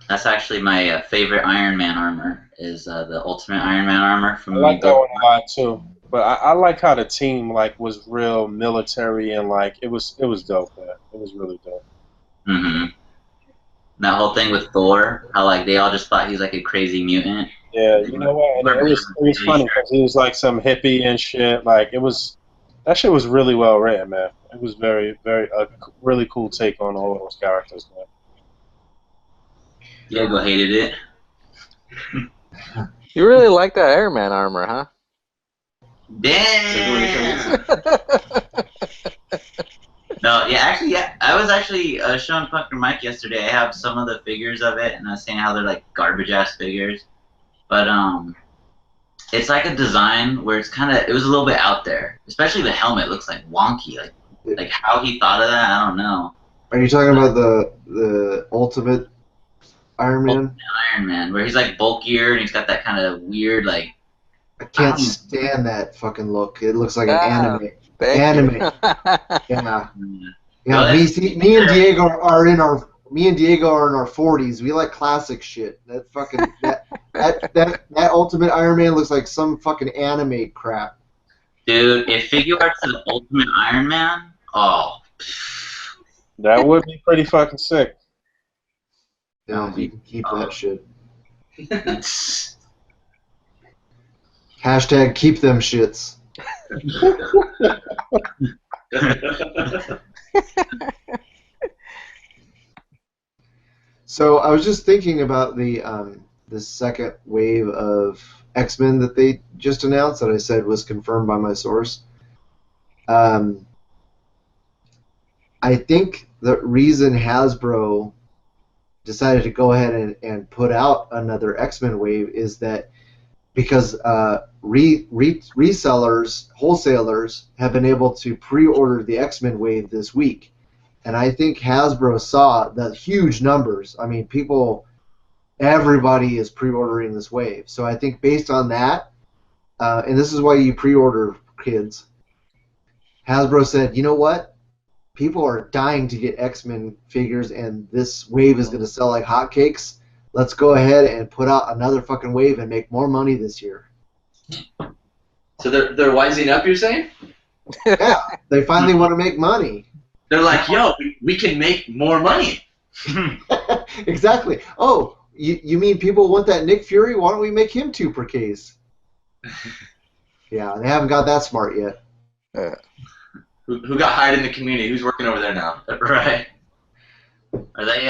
That's actually my favorite Iron Man armor. Is the Ultimate Iron Man armor I from like that Boog. one a lot too. But I like how the team like was real military and like it was dope, man. It was really dope. Mm-hmm. That whole thing with Thor, how like they all just thought he was like a crazy mutant. Yeah, you know what? And it was funny because he was like some hippie and shit. Like that shit was really well written, man. It was very really cool take on all of those characters, man. Diego hated it. You really like that Iron Man armor, huh? Damn. No, yeah, actually, yeah. I was actually showing Punker Mike yesterday. I have some of the figures of it, and I was saying how they're like garbage ass figures. But it's like a design where it's it was a little bit out there. Especially the helmet looks like wonky. Like how he thought of that, I don't know. Are you talking about the Ultimate Iron Man? Iron Man, where he's like bulkier and he's got that kind of weird like. I can't stand that fucking look. It looks like an anime. Thank you. Yeah. Well, Me and Diego are in our 40s. We like classic shit. That fucking that Ultimate Iron Man looks like some fucking anime crap. Dude, if figure arts is the Ultimate Iron Man, oh. That would be pretty fucking sick. Yeah, you can keep that shit. Hashtag keep them shits. So I was just thinking about the second wave of X-Men that they just announced that I said was confirmed by my source. I think the reason Hasbro decided to go ahead and put out another X-Men wave is that because resellers, wholesalers have been able to pre-order the X-Men wave this week. And I think Hasbro saw the huge numbers. I mean, everybody is pre-ordering this wave. So I think based on that, and this is why you pre-order, kids, Hasbro said, you know what? People are dying to get X-Men figures, and this wave is going to sell like hotcakes. Let's go ahead and put out another fucking wave and make more money this year. So they're wising up, you're saying? Yeah, they finally want to make money. They're like, yo, we can make more money. Exactly. Oh, you mean people want that Nick Fury? Why don't we make him 2 per case? Yeah, they haven't got that smart yet. Who got hired in the community? Who's working over there now? Right. Are they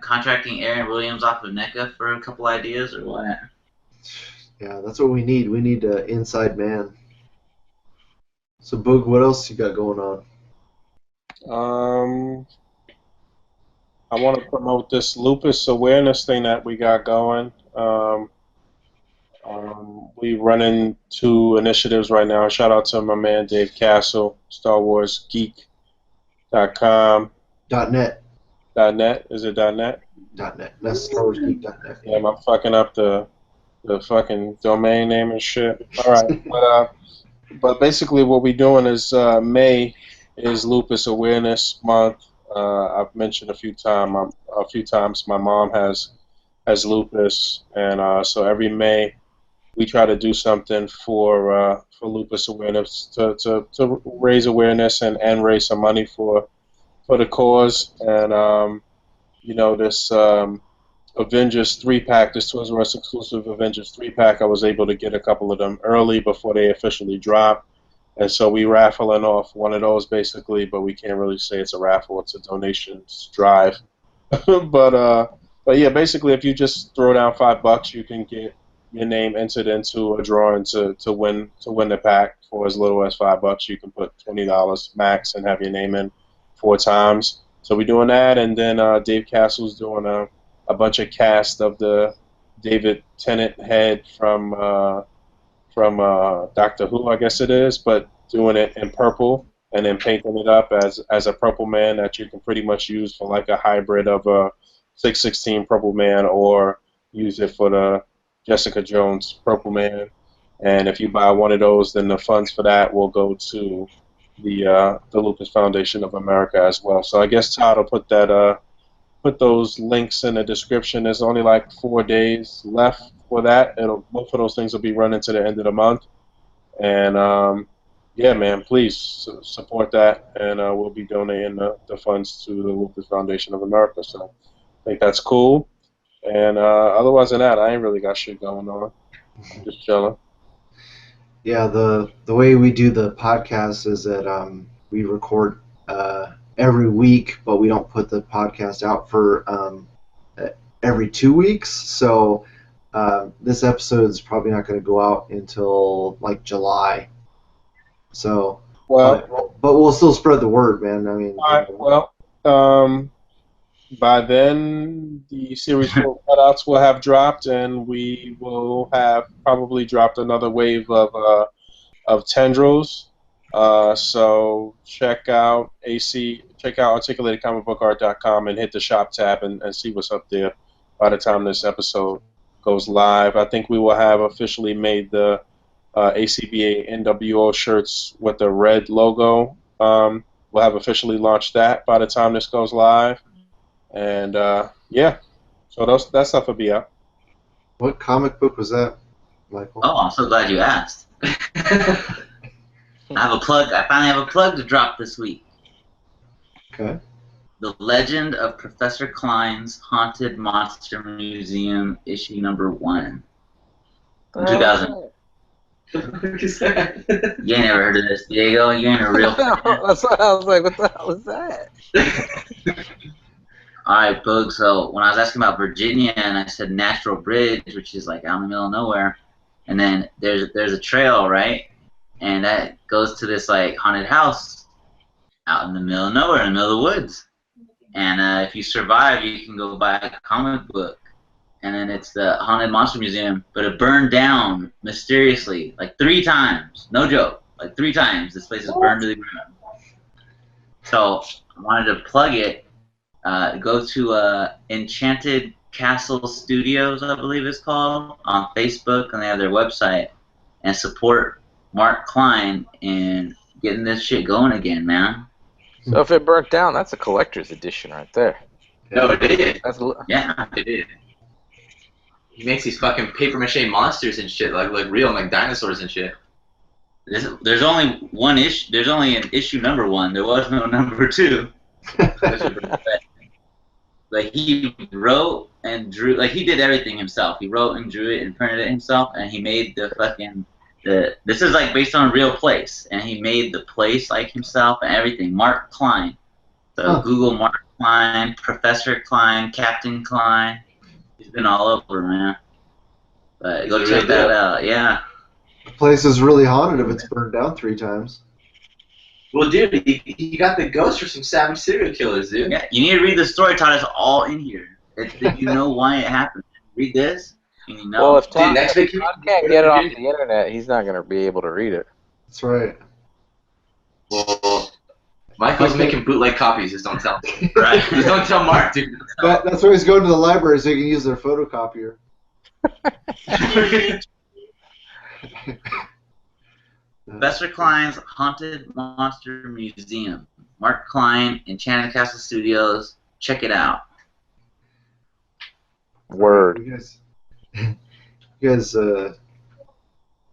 contracting Aaron Williams off of NECA for a couple ideas or what? Yeah, that's what we need. We need an inside man. So, Boog, what else you got going on? I want to promote this lupus awareness thing that we got going. We running 2 initiatives right now. Shout out to my man Dave Castle, StarWarsGeek.com. .net. .net? Is it .net? .net. That's StarWarsGeek.net. Yeah, I'm fucking up the fucking domain name and shit. All right, but basically what we're doing is May is Lupus Awareness Month. I've mentioned a few times my mom has lupus, and so every May we try to do something for lupus awareness to raise awareness and raise some money for the cause. And this Avengers 3-pack, this Toys R Us exclusive Avengers 3-pack, I was able to get a couple of them early before they officially drop. And so we raffling off one of those basically, but we can't really say it's a raffle, it's a donations drive. but yeah, basically if you just throw down $5, you can get your name entered into a drawing to win the pack for as little as $5. You can put $20 max and have your name in 4 times. So we're doing that, and then Dave Castle's doing a bunch of cast of the David Tennant head from Doctor Who, I guess it is, but doing it in purple and then painting it up as a Purple Man that you can pretty much use for like a hybrid of a 616 Purple Man, or use it for the Jessica Jones Purple Man. And if you buy one of those, then the funds for that will go to the Lupus Foundation of America as well. So I guess Todd will put those links in the description. There's only like 4 days left for that. Both of those things will be running to the end of the month. And yeah, man, please support that, and we'll be donating the funds to the Lupus Foundation of America. So I think that's cool. And otherwise than that, I ain't really got shit going on. I'm just chilling. Yeah, the way we do the podcast is that we record every week, but we don't put the podcast out for every 2 weeks. So this episode is probably not going to go out until like July. So, Well, but we'll still spread the word, man. I mean, all right, well, by then the Series 4 cutouts will have dropped, and we will have probably dropped another wave of tendrils. So check out articulatedcomicbookart.com and hit the shop tab and see what's up there by the time this episode goes live. I think we will have officially made the a.c.b.a. NWO shirts with the red logo. We'll have officially launched that by the time this goes live. And yeah, so that stuff will be out. what comic book was that, Michael? Oh, I'm so glad you asked. I have a plug. I finally have a plug to drop this week. Okay. The Legend of Professor Klein's Haunted Monster Museum, issue number 1. From 2000. What is that? You ain't never heard of this, Diego. You ain't a real fan. That's what I was like, what the hell is that? Alright, Boog, so when I was asking about Virginia and I said Natural Bridge, which is like out in the middle of nowhere, and then there's a trail, right? And that goes to this like haunted house out in the middle of nowhere, in the middle of the woods. And if you survive, you can go buy a comic book. And then it's the Haunted Monster Museum, but it burned down mysteriously, like 3 times. No joke, like 3 times. This place is burned to the ground. So I wanted to plug it. Go to Enchanted Castle Studios, I believe it's called, on Facebook, and they have their website. And support Mark Klein in getting this shit going again, man. So if it burnt down, that's a collector's edition right there. No, it did. Yeah. It did. He makes these fucking paper mache monsters and shit, like real, like dinosaurs and shit. There's only one issue. There's only an issue number 1. There was no number 2. Like he wrote and drew, like he did everything himself. He wrote and drew it and printed it himself, and he made the fucking this is like based on a real place, and he made the place like himself and everything. Mark Klein. So Google Mark Klein, Professor Klein, Captain Klein. He's been all over, man. But go check that out. Yeah. The place is really haunted if it's burned down 3 times. Well, dude, he got the ghost for some savage serial killers, dude. Yeah, you need to read the story, Todd. It's all in here. You know why it happened. Read this, and you know. Well, if Todd, next if Todd can't get it off the internet, he's not going to be able to read it. That's right. Well, Michael's making bootleg copies. Just don't tell him. Right? Just don't tell Mark, dude. That's why he's going to the library so he can use their photocopier. Professor Klein's Haunted Monster Museum. Mark Klein, Enchanted Castle Studios. Check it out. Word. You guys,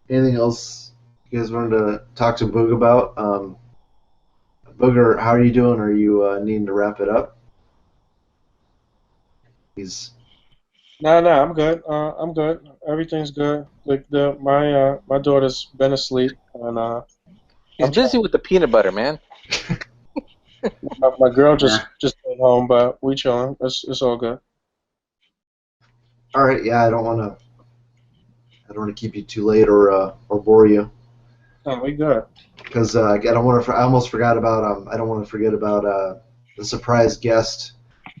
anything else you guys wanted to talk to Boog about? Booger, how are you doing? Are you needing to wrap it up? No, I'm good. I'm good. Everything's good. Like my daughter's been asleep, and He's busy with the peanut butter, man. my girl just came home, but we chilling. It's all good. All right. Yeah, I don't want to keep you too late or bore you. Oh, we good. Because I don't want to. I almost forgot about. I don't want to forget about the surprise guest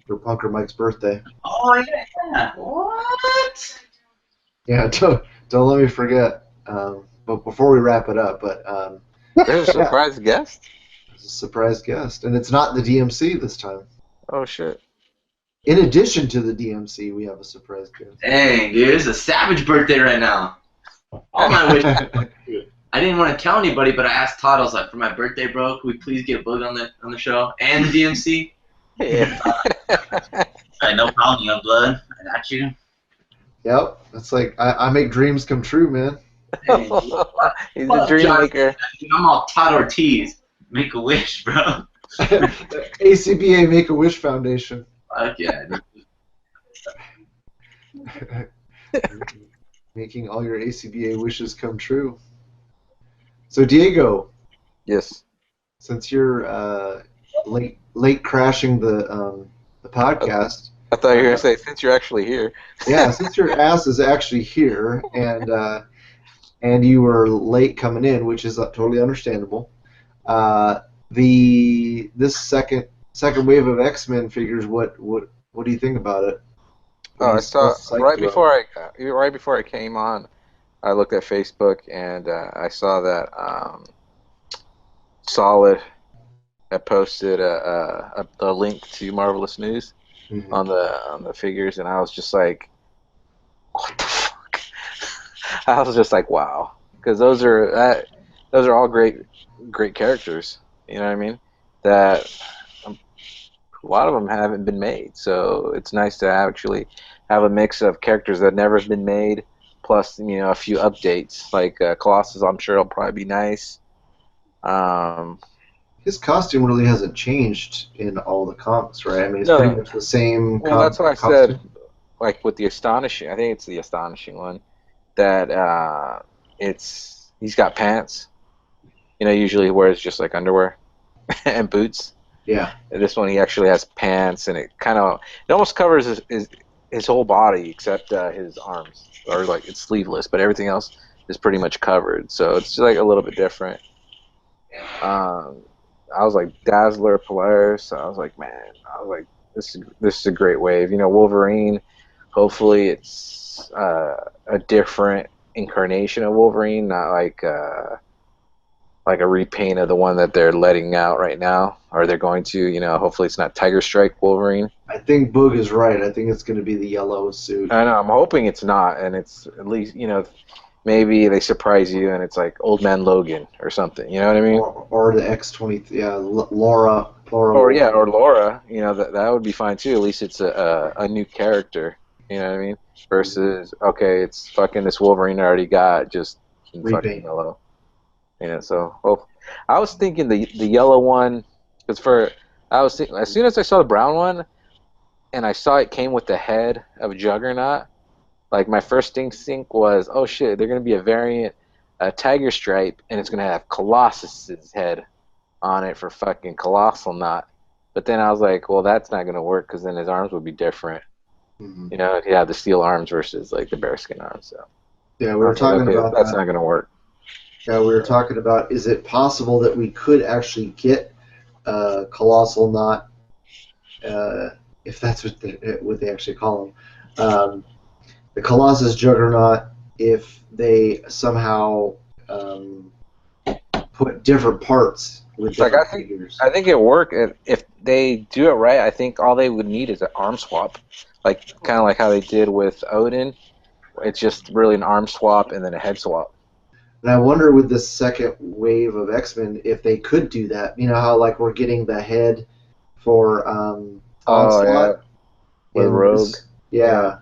for Punker Mike's birthday. Oh yeah. What? Yeah, don't let me forget. But before we wrap it up, There's a surprise guest? there's a surprise guest, and it's not the DMC this time. Oh, shit. In addition to the DMC, we have a surprise guest. Dang, dude, it's a savage birthday right now. All my wishes. I didn't want to tell anybody, but I asked Todd. I was like, for my birthday, bro, could we please get Boog on the show and the DMC? Yeah. No problem, young blood. I got you. Yep. It's like I make dreams come true, man. Hey, He's a dream maker. I'm all Todd Ortiz. Make a wish, bro. a.c.b.a. Make-A-Wish Foundation. Fuck yeah. Making all your a.c.b.a. wishes come true. So Diego, Yes. since you're late crashing the podcast, I thought you were gonna say since you're actually here. yeah, since your ass is actually here and you were late coming in, which is totally understandable. This second wave of X-Men figures, what do you think about it? Oh, I saw right before I came on. I looked at Facebook and I saw that Solid had posted a link to Marvelous News on the figures, and I was just like, what the fuck? I was just like, wow, because those are all great characters. You know what I mean? That a lot of them haven't been made, so it's nice to actually have a mix of characters that never have been made, plus a few updates. Like Colossus, I'm sure will probably be nice. His costume really hasn't changed in all the comics, right? I mean, it's No. pretty much the same. Well, that's what I said. Like with the Astonishing, I think it's the Astonishing one. That he's got pants. Usually he wears just like underwear and boots. Yeah. And this one he actually has pants, and it almost covers his whole body except his arms, or like it's sleeveless, but everything else is pretty much covered. So it's just like a little bit different. I was like Dazzler, Polaris. I was like, this is a great wave. Wolverine. Hopefully it's a different incarnation of Wolverine, not like a repaint of the one that they're letting out right now, or they're going to. Hopefully it's not Tiger Strike Wolverine. I think Boog is right. I think it's going to be the yellow suit. I know. I'm hoping it's not, and it's at least maybe they surprise you and it's like Old Man Logan or something. You know what I mean? Or the X-20, Laura. Or Laura. That would be fine too. At least it's a new character. You know what I mean? Versus it's fucking this Wolverine I already got just in fucking yellow. So I was thinking the yellow one, because as soon as I saw the brown one and I saw it came with the head of Juggernaut, like my first instinct was, oh shit, they're gonna be a variant, a Tiger Stripe, and it's gonna have Colossus's head on it for fucking Colossal Knot. But then I was like, well, that's not gonna work because then his arms would be different. Mm-hmm. He'd have the steel arms versus like the bearskin arms. So yeah, we were talking about that's not gonna work. Yeah, we were talking about, is it possible that we could actually get Colossal Knot, if that's what they actually call him, the Colossus Juggernaut, if they somehow put different parts with different figures. I think it work if they do it right. I think all they would need is an arm swap, kind of like how they did with Odin. It's just really an arm swap and then a head swap. And I wonder with this second wave of X-Men if they could do that. You know how like we're getting the head for Onslaught with Rogue. Yeah.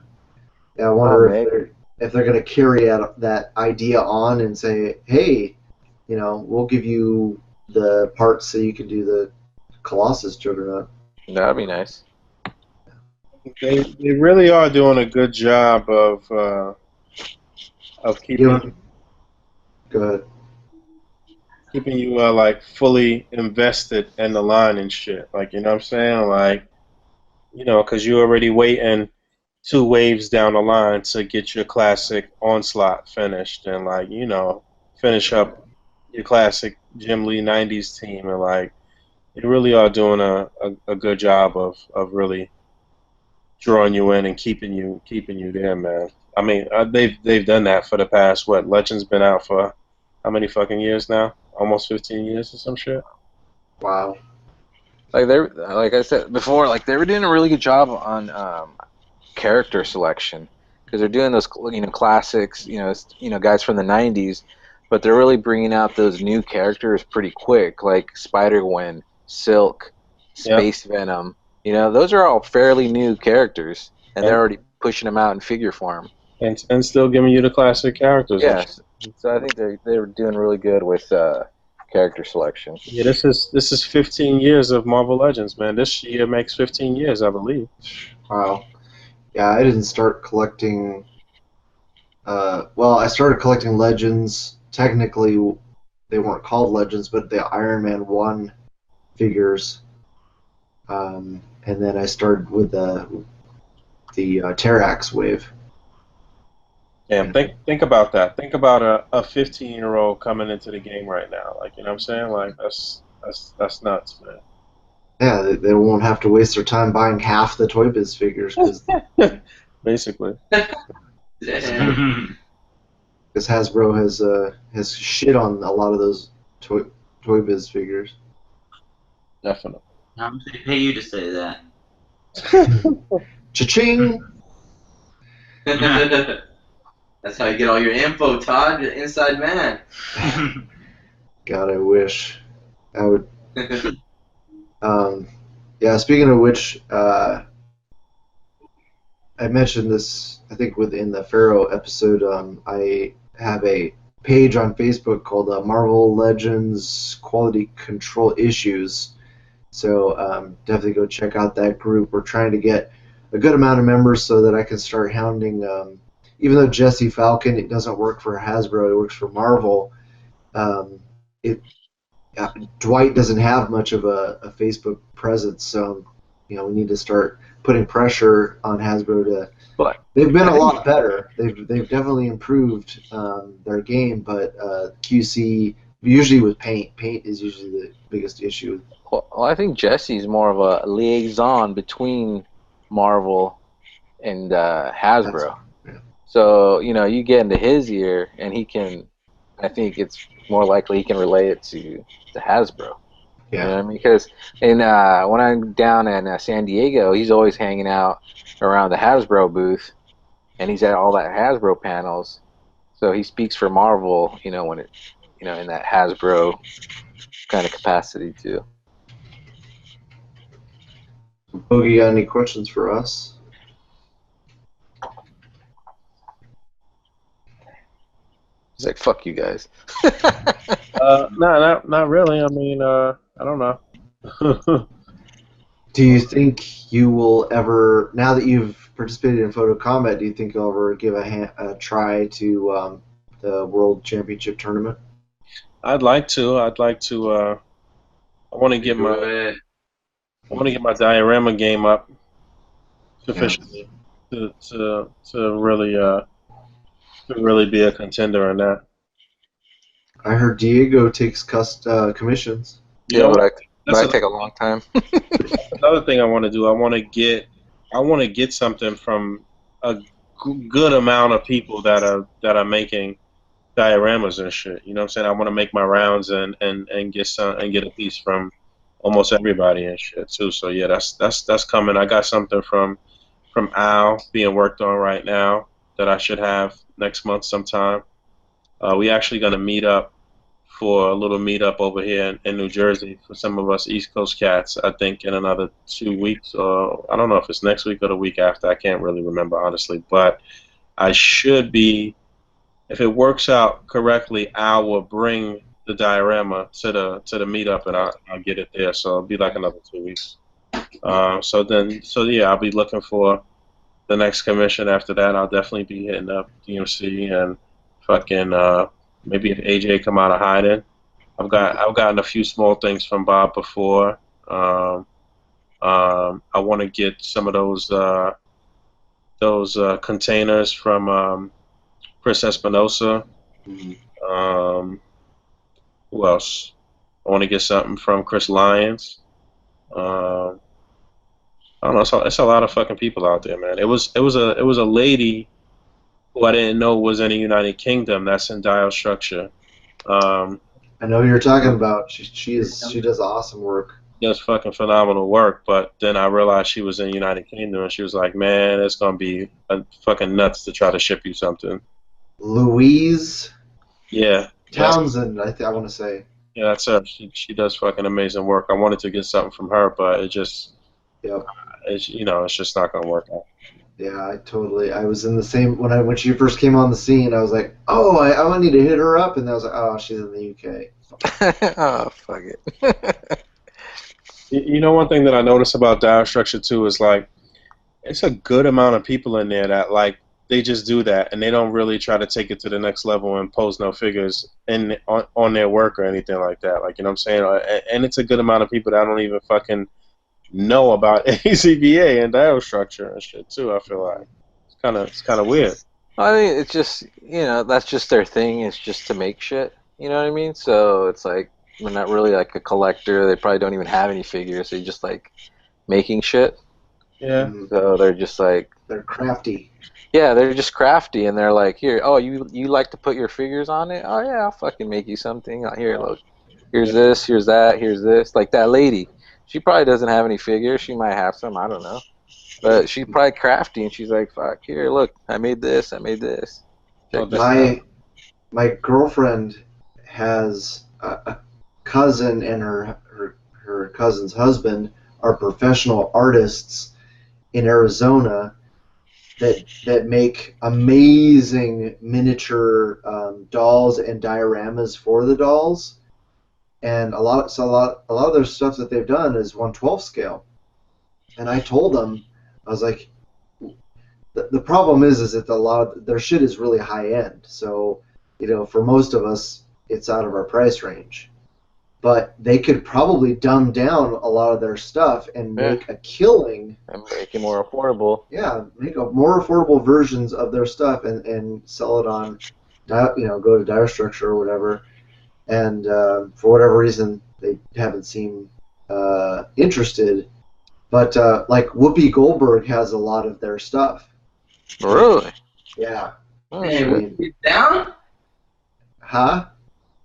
I wonder if they're going to carry out that idea on and say, hey, we'll give you the parts so you can do the Colossus Juggernaut. That'd be nice. They really are doing a good job of keeping. Go ahead. Keeping you like fully invested in the line and shit. Like, you know what I'm saying? Like, because you're already waiting 2 waves down the line to get your classic Onslaught finished and finish up your classic Jim Lee 90s team, and they really are doing a good job of really drawing you in and keeping you there, man. I mean, they've done that for the past Legends been out for how many fucking years now? Almost 15 years or some shit. Wow. Like I said before, they were doing a really good job on character selection. because they're doing those classics, guys from the '90s, but they're really bringing out those new characters pretty quick, like Spider-Gwen, Silk, Yep. Space Venom. Those are all fairly new characters, and they're And already pushing them out in figure form. and still giving you the classic characters. And Yes, so I think they're doing really good with character selection. yeah, this is 15 years of Marvel Legends, man. This year makes 15 years, I believe. Wow. Yeah, I didn't start collecting. Well, I started collecting Legends. Technically, they weren't called Legends, but the Iron Man 1 figures. And then I started with the Terrax wave. Yeah, think about that. Think about a 15-year-old coming into the game right now. Like, you know what I'm saying? Like, that's nuts, man. Yeah, they won't have to waste their time buying half the Toy Biz figures because Basically. Hasbro has shit on a lot of those Toy Biz figures. Definitely. How much they pay you to say that? Cha-ching! That's how you get all your info, Todd. You're the inside man. God, I wish. I would. Yeah, speaking of which, I mentioned this, I think, within the Pharaoh episode. I have a page on Facebook called Marvel Legends Quality Control Issues. So definitely go check out that group. We're trying to get a good amount of members so that I can start hounding. Even though Jesse Falcon, it doesn't work for Hasbro, it works for Marvel. Dwight doesn't have much of a Facebook presence, so we need to start putting pressure on Hasbro to. But They've been a lot better. They've definitely improved their game, but QC usually with paint is usually the biggest issue. well, I think Jesse's more of a liaison between Marvel and Hasbro. Yeah. So you get into his ear, and he can. I think it's more likely he can relate it to Hasbro. Yeah. You know what I mean? Because when I'm down in San Diego, he's always hanging out around the Hasbro booth, and he's at all that Hasbro panels. So he speaks for Marvel, when it, in that Hasbro kind of capacity too. Boog, you got any questions for us? He's like, "Fuck you guys." No, not really. I mean, I don't know. Do you think you will ever, now that you've participated in Photo Combat, do you think you'll ever give a try to the World Championship tournament? I'd like to. I want to get my diorama game up sufficiently to really be a contender in that. I heard Diego takes commissions. Yeah, but That's I take a long time. another thing I want to do. I want to get something from a good amount of people that are making dioramas and shit. You know what I'm saying? I want to make my rounds and get a piece from almost everybody and shit too. So yeah, that's coming. I got something from Al being worked on right now that I should have next month sometime. We actually gonna meet up for a little meetup over here in New Jersey for some of us East Coast cats. I think in another 2 weeks, or I don't know if it's next week or the week after. I can't really remember honestly, but I should be. If it works out correctly, Al will bring the diorama to the meetup, and I'll get it there. So it'll be like another 2 weeks. So yeah, I'll be looking for the next commission. After that, I'll definitely be hitting up DMC and fucking maybe if AJ come out of hiding. I've gotten a few small things from Bob before. I want to get some of those containers from Chris Espinosa. Mm-hmm. Who else? I want to get something from Chris Lyons. I don't know. It's a lot of fucking people out there, man. It was a lady who I didn't know was in the United Kingdom that's in Dial Structure. I know who you're talking about. She does awesome work. does fucking phenomenal work. But then I realized she was in the United Kingdom, and she was like, "Man, it's gonna be fucking nuts to try to ship you something." Louise Yeah, Townsend, I want to say. yeah, that's her. She does fucking amazing work. I wanted to get something from her, but it just, Yep. it's just not gonna work out. Yeah, I was in the same when she first came on the scene. I was like, oh, I need to hit her up, and I was like, oh, she's in the UK. Oh, fuck it. You know, one thing that I noticed about Dire Structure too is like, it's a good amount of people in there that like they just do that and they don't really try to take it to the next level and post no figures on their work or anything like that. Like, you know what I'm saying? And it's a good amount of people that don't even fucking know about a.c.b.a. and Dire Structure and shit too. I feel like it's kind of weird. I think it's just, that's just their thing. It's just to make shit. You know what I mean? So it's like, they're not really like a collector. They probably don't even have any figures. They just like making shit. Yeah. So they're just like, They're crafty. yeah, they're just crafty, and they're like, here, oh, you like to put your figures on it? Oh yeah, I'll fucking make you something. Here, look, here's this, here's that, here's this. Like that lady, she probably doesn't have any figures. She might have some, I don't know, but she's probably crafty, and she's like, fuck, here, look, I made this, I made this. Check this out. My girlfriend has a cousin, and her cousin's husband are professional artists in Arizona that make amazing miniature dolls and dioramas for the dolls, and a lot of their stuff that they've done is 1/12 scale. And I told them, I was like, the problem is that a lot of their shit is really high end. So, for most of us, it's out of our price range. But they could probably dumb down a lot of their stuff and make a killing. And make it more affordable. Yeah, make a more affordable versions of their stuff and sell it on, go to Dire Structure or whatever. And for whatever reason, they haven't seemed interested. But like Whoopi Goldberg has a lot of their stuff. Really? Yeah. Oh, Hey, shit. Whoopi gets down? Huh?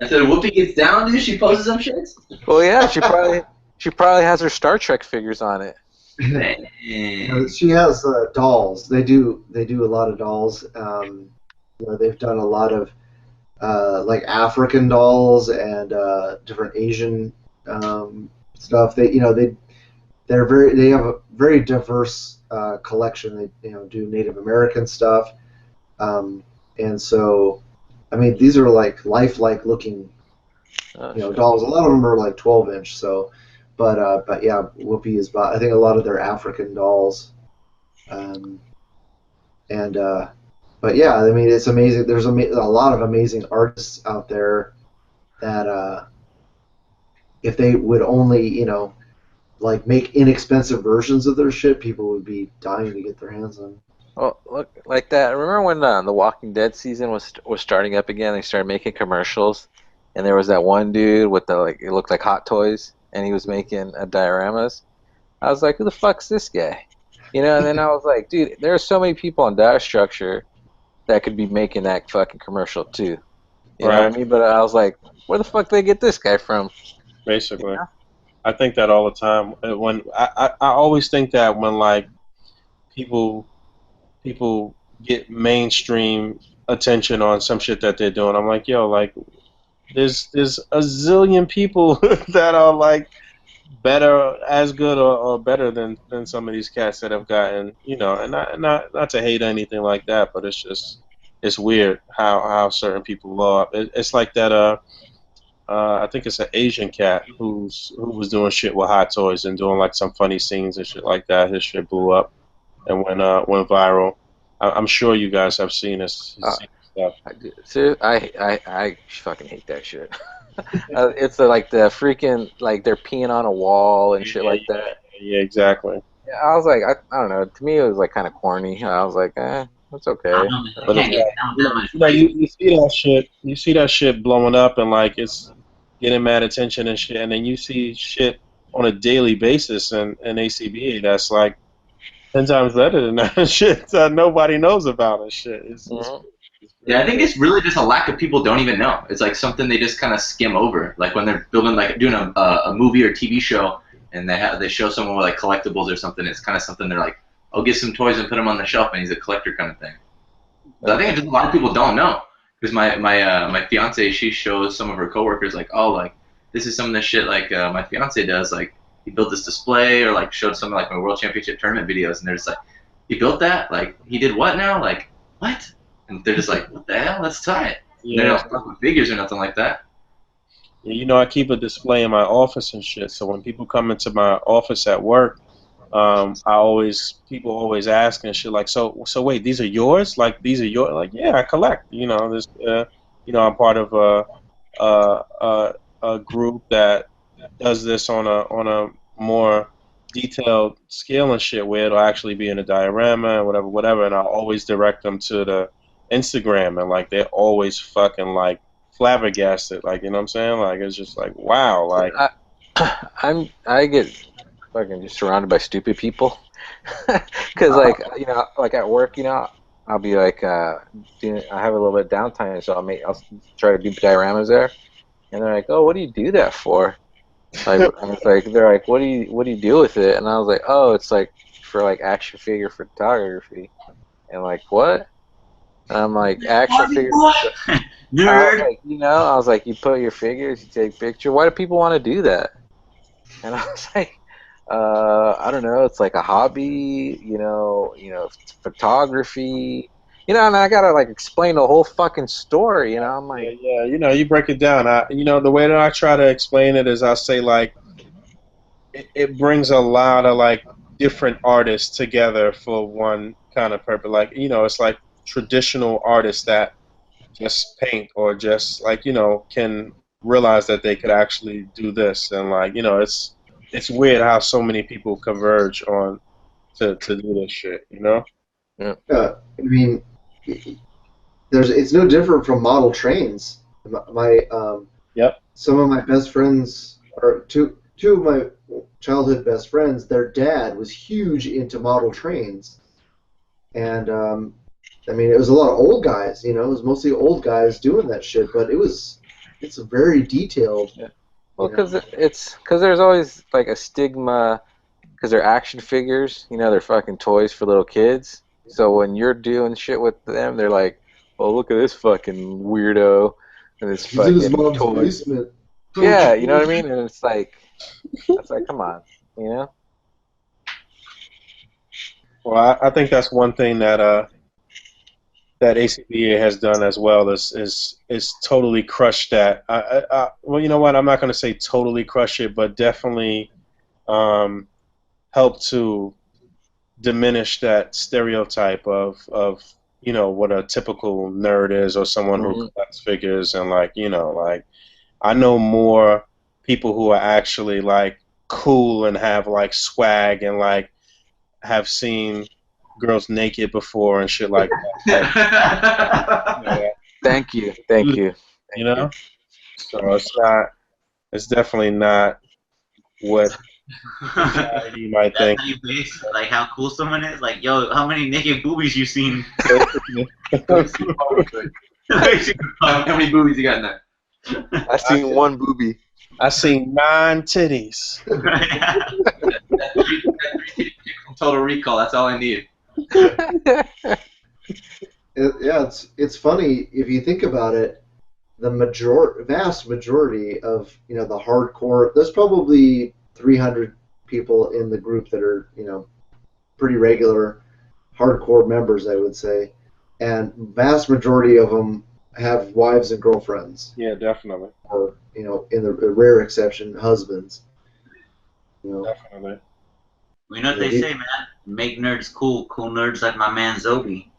I said, Whoopi gets down, dude? She posts some shit? Well, yeah, she probably has her Star Trek figures on it. Man. She has dolls. They do a lot of dolls. They've done a lot of like African dolls and different Asian stuff. They have a very diverse collection. They do Native American stuff, and so I mean these are like lifelike looking Oh, dolls. A lot of them are like 12-inch. So, but yeah, Whoopi is. I think a lot of their African dolls, but yeah, I mean it's amazing. There's a lot of amazing artists out there that if they would only like make inexpensive versions of their shit, people would be dying to get their hands on. Oh, look like that. Remember when the Walking Dead season was starting up again? They started making commercials, and there was that one dude with it looked like Hot Toys, and he was making dioramas. I was like, who the fuck's this guy? And then I was like, dude, there are so many people on Dire Structure that could be making that fucking commercial too. You know what I mean? But I was like, where the fuck they get this guy from? Basically. I think that all the time. When I always think that when like people get mainstream attention on some shit that they're doing, I'm like, yo, like there's a zillion people that are like better, as good or better than some of these cats that have gotten, and not to hate anything like that, but it's weird how certain blow up. It's like that. I think it's an Asian cat who was doing shit with Hot Toys and doing like some funny scenes and shit like that. His shit blew up and went viral. I'm sure you guys have seen his stuff. I fucking hate that shit. It's like the freaking like they're peeing on a wall and shit like that. Yeah, exactly. Yeah, I was like, I don't know. To me, it was like kind of corny. I was like, that's okay. But you see that shit. You see that shit blowing up and like it's getting mad attention and shit, and then you see shit on a daily basis in a.c.b.a. that's like 10 times better than that shit that nobody knows about and shit. Yeah, I think it's really just a lack of people don't even know. It's like something they just kind of skim over. Like when they're building, like doing a movie or TV show, and they show someone with like collectibles or something. It's kind of something they're like, I'll get some toys and put them on the shelf, and he's a collector kind of thing. But I think just a lot of people don't know, because my fiance, she shows some of her coworkers like, oh, like this is some of the shit like my fiance does, like he built this display, or like showed some of like my World Championship tournament videos, and they're just like, he built that, like he did what now, like what? And they're just like, what the hell? That's tight. Yeah. They don't fuck with figures or nothing like that. Yeah, you know, I keep a display in my office and shit. So when people come into my office at work, people always ask and shit like, so wait, these are yours? Like these are yours? Like, yeah, I collect. You know, this, I'm part of a group that does this on a more detailed scale and shit, where it'll actually be in a diorama and whatever. And I'll always direct them to the Instagram, and like they're always fucking like flabbergasted, like, you know what I'm saying? Like, it's just like, wow, like I get fucking just surrounded by stupid people, because like, you know, like at work, you know, I'll be like, I have a little bit of downtime, so I'll try to do dioramas there, and they're like, oh, what do you do that for? Like, and it's like, they're like, what do you do with it? And I was like, oh, it's like for like action figure photography, and like, what? And I'm like, action figure. Nerd. Like, you know, I was like, you put your figures, you take picture. Why do people want to do that? And I was like, I don't know. It's like a hobby, you know, photography, you know. And I gotta like explain the whole fucking story, you know. I'm like, yeah, you know, you break it down. The way that I try to explain it is, I say like, it brings a lot of like different artists together for one kind of purpose. Like, you know, it's like traditional artists that just paint, or just like, you know, can realize that they could actually do this, and like, you know, it's weird how so many people converge on to do this shit, you know? yeah. I mean, it's no different from model trains. Yep. Some of my best friends, or two of my childhood best friends, their dad was huge into model trains, and I mean, it was a lot of old guys, you know. It was mostly old guys doing that shit, but it's very detailed. Yeah. Well, because there's always like a stigma, because they're action figures, you know, they're fucking toys for little kids. So when you're doing shit with them, they're like, oh, look at this fucking weirdo, and this He's in his fucking mom's toy. basement. Yeah, you know what I mean? And it's like, come on, you know? Well, I think that's one thing that a.c.b.a has done as well, is totally crushed that. Well, you know what? I'm not going to say totally crush it, but definitely help to diminish that stereotype of you know, what a typical nerd is, or someone who collects figures. And like, you know, like, I know more people who are actually like cool and have like swag, and like have seen girls naked before and shit like that. Like, Thank you. You know, so it's definitely not what society might That's think. how you base like how cool someone is. Like, yo, how many naked boobies you seen? How many boobies you got in there? I seen one booby. I seen 9 titties. That Total Recall. That's all I need. It's funny if you think about it. The vast majority of, you know, the hardcore. There's probably 300 people in the group that are, you know, pretty regular hardcore members, I would say, and vast majority of them have wives and girlfriends. Yeah, definitely. Or, you know, in the rare exception, husbands. You know. Definitely. We know what they say, man. Make nerds cool. Cool nerds like my man Zobi.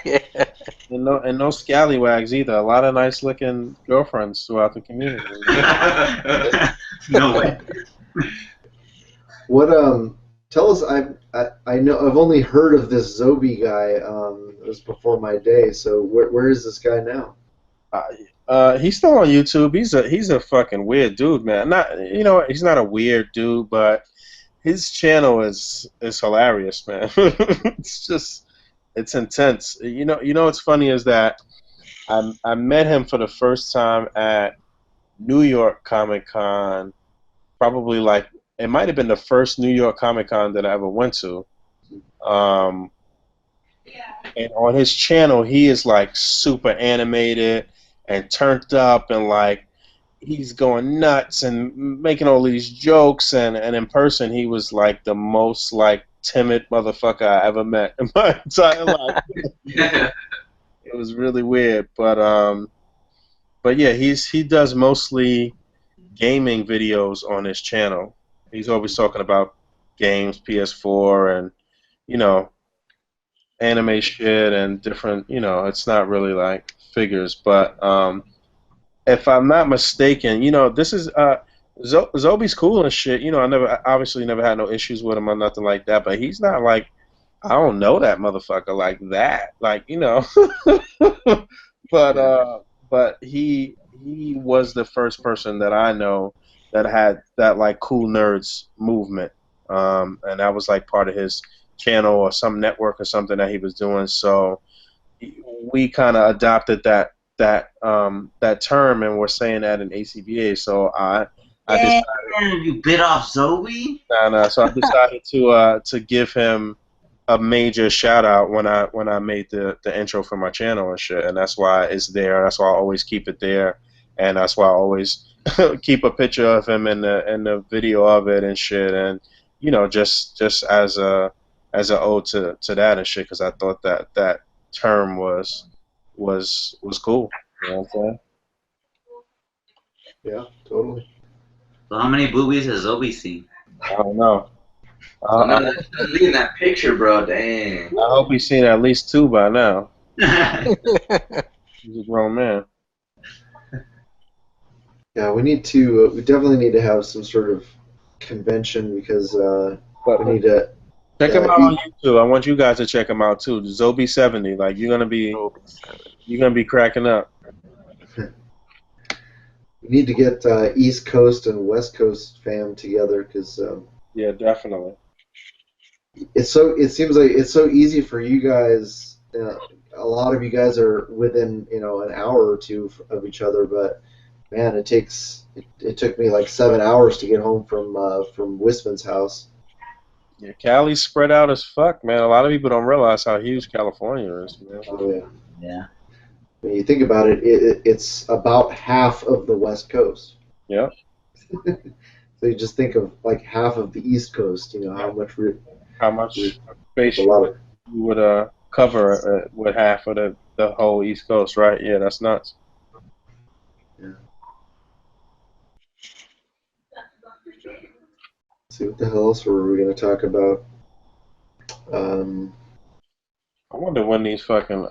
Yeah. And no scallywags either. A lot of nice looking girlfriends throughout the community. No way. What tell us? I know I've only heard of this Zobi guy. It was before my day. So where is this guy now? He's still on YouTube. He's a fucking weird dude, man. He's not a weird dude, but his channel is hilarious, man. It's intense. You know what's funny is that I met him for the first time at New York Comic Con, probably like it might have been the first New York Comic Con that I ever went to. And on his channel, he is like super animated and turned up, and like he's going nuts and making all these jokes. And in person, he was like the most like timid motherfucker I ever met in my entire life. It was really weird, but yeah, he does mostly gaming videos on his channel. He's always talking about games, PS4, and you know, anime shit and different. You know, it's not really like figures, but if I'm not mistaken, you know, this is Zobi's cool and shit. You know, obviously never had no issues with him or nothing like that, but he's not like, I don't know that motherfucker like that. Like, you know. But he was the first person that I know that had that like cool nerds movement. And that was like part of his channel or some network or something that he was doing. So we kind of adopted that term, and we're saying that in a.c.b.a. So I decided, you bit off Zoe? so I decided to give him a major shout out when I made the intro for my channel and shit, and that's why it's there. That's why I always keep it there, and that's why I always keep a picture of him in the video of it and shit, and you know, just as a ode to that and shit, because I thought that term was cool. You know what I'm saying? Yeah, totally. So how many boobies has Zoe seen? I don't know. Leaving that picture, bro. Dang. I hope he's seen at least 2 by now. He's a grown man. Yeah, we need to. We definitely need to have some sort of convention because we need to. Check him out on YouTube. I want you guys to check him out too. Zobi70. Like you're gonna be cracking up. We need to get East Coast and West Coast fam together because yeah, definitely. It seems like it's so easy for you guys. A lot of you guys are within an hour or two of each other, but man, it took me like 7 hours to get home from Wisman's house. Yeah, Cali's spread out as fuck, man. A lot of people don't realize how huge California is, man. Oh yeah. Yeah. When you think about it, it's about half of the West Coast. Yeah. So you just think of like half of the East Coast. You know how much space you would cover with half of the whole East Coast, right? Yeah, that's nuts. Yeah. See what the hell else were we going to talk about? I wonder when I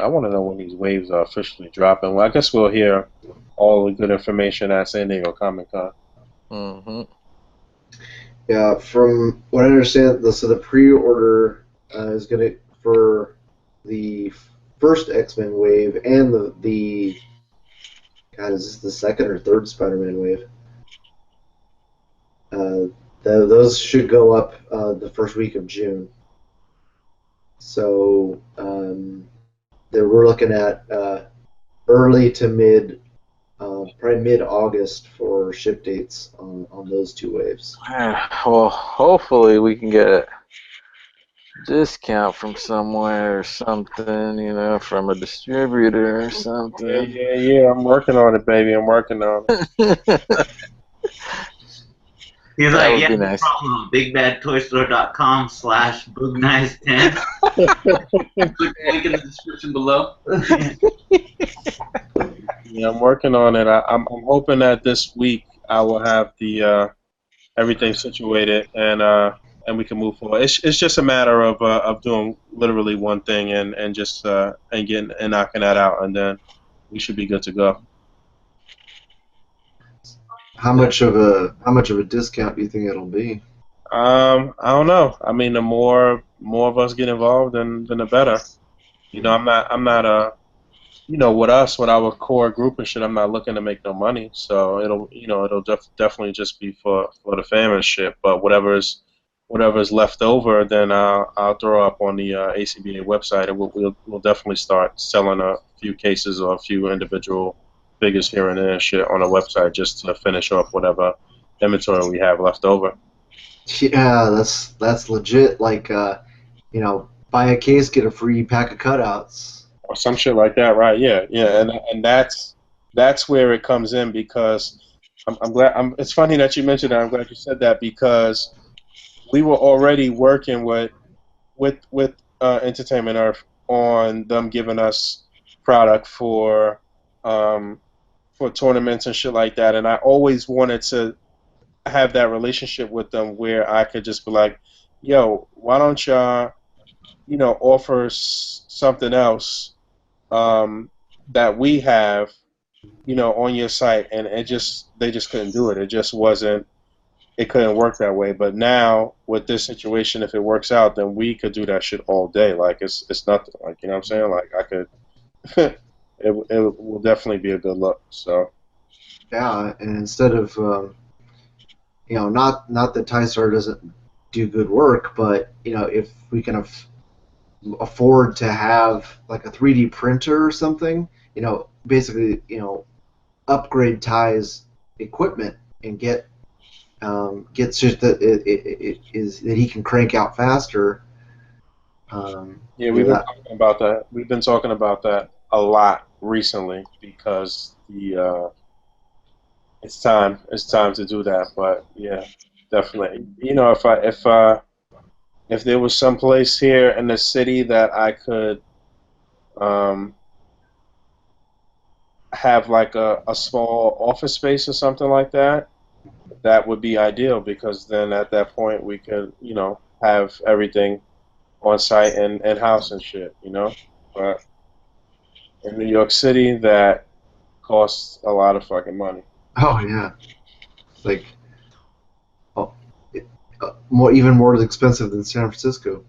want to know when these waves are officially dropping. Well, I guess we'll hear all the good information at San Diego Comic Con. Mm-hmm. Yeah, from what I understand, so the pre-order is going to for the first X-Men wave and the God, is this the second or third Spider-Man wave? Those should go up the first week of June. So we're looking at early to probably mid-August for ship dates on those 2 waves. Well, hopefully we can get a discount from somewhere or something, from a distributor or something. Yeah. I'm working on it, baby. I'm working on it. He's That like, would yeah, be no nice. problem. BigBadToyStore.com/BoogNice10. Click the link in the description below. Yeah, I'm working on it. I'm hoping that this week I will have the everything situated and we can move forward. It's just a matter of doing literally one thing and just and knocking that out, and then we should be good to go. How much of a discount do you think it'll be? I don't know. I mean, the more of us get involved, then the better. I'm not with us, with our core group and shit, I'm not looking to make no money. So it'll definitely just be for the fam and shit. But whatever's left over, then I'll throw up on the a.c.b.a. website, and we'll definitely start selling a few cases or a few individual figures here and there and shit on the website just to finish off whatever inventory we have left over. Yeah, that's legit. Like, buy a case, get a free pack of cutouts. or some shit like that, right? Yeah, yeah, and that's where it comes in because I'm glad. It's funny that you mentioned that. I'm glad you said that because we were already working with Entertainment Earth on them giving us product um, for tournaments and shit like that, and I always wanted to have that relationship with them where I could just be like, "Yo, why don't y'all, offer something else that we have, on your site?" And they just couldn't do it. It just wasn't. It couldn't work that way. But now with this situation, if it works out, then we could do that shit all day. Like it's nothing. Like you know what I'm saying? Like I could. it will definitely be a good look. So Yeah, and instead of not that TiStar doesn't do good work, but if we can afford to have like a 3D printer or something, basically upgrade Ty's equipment and get shit that it is that he can crank out faster. yeah, we've been That talking about that. We've been talking about that a lot recently because the it's time. It's time to do that. But yeah, definitely. If there was some place here in the city that I could um, have like a small office space or something like that, that would be ideal because then at that point we could, have everything on site and house and shit. But in New York City, that costs a lot of fucking money. oh yeah, like oh, more even more expensive than San Francisco.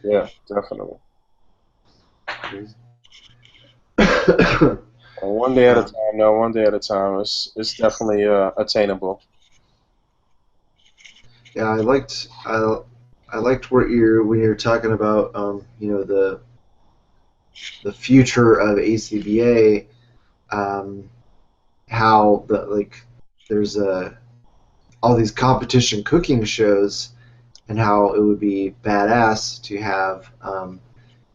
Yeah, definitely. And one day at a Yeah, time. No, one day at a time. It's definitely attainable. yeah. I liked what when you're talking about the future of ACBA, how there's all these competition cooking shows, and how it would be badass to have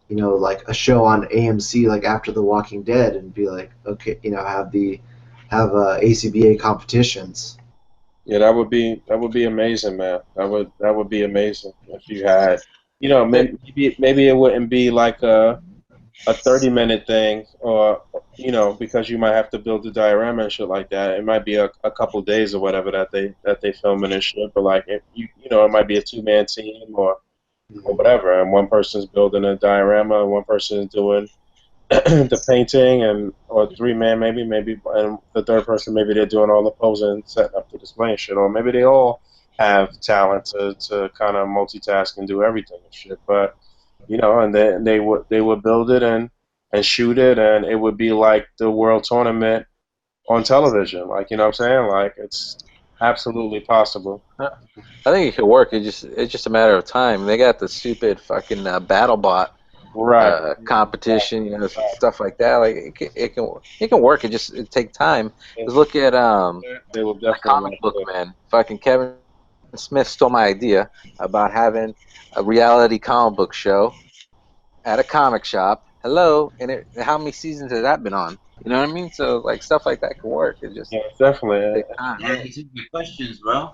like a show on AMC like after The Walking Dead, and be like, okay, have ACBA competitions. Yeah, that would be amazing, man. That would be amazing if you had, maybe it wouldn't be like a 30-minute thing, or because you might have to build a diorama and shit like that. It might be a couple days or whatever that they filming and shit. But like it might be a two-man team or whatever, and one person's building a diorama, and one person is doing the painting, and or three-man maybe, and the third person maybe they're doing all the posing, setting up the display and shit, or maybe they all have talent to kind of multitask and do everything and shit. But and then they would build it and shoot it, and it would be like the world tournament on television. Like what I'm saying, like it's absolutely possible. I think it could work. It's just a matter of time. They got the stupid fucking BattleBot Right. competition, stuff like that. Like it can work. It take time. Right. Just look at They will like definitely comic want book to. man. Fucking Kevin Smith stole my idea about having a reality comic book show at a comic shop. Hello, and how many seasons has that been on? You know what I mean? So like stuff like that can work. It just Yeah, definitely. takes time. Yeah, these are good questions, bro.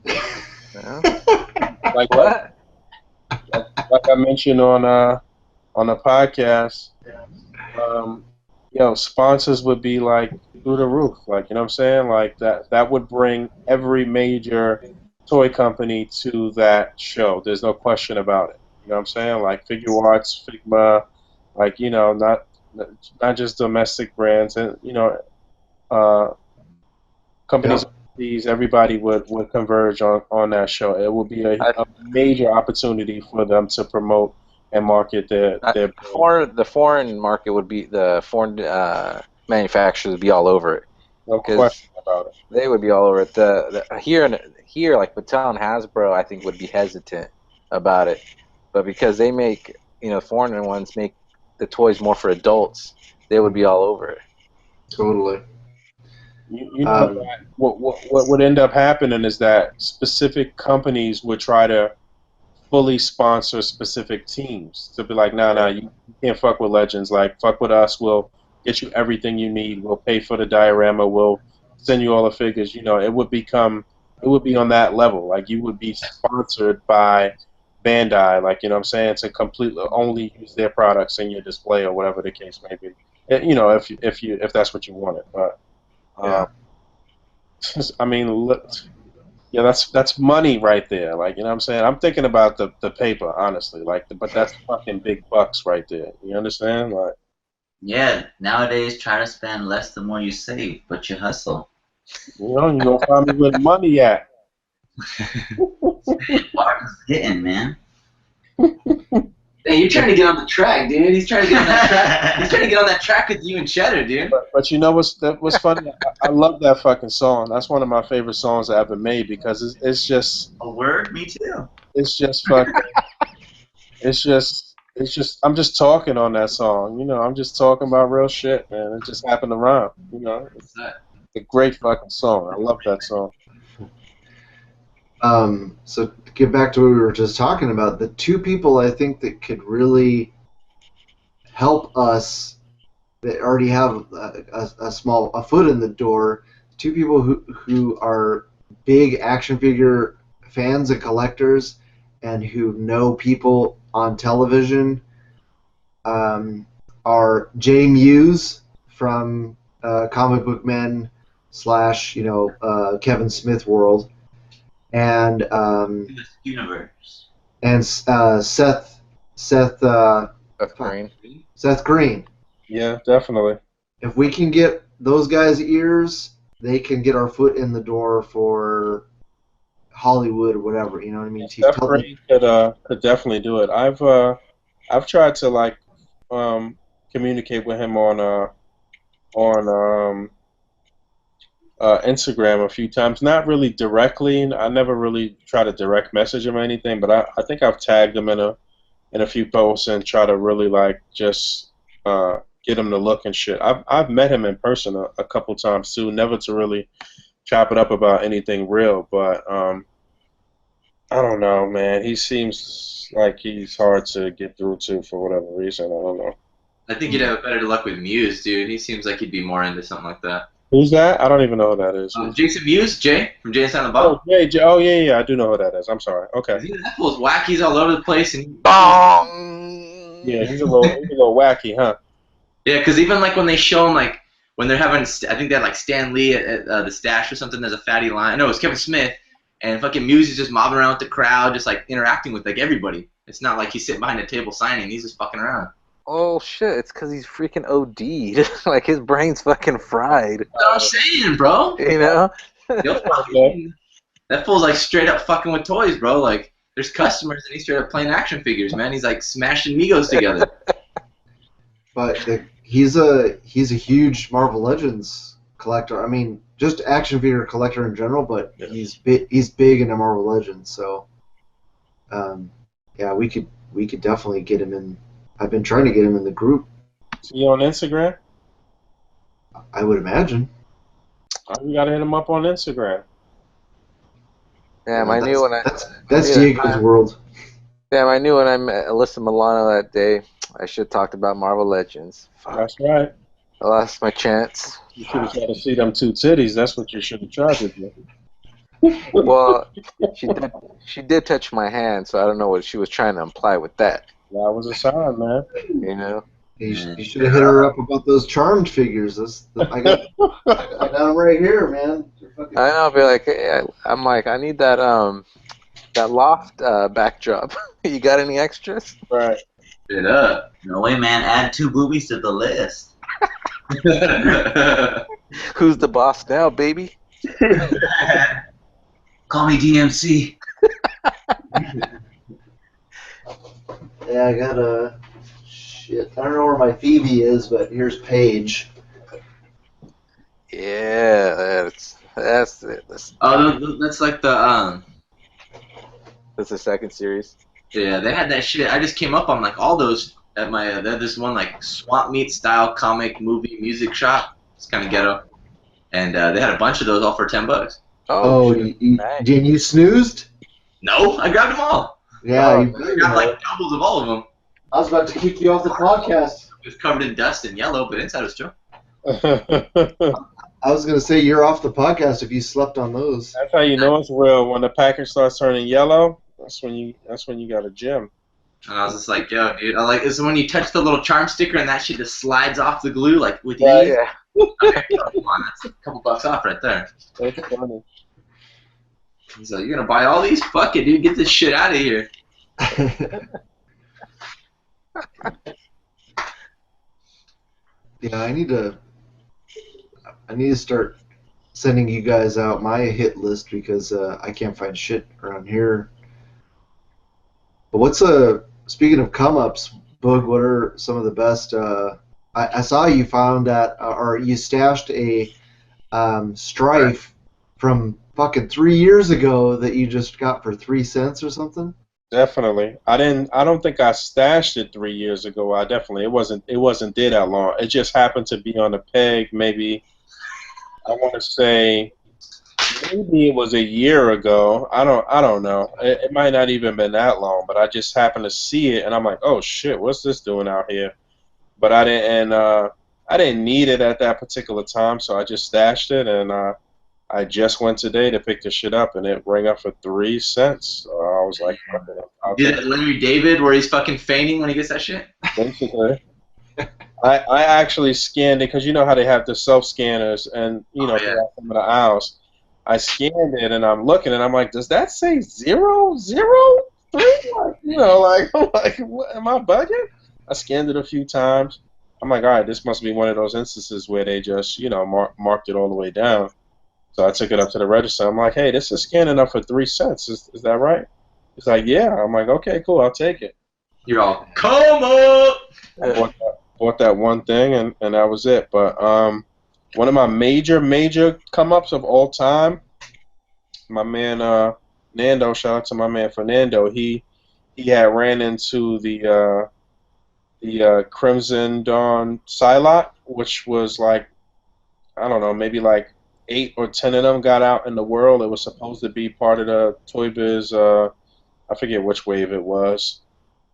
You know? Like like What? like I mentioned on the podcast, um, sponsors would be like through the roof. Like what I'm saying, like that would bring every major toy company to that show. There's no question about it. You know what I'm saying? Like Figure Arts, Figma, like not just domestic brands, and uh, companies Yep. overseas. Everybody would converge on that show. It would be I, a major opportunity for them to promote and market their brand. the foreign market would be the foreign manufacturers would be all over it No because question about it. they would be all over it. Here like Mattel and Hasbro, I think would be hesitant about it, but because they make foreign ones make the toys more for adults, they would be all over it. Totally. You know that what would end up happening is that specific companies would try to fully sponsor specific teams. To be like, nah, you can't fuck with Legends. Like, fuck with us. We'll get you everything you need. We'll pay for the diorama. We'll send you all the figures. You know, it would be on that level. Like, you would be sponsored by Bandai. Like, you know what I'm saying? To completely only use their products in your display or whatever the case may be. You know, if that's what you wanted. But, Yeah. I mean, yeah, that's money right there. Like, you know what I'm saying? I'm thinking about the paper, honestly. Like, but that's fucking big bucks right there. You understand? Like, Yeah, nowadays try to spend less the more you save, but you hustle. you know, you gonna find me where the money at. Martin's getting, man. Hey, you're trying to get on the track, dude. He's trying to get on that track. He's trying to get on that track with you and Cheddar, dude. But you know what's funny? I love that fucking song. That's one of my favorite songs I ever made because it's just A word? Me too. it's just fucking it's just I'm just talking on that song. You know, I'm just talking about real shit, man. It just happened to rhyme. You know, it's a great fucking song. I love that song. So to get back to what we were just talking about, the two people I think that could really help us that already have a foot in the door, two people who are big action figure fans and collectors and who know people on television are Jay Muse from Comic Book Men / Kevin Smith World, and This universe. Seth Green. Seth Green. Yeah, definitely. If we can get those guys' ears, they can get our foot in the door for Hollywood or whatever. You know what I mean? Steph Green could definitely do it. I've tried to like communicate with him on Instagram a few times. Not really directly. I never really try to direct message him or anything, but I think I've tagged him in a few posts and try to really like just get him to look and shit. I've met him in person a couple times too. Never to really chop it up about anything real, but I don't know, man. He seems like he's hard to get through to for whatever reason. I don't know. I think you'd have better luck with Muse, dude. He seems like he'd be more into something like that. Who's that? I don't even know who that is. Jason Muse, Jay from Jay and Silent Oh, Bob. yeah, I do know who that is. I'm sorry. Okay. That fool's wacky. He's all over the place. And Bong! Yeah, he's a little wacky, huh? yeah, because even like when they show him, like when they're having, I think they had like Stan Lee at the Stash or something. There's a fatty line. No, it was Kevin Smith, and fucking Muse is just mobbing around with the crowd, just like interacting with like everybody. It's not like he's sitting behind a table signing. He's just fucking around. Oh shit! It's because he's freaking OD'd. Like his brain's fucking fried. That's what I'm saying, bro. You know? That fool's like straight up fucking with toys, bro. Like there's customers and he's straight up playing action figures, man. He's like smashing Migos together. But he's a huge Marvel Legends collector. I mean, just action figure collector in general, but he's big into Marvel Legends. So, yeah, we could definitely get him in. I've been trying to get him in the group. Is he on Instagram? I would imagine. We gotta hit him up on Instagram. Damn, I knew when That's Diego's world. Damn, I knew when I met Alyssa Milano that day. I should have talked about Marvel Legends. Fuck. That's right. I lost my chance. You should have tried to see them two titties. That's what you should have tried to do. Well, she did touch my hand, so I don't know what she was trying to imply with that. That was a sign, man. You know? You should have hit her up about those Charmed figures. I got them right here, man. I know. I'll be like, hey, I'm like, I need that that loft backdrop. You got any extras? Right. It up. No way, man. Add 2 boobies to the list. Who's the boss now, baby? Call me DMC. Yeah, I got a shit. I don't know where my Phoebe is, but here's Paige. Yeah, that's it. That's like the That's the second series. yeah, they had that shit. I just came up on like all those at my they had this one like swap meet style comic movie music shop. It's kind of ghetto, and they had a bunch of those all for $10. Oh, shit. Nice. you snoozed? No, I grabbed them all. Yeah, Oh, you I better. got like doubles of all of them. I was about to kick you off the podcast. It was covered in dust and yellow, but inside was true. I was gonna say you're off the podcast if you slept on those. That's how you know it's real. When the package starts turning yellow, that's when you got a gem. And I was just like, yo, dude, it's when you touch the little charm sticker and that shit just slides off the glue like with Yeah, ease. yeah. Okay, come on, that's a couple bucks off right there. That's funny. He's like, you're gonna buy all these? Fuck it, dude, get this shit out of here. Yeah, I need to start sending you guys out my hit list because I can't find shit around here. But speaking of come ups, Boog, what are some of the best? I saw you found that or you stashed a Strife from fucking 3 years ago that you just got for 3 cents or something. Definitely. I don't think I stashed it 3 years ago. It wasn't there that long. It just happened to be on the peg. Maybe I want to say maybe it was a year ago. I don't know. It might not even been that long, but I just happened to see it and I'm like, oh shit, what's this doing out here? But I didn't need it at that particular time, so I just stashed it and I just went today to pick the shit up, and it rang up for 3 cents. So I was like, Did it Larry David where he's fucking fainting when he gets that shit? basically. I actually scanned it because you know how they have the self scanners, and you know yeah. some of the aisles. I scanned it, and I'm looking, and I'm like, does that say 003? Like, you know, like I'm like, what, am I bugging? I scanned it a few times. I'm like, all right, this must be one of those instances where they just, you know, marked it all the way down. So I took it up to the register. I'm like, hey, this is scanning up for 3 cents. Is that right? He's like, yeah. I'm like, okay, cool, I'll take it. You're all, come up! I bought that one thing, and that was it. But one of my major come-ups of all time, my man Nando, shout out to my man Fernando, he had ran into the Crimson Dawn Psylocke, which was like, I don't know, maybe like 8 or 10 of them got out in the world. It was supposed to be part of the Toy Biz, I forget which wave it was,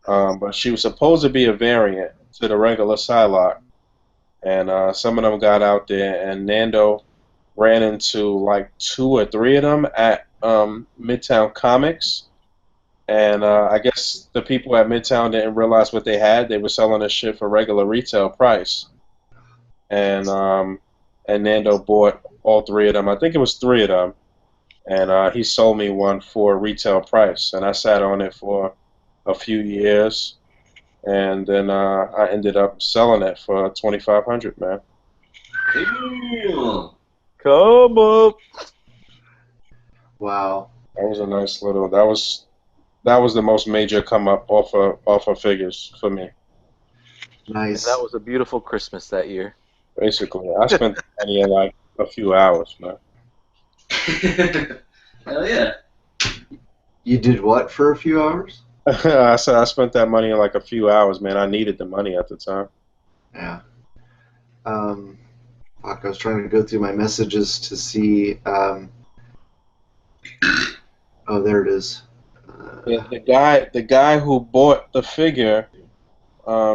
but she was supposed to be a variant to the regular Psylocke. And some of them got out there, and Nando ran into like 2 or 3 of them at Midtown Comics. And I guess the people at Midtown didn't realize what they had. They were selling this shit for regular retail price. And Nando bought all 3 of them. I think it was 3 of them. And he sold me one for retail price. And I sat on it for a few years. And then I ended up selling it for $2,500, man. Ew. Come up. Wow. That was a nice little. That was the most major come up off of figures for me. Nice. That was a beautiful Christmas that year. Basically, I spent the money in like a few hours, man. Hell yeah. You did what for a few hours? I said I spent that money in like a few hours, man. I needed the money at the time. Yeah. Fuck, I was trying to go through my messages to see. Oh, there it is. The guy who bought the figure,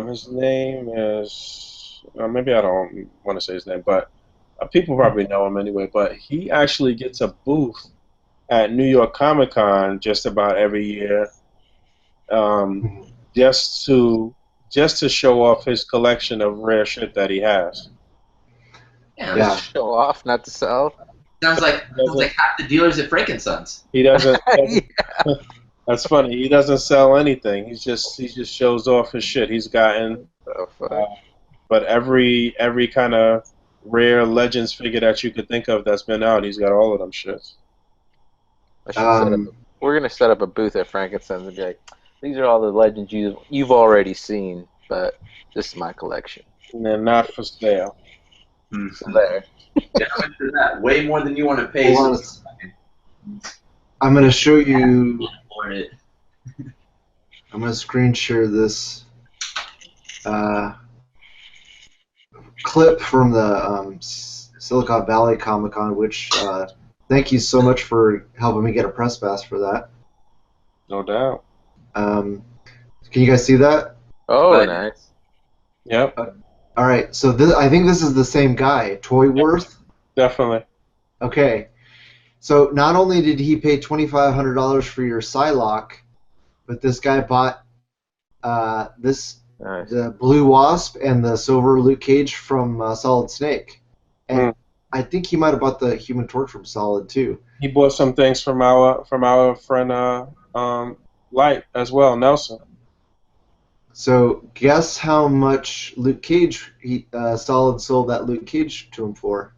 his name is maybe I don't want to say his name, but people probably know him anyway. But he actually gets a booth at New York Comic Con just about every year, just to show off his collection of rare shit that he has. Yeah. Show off, not to sell. Sounds like half the dealers at Frankensons. He doesn't. Yeah. That's funny. He doesn't sell anything. He just shows off his shit. He's gotten, Oh, fuck. but every kind of rare Legends figure that you could think of that's been out, he's got all of them shits. I should set up. We're gonna set up a booth at Frankenstein's and be like, "These are all the legends you've already seen, but this is my collection." And they're not for sale. So there. Yeah, how much is that? Way more than you want to pay. Hold on. I'm going to show you. For it. I'm going to screen share this clip from the Silicon Valley Comic-Con, which thank you so much for helping me get a press pass for that. No doubt. Can you guys see that? Oh, Right. nice. Yep, All right, so I think this is the same guy, Toyworth. definitely. Okay, so not only did he pay $2,500 for your Psylocke, but this guy bought Nice. the Blue Wasp and the Silver Luke Cage from Solid Snake, and I think he might have bought the Human Torch from Solid too. He bought some things from our friend Light as well, Nelson. So guess how much Luke Cage Solid sold that Luke Cage to him for?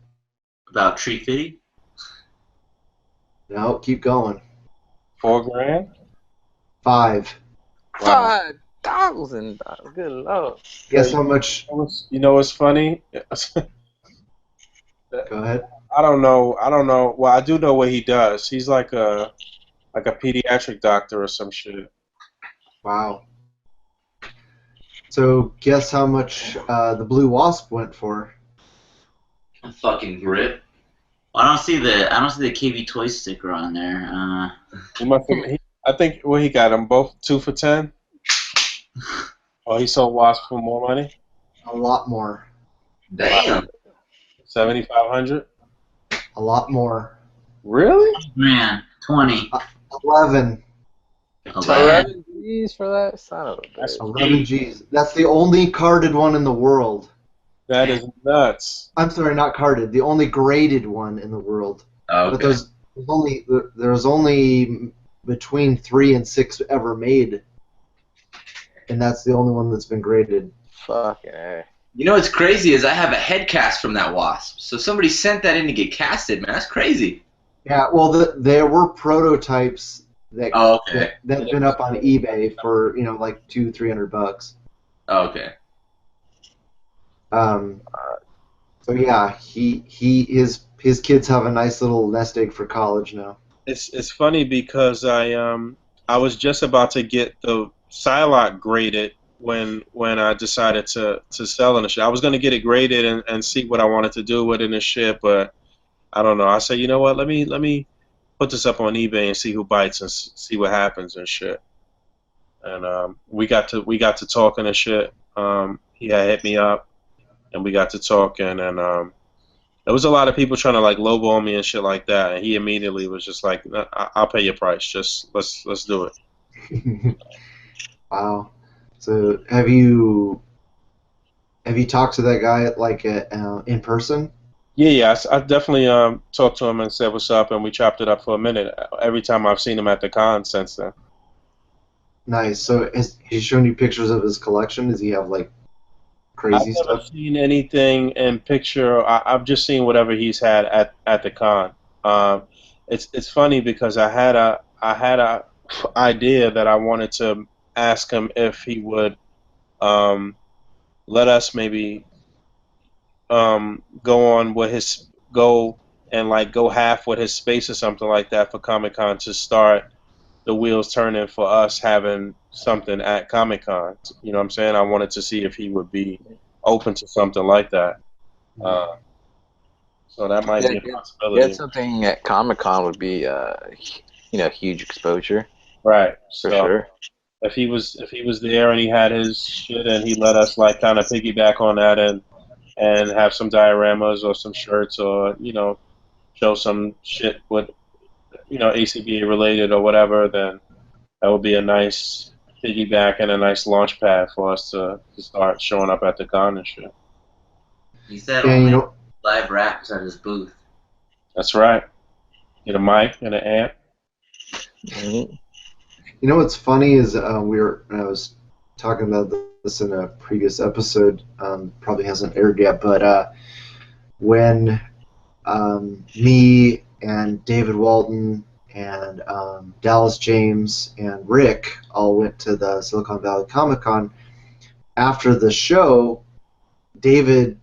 About tree fitty. No, keep going. $4,000. 5. Wow. $5,000. Good lord. Guess Yeah, how much? You know what's funny? Go ahead. I don't know. Well, I do know what he does. He's like a pediatric doctor or some shit. Wow. So guess how much the Blue Wasp went for? A fucking grip. I don't see the KV toy sticker on there. He must have, I think he got them both 2 for $10. Oh, he sold Wasp for more money. A lot more. Damn. 7,500. A lot more. Really? Man, 20. 11. 11 G's for that? Son of a That's bitch. 11 G's. That's the only carded one in the world. That is nuts. I'm sorry, not carded. The only graded one in the world. But Okay. there's only between 3 and 6 ever made, and that's the only one that's been graded. Fucking A. You know what's crazy is I have a head cast from that wasp. So somebody sent that in to get casted, man. That's crazy. Yeah, well, there were prototypes that Oh, okay. that've been up on eBay for like $200-300. Oh, okay. So yeah, his kids have a nice little nest egg for college now. It's funny because I was just about to get the Psylocke graded when I decided to sell in the shit. I was gonna get it graded and see what I wanted to do with it and shit, but I don't know. I said, you know what? Let me put this up on eBay and see who bites and see what happens and shit. And we got to talking and shit. He had hit me up and we got to talking, and there was a lot of people trying to like lowball me and shit like that, and he immediately was just like, I'll pay your price. Just let's do it. Wow. So have you talked to that guy like in person? Yeah. I definitely talked to him and said what's up, and we chopped it up for a minute. Every time I've seen him at the con since then. Nice. So has he shown you pictures of his collection? Does he have like crazy I've never stuff? seen anything in picture. I've just seen whatever he's had at the con. It's funny because I had a idea that I wanted to ask him if he would let us maybe go and like go half with his space or something like that for Comic-Con to start the wheels turning for us having something at Comic-Con. You know what I'm saying? I wanted to see if he would be open to something like that. So that might be a possibility. Yeah, something at Comic-Con would be, huge exposure. Right. For sure. If he was there and he had his shit and he let us like kind of piggyback on that and have some dioramas or some shirts or show some shit with a.c.b.a. related or whatever, then that would be a nice piggyback and a nice launch pad for us to start showing up at the con and shit. He said Yeah, only live raps at his booth. That's right. Get a mic and an amp. Mm-hmm. You know what's funny is I was talking about this in a previous episode. Probably hasn't aired yet, but when me and David Walton and Dallas James and Rick all went to the Silicon Valley Comic-Con, after the show, David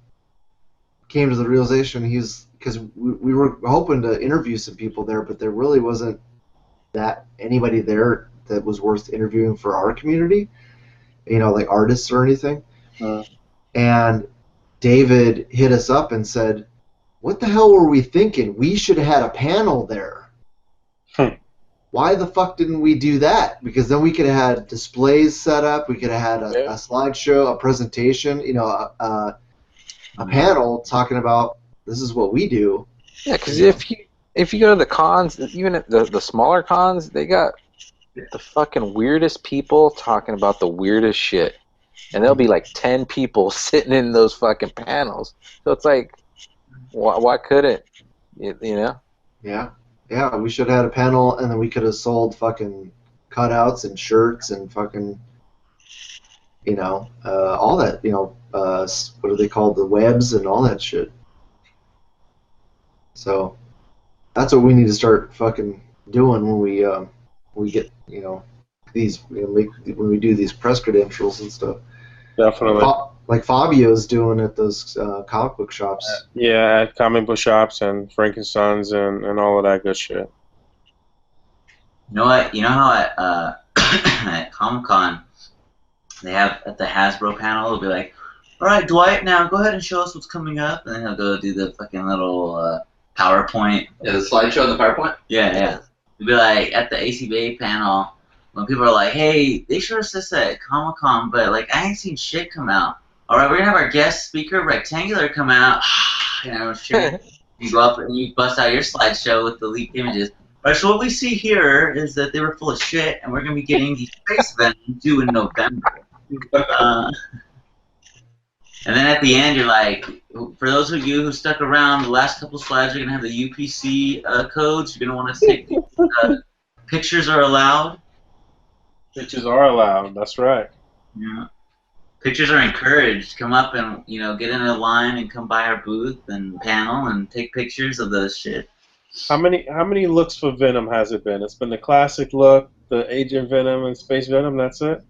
came to the realization because we were hoping to interview some people there, but there really wasn't that anybody there that was worth interviewing for our community, like artists or anything. And David hit us up and said, what the hell were we thinking? We should have had a panel there. Why the fuck didn't we do that? Because then we could have had displays set up. We could have had a slideshow, a presentation, a panel talking about this is what we do. Yeah, because if you go to the cons, even at the smaller cons, they got the fucking weirdest people talking about the weirdest shit. And there'll be like 10 people sitting in those fucking panels. So it's like, why couldn't, you know? Yeah. Yeah, we should have had a panel, and then we could have sold fucking cutouts and shirts and fucking, all that, what are they called? The webs and all that shit. So that's what we need to start fucking doing when we get, these, when we do these press credentials and stuff. Definitely. Like Fabio's doing at those comic book shops. Yeah, at comic book shops and Frankenstein's and all of that good shit. You know what? You know how at Comic-Con they have at the Hasbro panel, they'll be like, all right, Dwight, now go ahead and show us what's coming up. And then he'll go do the fucking little PowerPoint. Yeah, the slideshow and the PowerPoint? Yeah. He'll be like, at the a.c.b.a panel, when people are like, hey, they showed us this at Comic-Con, but like I ain't seen shit come out. All right, we're gonna have our guest speaker, Rectangular, come out. Sure. You go up and you bust out your slideshow with the leaked images. All right, so what we see here is that they were full of shit, and we're gonna be getting the Space Venom due in November. And then at the end, you're like, for those of you who stuck around, the last couple slides are gonna have the UPC codes. You're gonna want to take pictures are allowed. Pictures are allowed. That's right. Yeah. Pictures are encouraged. Come up and get in a line and come by our booth and panel and take pictures of those shit. How many looks for Venom has it been? It's been the classic look, the Agent Venom, and Space Venom. That's it.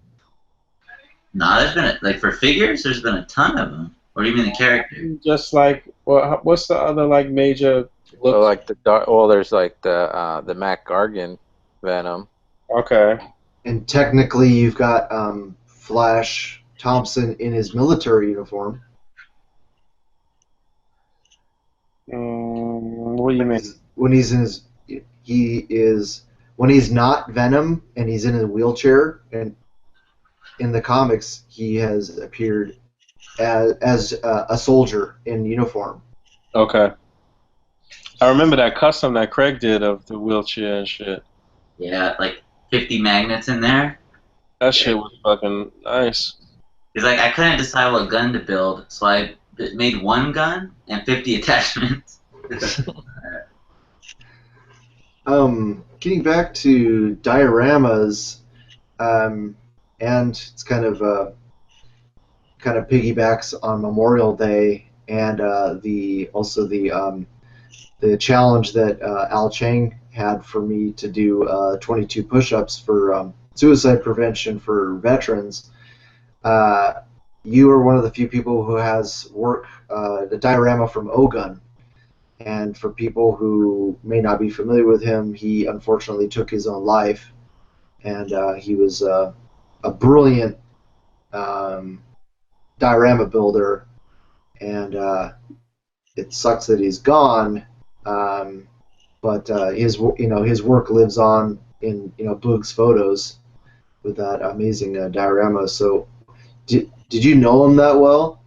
No, there's been for figures. There's been a ton of them. Or do you mean the character? Just like what's the other major look? So like there's like the Mac Gargan Venom. Okay. And technically, you've got Flash Thompson in his military uniform. What do you mean? When he's when he's not Venom and he's in a wheelchair, and in the comics he has appeared as a soldier in uniform. Okay. I remember that custom that Craig did of the wheelchair and shit. Yeah, like 50 magnets in there. That shit was fucking nice. He's like, I couldn't decide what gun to build, so I made one gun and 50 attachments. Getting back to dioramas, and it's kind of piggybacks on Memorial Day and the challenge that Al Chang had for me to do 22 push-ups for suicide prevention for veterans. You are one of the few people who has the diorama from Ogun. And for people who may not be familiar with him, he unfortunately took his own life. And he was a brilliant diorama builder. And it sucks that he's gone. But his work lives on in Boog's photos with that amazing diorama. So did you know him that well?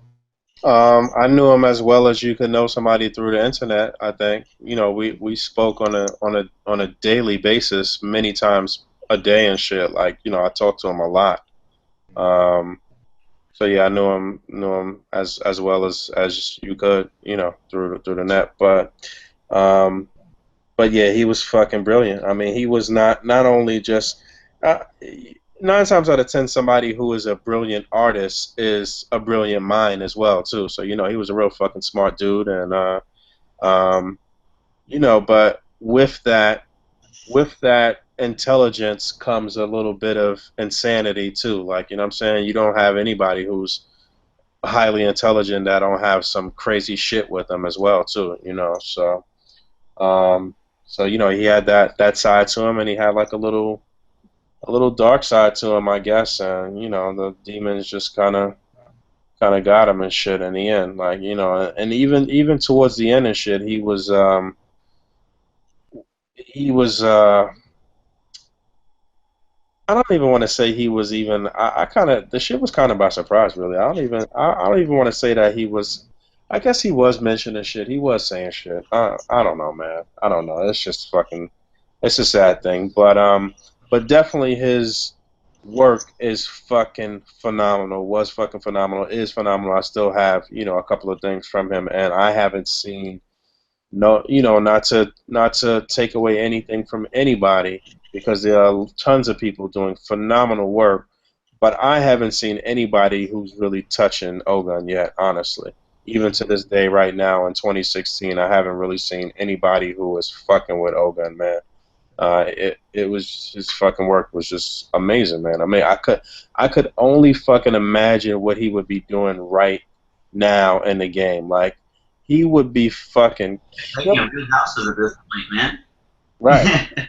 I knew him as well as you could know somebody through the internet. I think we spoke on a daily basis, many times a day and shit. Like I talked to him a lot. So yeah, I knew him as well as you could through the net. But yeah, he was fucking brilliant. I mean, he was not only just 9 times out of 10, somebody who is a brilliant artist is a brilliant mind as well too. So he was a real fucking smart dude, and but with that intelligence comes a little bit of insanity too. Like what I'm saying, you don't have anybody who's highly intelligent that don't have some crazy shit with them as well too. So he had that side to him, and he had like a little dark side to him, I guess, and the demons just kind of kind of got him and shit in the end. Like, you know, and even towards the end and shit, he was I don't even want to say he was even. I kind of the shit was kind of by surprise, really. I don't even want to say that he was. I guess he was mentioning shit. He was saying shit. I don't know, man. I don't know. It's just fucking. It's a sad thing, but definitely his work is fucking phenomenal. Was fucking phenomenal. Is phenomenal. I still have a couple of things from him, and I haven't seen no, not to take away anything from anybody because there are tons of people doing phenomenal work, but I haven't seen anybody who's really touching Ogun yet, honestly. Even to this day, right now in 2016, I haven't really seen anybody who was fucking with Ogun, man. It was his fucking work was just amazing, man. I mean, I could only fucking imagine what he would be doing right now in the game. Like he would be fucking Making a killing. good house at this point, man. Right.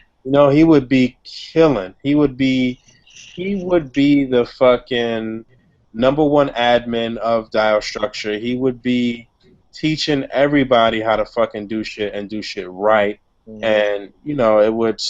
He would be killing. He would be the fucking number one admin of Dial Structure. He would be teaching everybody how to fucking do shit and do shit right. And it would.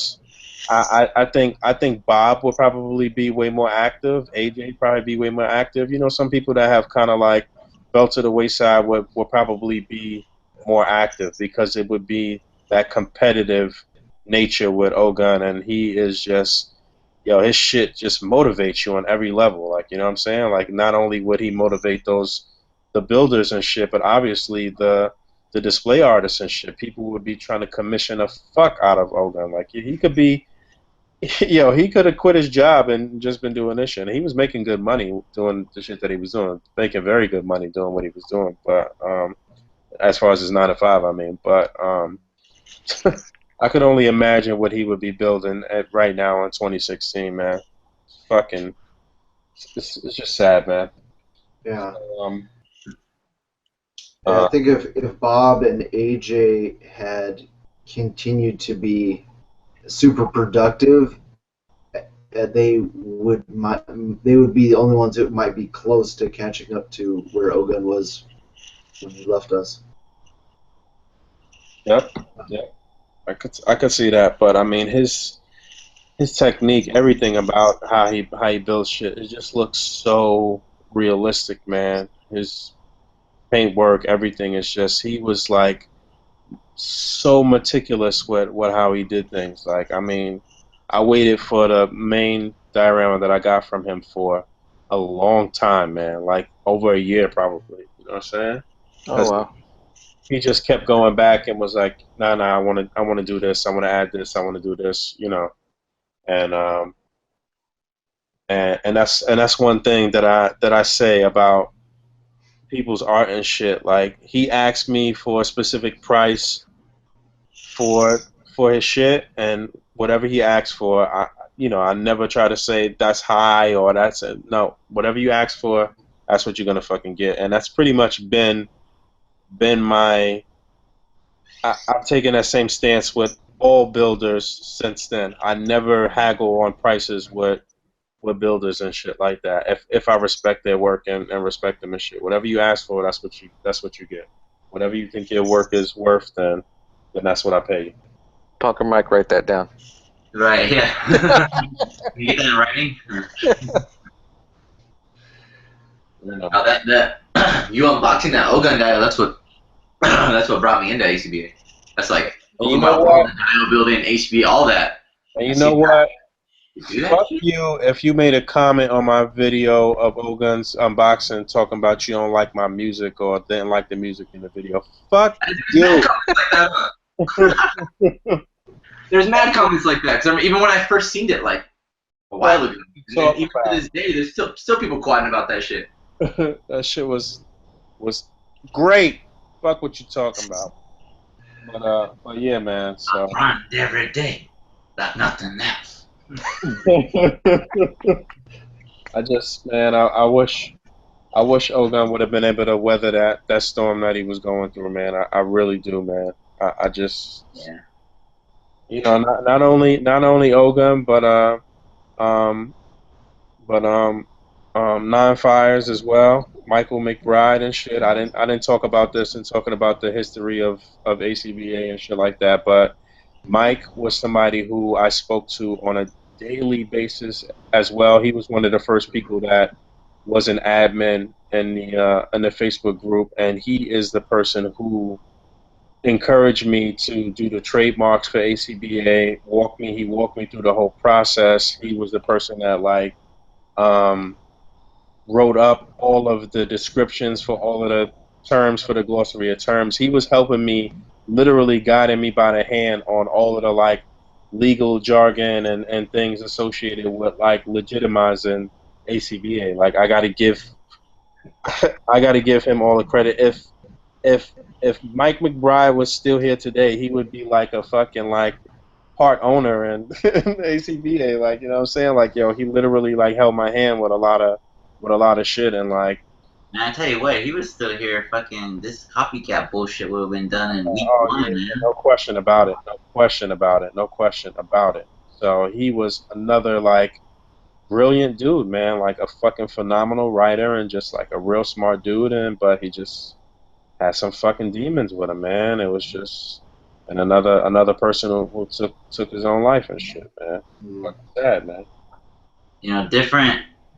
I think Bob would probably be way more active. AJ probably be way more active. Some people that have kind of like fell to the wayside would probably be more active because it would be that competitive nature with Ogun, and he is just his shit just motivates you on every level. Like, you know what I'm saying? Like, not only would he motivate the builders and shit, but obviously the display artists and shit. People would be trying to commission a fuck out of Ogun. Like, he could be, he could have quit his job and just been doing this shit. And he was making good money doing the shit that he was doing, making very good money doing what he was doing. But as far as his 9 to 5, I mean, but I could only imagine what he would be building at right now in 2016, man. Fucking, it's just sad, man. Yeah. Um, Yeah, I uh, think if Bob and AJ had continued to be super productive, they would be the only ones that might be close to catching up to where Ogun was when he left us. yep, yep. I could see that, but I mean his technique, everything about how he builds shit, it just looks so realistic, man. His paint work, everything is just he was like so meticulous with how he did things. Like, I mean, I waited for the main diorama that I got from him for a long time, man. Like over a year, probably. You know what I'm saying? Oh Because wow. he just kept going back and was like, "Nah, nah, I want to do this. I want to add this. I want to do this." And that's one thing that I say about people's art and shit. Like, he asked me for a specific price for his shit, and whatever he asks for, I never try to say that's high or that's a, no. Whatever you ask for, that's what you're gonna fucking get, and that's pretty much been my. I've taken that same stance with all builders since then. I never haggle on prices with builders and shit like that. If I respect their work and respect them and shit, whatever you ask for, that's what you get. Whatever you think your work is worth, then that's what I pay you. Talker Mike, write that down. Right, yeah. You get that in writing? Oh, that you unboxing that Ogun guy, that's what that's what brought me into a.c.b.a. That's like And you Ogun know bought what? the dial building, a.c.b.a, all that. And I you see know that. what? You do that Fuck shit? you if you made a comment on my video of Ogun's unboxing talking about you don't like my music or didn't like the music in the video. Fuck There's mad you. comments like that. There's mad comments like that. 'Cause even when I first seen it, like a while ago, and then even to this day, there's still people quoting about that shit. That shit was great. Fuck what you talking about. But yeah, man. So I run every day like nothing else. I wish Ogun would have been able to weather that storm that he was going through, man. I really do, man. I just Yeah. not only Ogun, um but Nine Fires as well. Michael McBride and shit. I didn't talk about this and talking about the history of a.c.b.a. and shit like that. But Mike was somebody who I spoke to on a daily basis as well. He was one of the first people that was an admin in the Facebook group, and he is the person who encouraged me to do the trademarks for a.c.b.a. He walked me through the whole process. He was the person that um, wrote up all of the descriptions for all of the terms for the glossary of terms. He was helping me, literally guiding me by the hand on all of the legal jargon and things associated with legitimizing a.c.b.a. I gotta give him all the credit. If if Mike McBride was still here today, he would be like a fucking part owner in a.c.b.a. You know what I'm saying? Yo, he literally held my hand with a lot of shit and Man, I tell you what, he was still here. Fucking this copycat bullshit would have been done in week oh one, yeah, man. no question about it. No question about it. No question about it. So he was another brilliant dude, man, a fucking phenomenal writer and just a real smart dude but he just had some fucking demons with him, man. It was just and another person who took his own life and shit, man. Fucking sad, man. You know,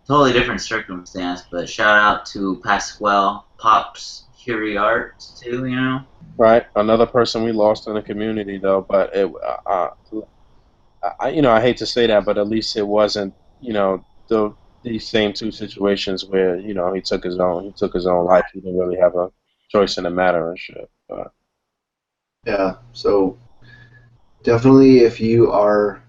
totally different circumstance, but shout out to Pasquale Pops Curiart too, you know? Right, another person we lost in the community though, but I hate to say that, but at least it wasn't, these same two situations where, he took his own life. He didn't really have a choice in the matter and shit. But. Yeah, so definitely if you are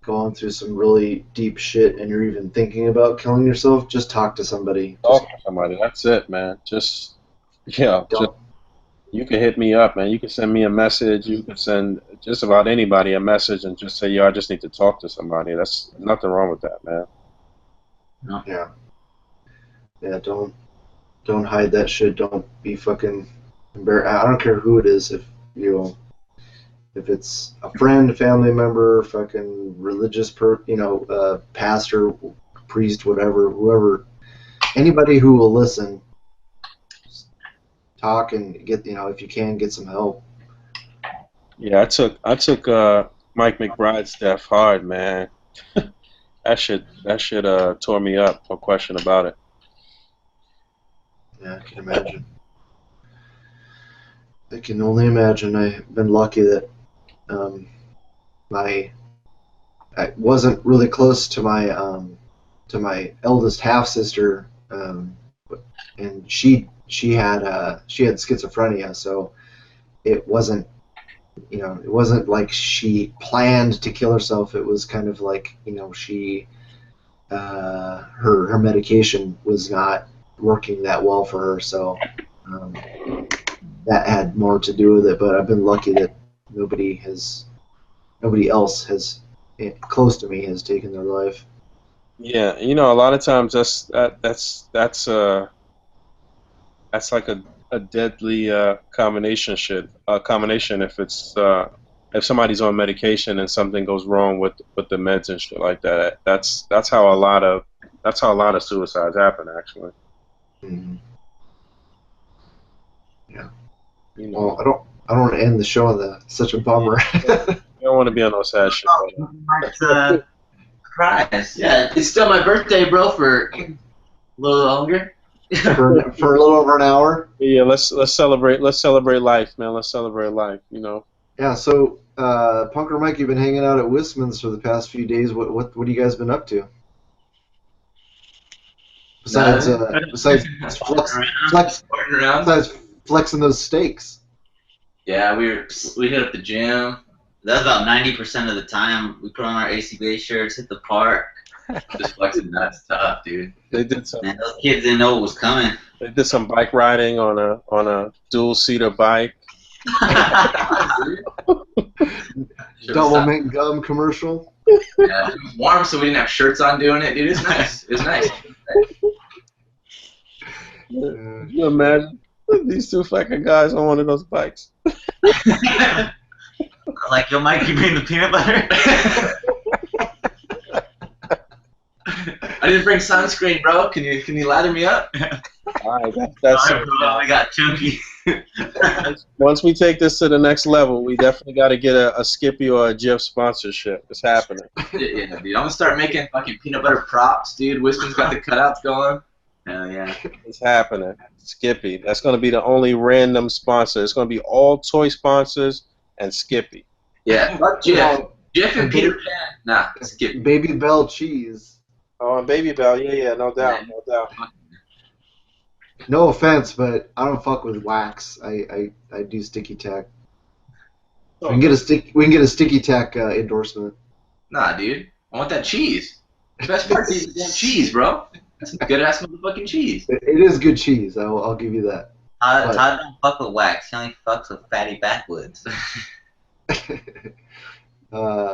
going through some really deep shit and you're even thinking about killing yourself, just talk to somebody. Talk to somebody. That's it, man. You can hit me up, man. You can send me a message. You can send just about anybody a message and just say, yo, I just need to talk to somebody. That's nothing wrong with that, man. No. Yeah, don't hide that shit. Don't be fucking embarrassed. I don't care who it is. If it's a friend, a family member, fucking religious pastor, priest, whatever, whoever, anybody who will listen, talk and get, if you can, get some help. Yeah, I took Mike McBride's death hard, man. That shit tore me up, no question about it. Yeah, I can imagine. I can only imagine. I've been lucky that I wasn't really close to my eldest half sister, and she had schizophrenia, so it wasn't like she planned to kill herself. It was kind of like she her medication was not working that well for her, so that had more to do with it. But I've been lucky that nobody else has close to me has taken their life. Yeah, a lot of times that's like a deadly combination if it's if somebody's on medication and something goes wrong with the meds and shit like that. That's how a lot of suicides happen, actually. Mm-hmm. Yeah. Well, I don't want to end the show on such a bummer. You don't want to be on no sad shit. Christ. Yeah, it's still my birthday, bro, for a little longer. for a little over an hour. Yeah, let's celebrate life, man. Let's celebrate life, Yeah, so Punker Mike, you've been hanging out at Wistman's for the past few days. What have you guys been up to? Besides flexing those steaks. Yeah, we hit up the gym. That's about 90% of the time. We put on our a.c.b.a. shirts, hit the park. Just flexing nuts, tough, dude. They did some. Man, those kids didn't know what was coming. They did some bike riding on a dual-seater bike. Double mint gum commercial. Yeah, it was warm, so we didn't have shirts on doing it, dude. It's nice. It's nice. Can you imagine these two fucking guys on one of those bikes? Like, yo, Mike, you bring the peanut butter? I didn't bring sunscreen, bro. Can you lather me up? All right, that's it. We got chunky. Once we take this to the next level, we definitely got to get a Skippy or a Jif sponsorship. It's happening. Yeah, dude. I'm gonna start making fucking peanut butter props, dude. Wiscon's got the cutouts going. Hell yeah. It's happening. Skippy. That's going to be the only random sponsor. It's going to be all toy sponsors and Skippy. Yeah, fuck Jif. Jif and Peter Pan. Nah, skip. Baby Bell cheese. Oh, and Baby Bell. Yeah, no doubt. No offense, but I don't fuck with wax. I do sticky tack. We can get a sticky tack endorsement. Nah, dude. I want that cheese. The best part is the damn cheese, bro. That's good ass motherfucking cheese. It is good cheese. I'll give you that. Todd don't fuck with wax. He only fucks with fatty backwoods.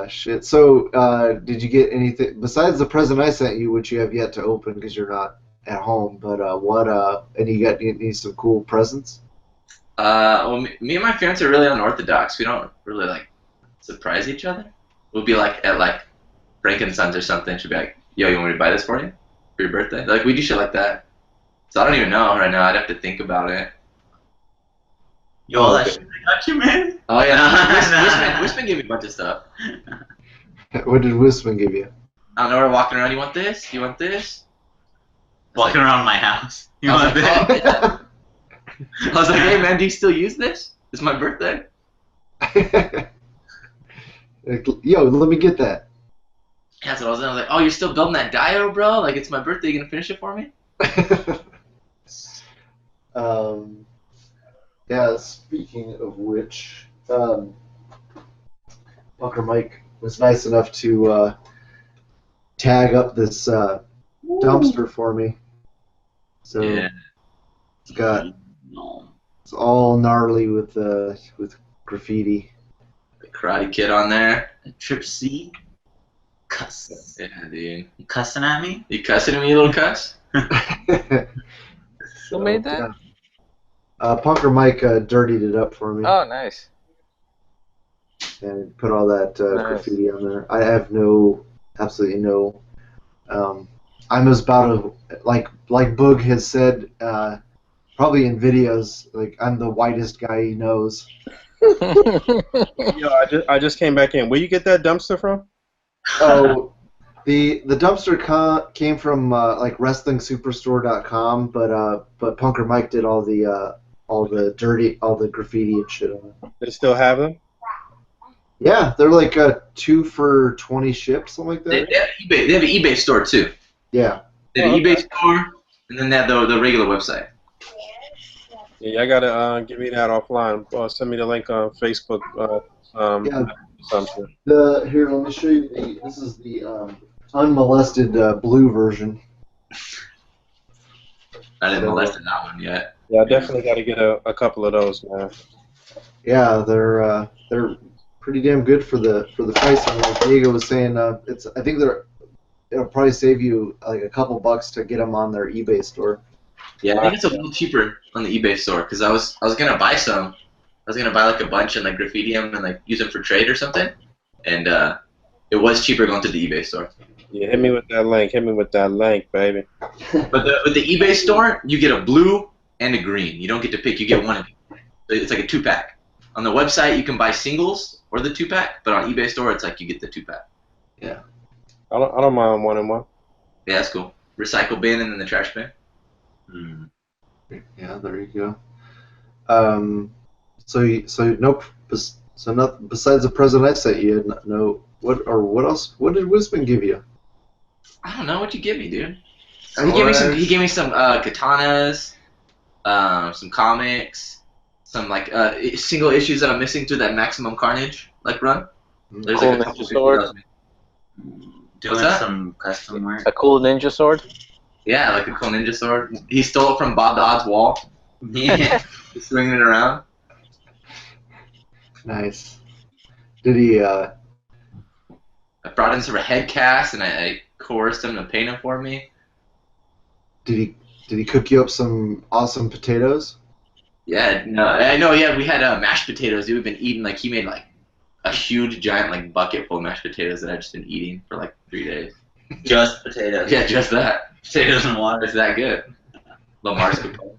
Shit. So, did you get anything besides the present I sent you, which you have yet to open because you're not at home? But and you need some cool presents? Well, me and my parents are really unorthodox. We don't really like surprise each other. We'll be like at like Frankensons or something. She'll be like, "Yo, you want me to buy this for you for your birthday?" Like we do shit like that. So I don't even know right now. I'd have to think about it. Yo, all that shit I got you, man. Oh yeah, Wisman gave me a bunch of stuff. What did Wisman give you? I don't know. We're walking around. You want this? You want this? Walking around my house. You I want was this? like, oh, yeah. I was like, hey man, do you still use this? It's my birthday. Yo, let me get that. Yeah, so I was like, oh, you're still building that dio, bro? Like, it's my birthday. You gonna finish it for me? Yeah, speaking of which, Bunker Mike was nice enough to tag up this dumpster for me. So Yeah. it's all gnarly with graffiti. The Karate Kid on there. Trip C. Cuss. Yeah, dude. You cussing at me? You cussing at me, you little cuss? Who made that? Punker Mike dirtied it up for me Oh, nice. and put all that Nice. graffiti on there. I have absolutely no. I'm about like Boog has said, probably in videos, like I'm the whitest guy he knows. Yo, I just came back in. Where you get that dumpster from? Oh, the dumpster came from like WrestlingSuperstore.com, but Punker Mike did all the graffiti and shit on it. They still have them? Yeah, they're like 2 for 20 shipped, something like They that. have eBay. They have an eBay store too. Yeah. They have an eBay store, and then they have the regular website. Yeah, I gotta give me that offline. Send me the link on Facebook. Yeah. Something. Here, let me show you. This is the unmolested blue version. I didn't molest that one yet. Yeah, I definitely got to get a couple of those, man. Yeah, they're pretty damn good for the price. And like Diego was saying, I think it'll probably save you like a couple bucks to get them on their eBay store. Yeah, I think it's a little cheaper on the eBay store because I was gonna buy some. I was gonna buy like a bunch and like graffiti them and like use them for trade or something, and it was cheaper going to the eBay store. Yeah, hit me with that link. Hit me with that link, baby. But with the eBay store, you get a blue and a green. You don't get to pick. You get one of each. It's like a 2-pack. On the website, you can buy singles or the 2-pack, but on eBay store, it's like you get the 2-pack. Yeah. I don't mind 1 and 1. Yeah, that's cool. Recycle bin and then the trash bin. Yeah, there you go. So not besides the present I sent you, what else? What did Wisman give you? I don't know what you give me, dude. He gave me some katanas, some comics, some like single issues that I'm missing through that Maximum Carnage like run. There's Cool like a couple ninja sword. Doing that? some custom work. A cool ninja sword. Yeah, like a cool ninja sword. He stole it from Bob the Odd's wall. Yeah. He's swinging it around. Nice. Did he? I brought in some head casts and I coerced him to paint them for me. Did he cook you up some awesome potatoes? Yeah, no, I know. Yeah, we had mashed potatoes. Dude, we've been eating he made like a huge giant like bucket full of mashed potatoes that I've just been eating for like 3 days. Just potatoes. Yeah, just that. Potatoes and water. It's that good. Lamar's component.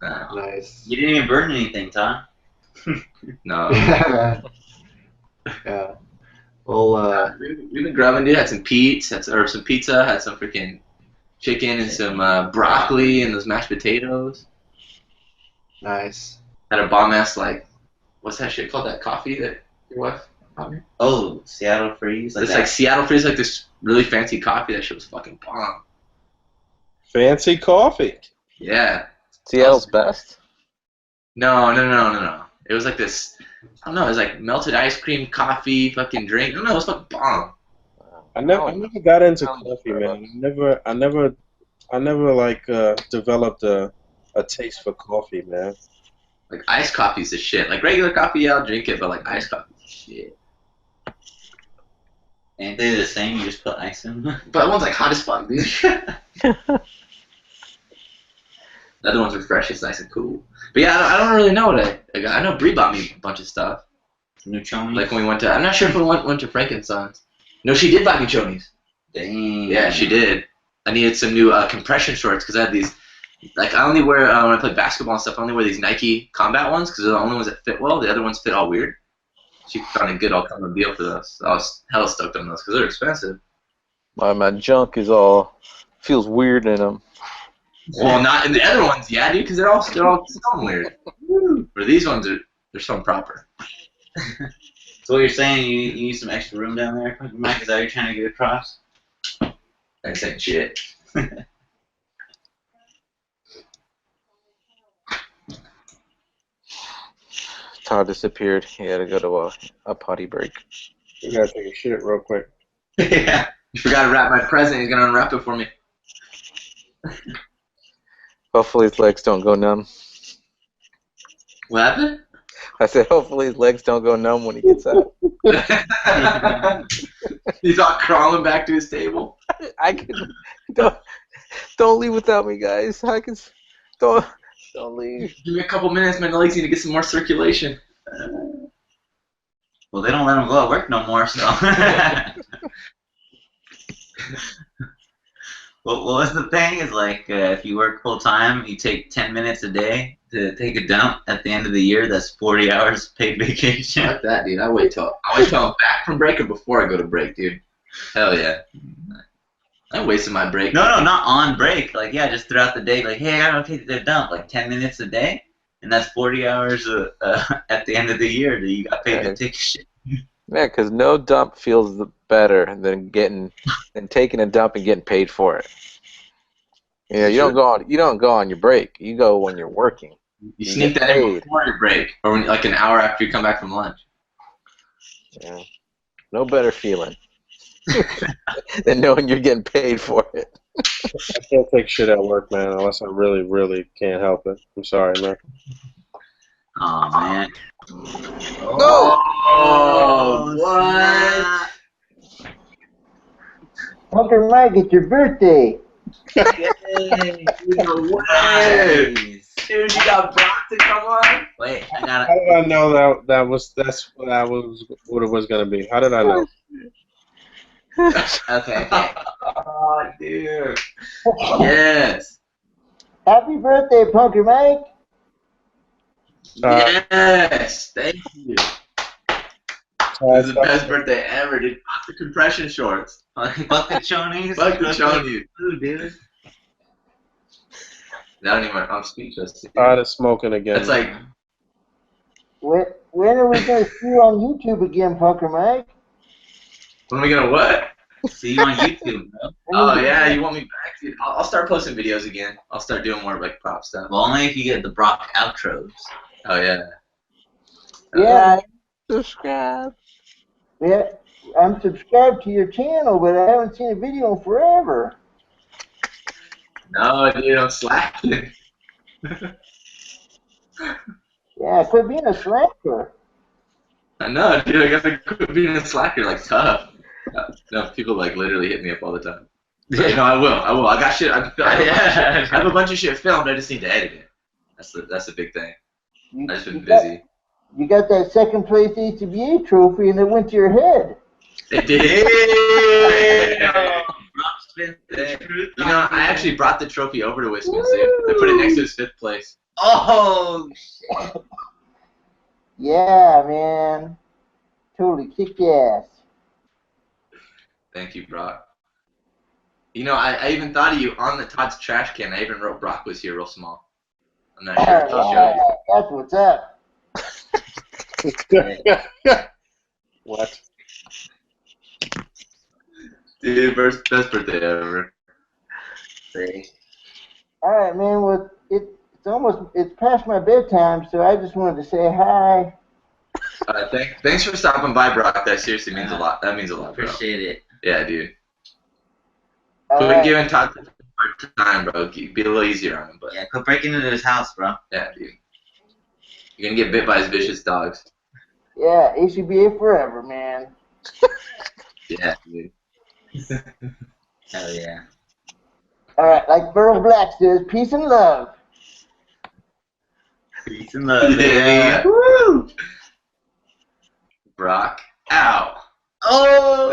No. Nice. You didn't even burn anything, Tom. No. Yeah. Well, We've been grubbing, dude. Had some some pizza. Had some freaking chicken and some broccoli and those mashed potatoes. nice. Had a bomb ass what's that shit called? That coffee that your wife bought me? Oh, Seattle Freeze. It's like Seattle Freeze, like this really fancy coffee. That shit was fucking bomb. Fancy coffee. Yeah. Seattle's best. No. It was like this. I don't know. It was like melted ice cream, coffee, fucking drink. I don't know. It was fucking bomb. I never got into coffee, man. I never developed a taste for coffee, man. Like iced coffee's the shit. Like regular coffee, yeah, I'll drink it, but like iced coffee's the shit. Ain't they the same? You just put ice in them? But that one's like hot as fuck, dude. The other one's refreshing, it's nice and cool. But yeah, I don't really know what I know Bree bought me a bunch of stuff. New chonies? Like when we went to, I'm not sure if we went to Frankenstein's. No, she did buy me chonies. Dang. Yeah, she did. I needed some new compression shorts because I had these. Like I only wear when I play basketball and stuff. I only wear these Nike Combat ones because they're the only ones that fit well. The other ones fit all weird. She found a good all-kind deal for those. So I was hella stoked on those because they're expensive. My junk is all feels weird in them. Well, not in the other ones, yeah, dude, because they're all smelling weird. But these ones they're so proper. So what you're saying, you need some extra room down there, Mike? Is that what you're trying to get across? That's ain't shit. Todd disappeared. He had to go to a potty break. You gotta take a shit real quick. Yeah. You forgot to wrap my present. He's gonna unwrap it for me. Hopefully his legs don't go numb. What happened? I said hopefully his legs don't go numb when he gets out. He's all crawling back to his table. I can don't leave without me, guys. Don't leave. Give me a couple minutes, man. The legs need to get some more circulation. Well, they don't let him go at work no more, so. Well, what's the thing is like if you work full time, you take 10 minutes a day to take a dump. At the end of the year, that's 40 hours paid vacation. Fuck that, dude. I wait till I'm back from break or before I go to break, dude. Hell yeah. I wasted my break. No, not on break. Like, yeah, just throughout the day. Like, hey, I gotta take the dump. Like 10 minutes a day, and that's 40 hours at the end of the year that you got paid to take a shit. Yeah, because no dump feels better than taking a dump and getting paid for it. Yeah, you don't go on your break. You go when you're working. You sneak that in before your break, or when, like an hour after you come back from lunch. Yeah, no better feeling than knowing you're getting paid for it. I can't take shit at work, man, unless I really, really can't help it. I'm sorry, man. Oh man. No! Oh, what? Uncle Mike, it's your birthday. Yay. No way. Nice. Dude, you got Brock to come on? Wait, I How gotta. did I know that's what it was gonna be? How did I know? Okay. Oh, dude. Yes. Happy birthday, Punker Mike. Yes. Thank you. This is the best birthday ever, dude. Fuck the compression shorts. Fuck the chonies. Fuck the chonies. Dude. I don't even. I'm speechless. Tired of smoking again. That's like. When are we going to see you on YouTube again, Punker Mike? When are we gonna what? See you on YouTube, bro. Oh yeah, you want me back, dude? I'll start posting videos again. I'll start doing more like prop stuff. Well, only if you get the Brock outros. Oh yeah. Yeah, Subscribe. yeah, I'm subscribed to your channel, but I haven't seen a video in forever. No, dude, I'm slacking. Yeah, quit being a slacker. I know, dude. I gotta quit being a slacker, like tough. No, people like literally hit me up all the time. So, no, I will. I got shit. I have a bunch of shit filmed. I just need to edit it. That's the big thing. I just been busy. You got that second place a.c.b.a trophy, and it went to your head. It did. You know, I actually brought the trophy over to Wisconsin, dude. I put it next to his 5th place. Oh, shit. Yeah, man. Totally kicked your ass. Thank you, Brock. You know, I even thought of you on the Todd's trash can. I even wrote Brock was here real small. I'm not sure if he showed you. That's what's up. What? Dude, best birthday ever. All right, man. Well, it's past my bedtime, so I just wanted to say hi. Thanks for stopping by, Brock. That seriously means a lot. That means a lot, bro. Appreciate it. Yeah, dude. All Quit right. giving Todd the hard time, bro. Be a little easier on him, but Yeah, quit breaking into his house, bro. yeah, dude. You're gonna get bit by his vicious dogs. Yeah, a.c.b.a. forever, man. Yeah, dude. Hell yeah. All right, like Burl Black says, peace and love. Peace and love, Yeah. baby. Woo! Brock, ow. Oh!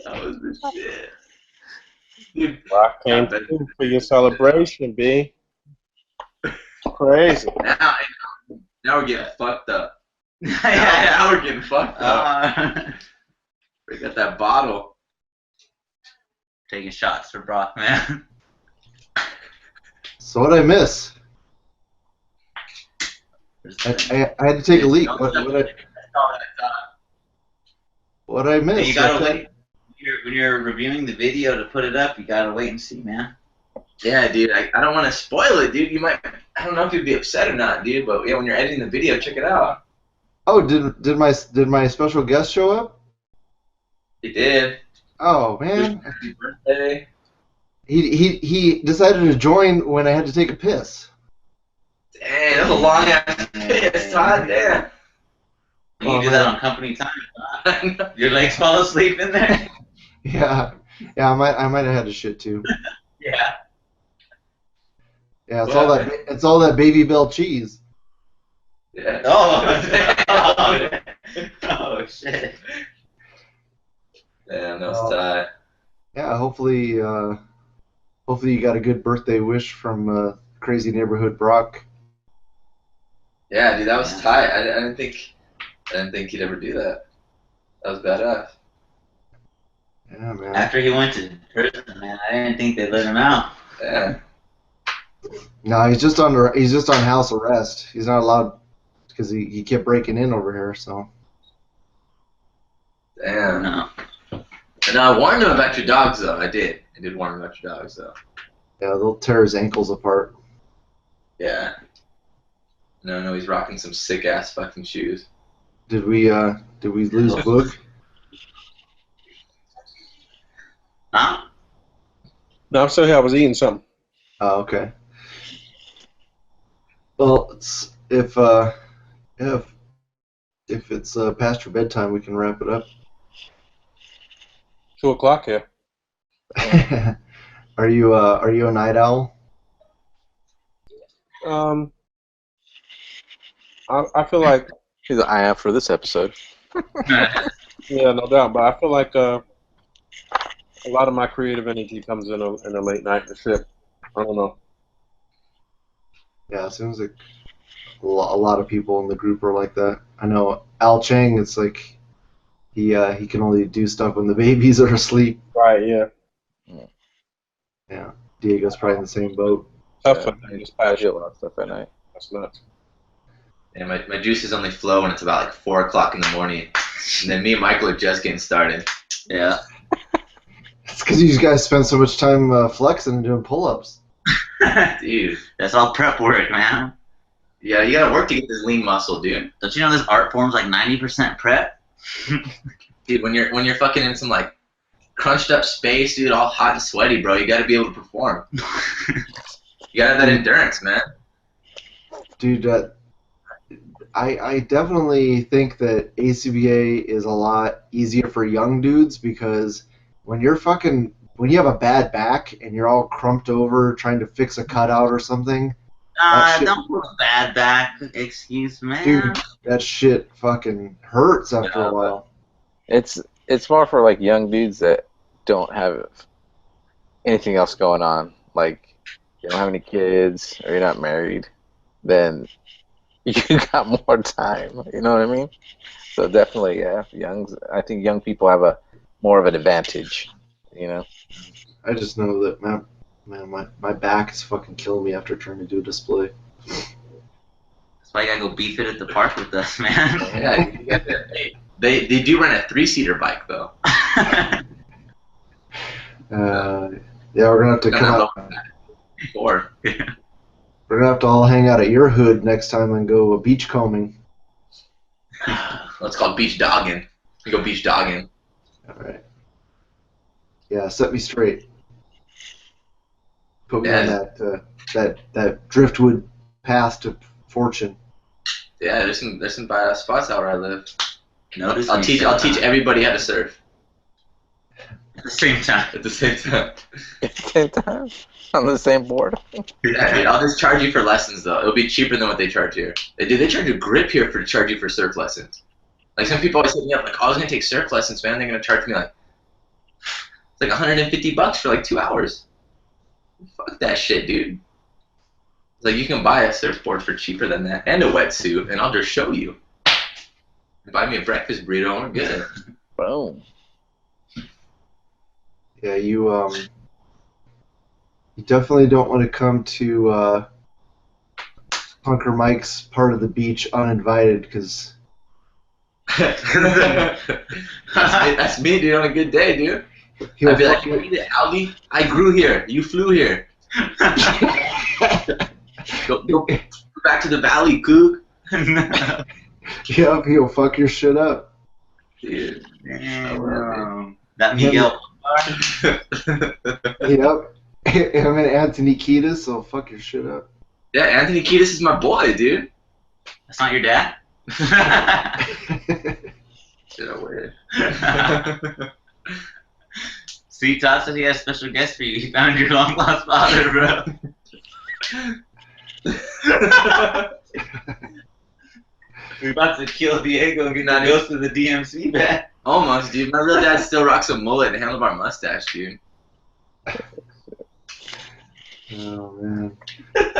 That was the shit. Dude, Brock came through for your celebration, B. Crazy. now we're getting fucked up. Yeah. Now we're getting fucked up. We got that bottle. Taking shots for Brock, man. So what'd I miss? I had to take a leak. What'd I miss? You gotta wait. When you're reviewing the video to put it up, you gotta wait and see, man. Yeah, dude. I don't want to spoil it, dude. You might. I don't know if you'd be upset or not, dude. But yeah, when you're editing the video, check it out. Oh, did my special guest show up? He did. Oh man, Happy birthday. he decided to join when I had to take a piss. Dang, that's a long ass piss, Todd. Damn. You do that on company time. Your legs fall asleep in there. Yeah, I might have had to shit too. Yeah. Yeah, Well, it's all that Baby Bell cheese. Yeah. Oh. Oh shit. Damn, that was tight. Yeah, hopefully you got a good birthday wish from Crazy Neighborhood Brock. Yeah, dude, that was tight. I didn't think he'd ever do that. That was badass. Yeah, man. After he went to prison, man, I didn't think they'd let him out. Yeah. No, he's just on house arrest. He's not allowed because he kept breaking in over here. So Damn. No. And I warned him about your dogs, though. I did warn him about your dogs, though. yeah, they'll tear his ankles apart. Yeah. No, he's rocking some sick ass fucking shoes. Did we lose Boog? Huh? No, I'm still here. I was eating something. Oh, okay. Well, if it's past your bedtime, we can wrap it up. 2 o'clock here. Are you a night owl? I feel like I am for this episode. Yeah, no doubt. But I feel like a lot of my creative energy comes in a late night and shit. I don't know. Yeah, it seems like a lot of people in the group are like that. I know Al Chang. It's like he can only do stuff when the babies are asleep. Right? Yeah. Yeah, Diego's probably in the same boat. Tough. I do a lot of stuff at night. That's nuts. And my juices only flow when it's about like 4 o'clock in the morning. And then me and Michael are just getting started. Yeah. It's because you guys spend so much time flexing and doing pull-ups. Dude. That's all prep work, man. Yeah, you gotta work to get this lean muscle, dude. Don't you know this art form's like 90% prep? Dude, when you're fucking in some like crunched up space, dude, all hot and sweaty, bro, you gotta be able to perform. You gotta have that endurance, man. Dude, I definitely think that a.c.b.a. is a lot easier for young dudes because when you have a bad back and you're all crumped over trying to fix a cutout or something, That shit- Don't put a bad back excuse, man. Dude, that shit fucking hurts after a while. It's more for like young dudes that don't have anything else going on. Like you don't have any kids or you're not married, then you got more time. You know what I mean? So definitely, yeah. I think young people have a more of an advantage. You know. I just know that my back is fucking killing me after trying to do a display. That's why you gotta go beef it at the park with us, man. Yeah, you get that. Hey, they do run a 3-seater bike though. Yeah, we're gonna have to come out. Or We're gonna have to all hang out at your hood next time and go beach combing. let's call it beach dogging. We go beach dogging. All right. Yeah, set me straight. Put me on that driftwood path to fortune. Yeah, there's some badass spots out where I live. Notice I'll me teach sometime. everybody how to surf At the same time. at the same time. At the same time, on the same board. Yeah, dude, I'll just charge you for lessons though. It'll be cheaper than what they charge here. They charge a grip here for charge you for surf lessons. Like some people always hit me up like, oh, I was gonna take surf lessons, man. They're gonna charge me like it's like $150 for like 2 hours. Fuck that shit, dude. It's like you can buy a surfboard for cheaper than that and a wetsuit, and I'll just show you. Buy me a breakfast burrito and we're good. Boom. Yeah, you definitely don't want to come to Punker Mike's part of the beach uninvited because that's me, dude, on a good day, dude. he'll I'd be like, fuck you eat it, Aldi? I grew here. You flew here. Go back to the valley, kook. Yep, he'll fuck your shit up. Dude. Damn. That Miguel. Yep. Him and Anthony Kiedis will fuck your shit up. Yeah, Anthony Kiedis is my boy, dude. That's not your dad? Shit, I wish. See, Todd said he has a special guest for you. He found your long lost father, bro. We're about to kill Diego and get that ghost of the DMC back. Almost, dude. My real dad still rocks a mullet and handlebar mustache, dude. Oh man.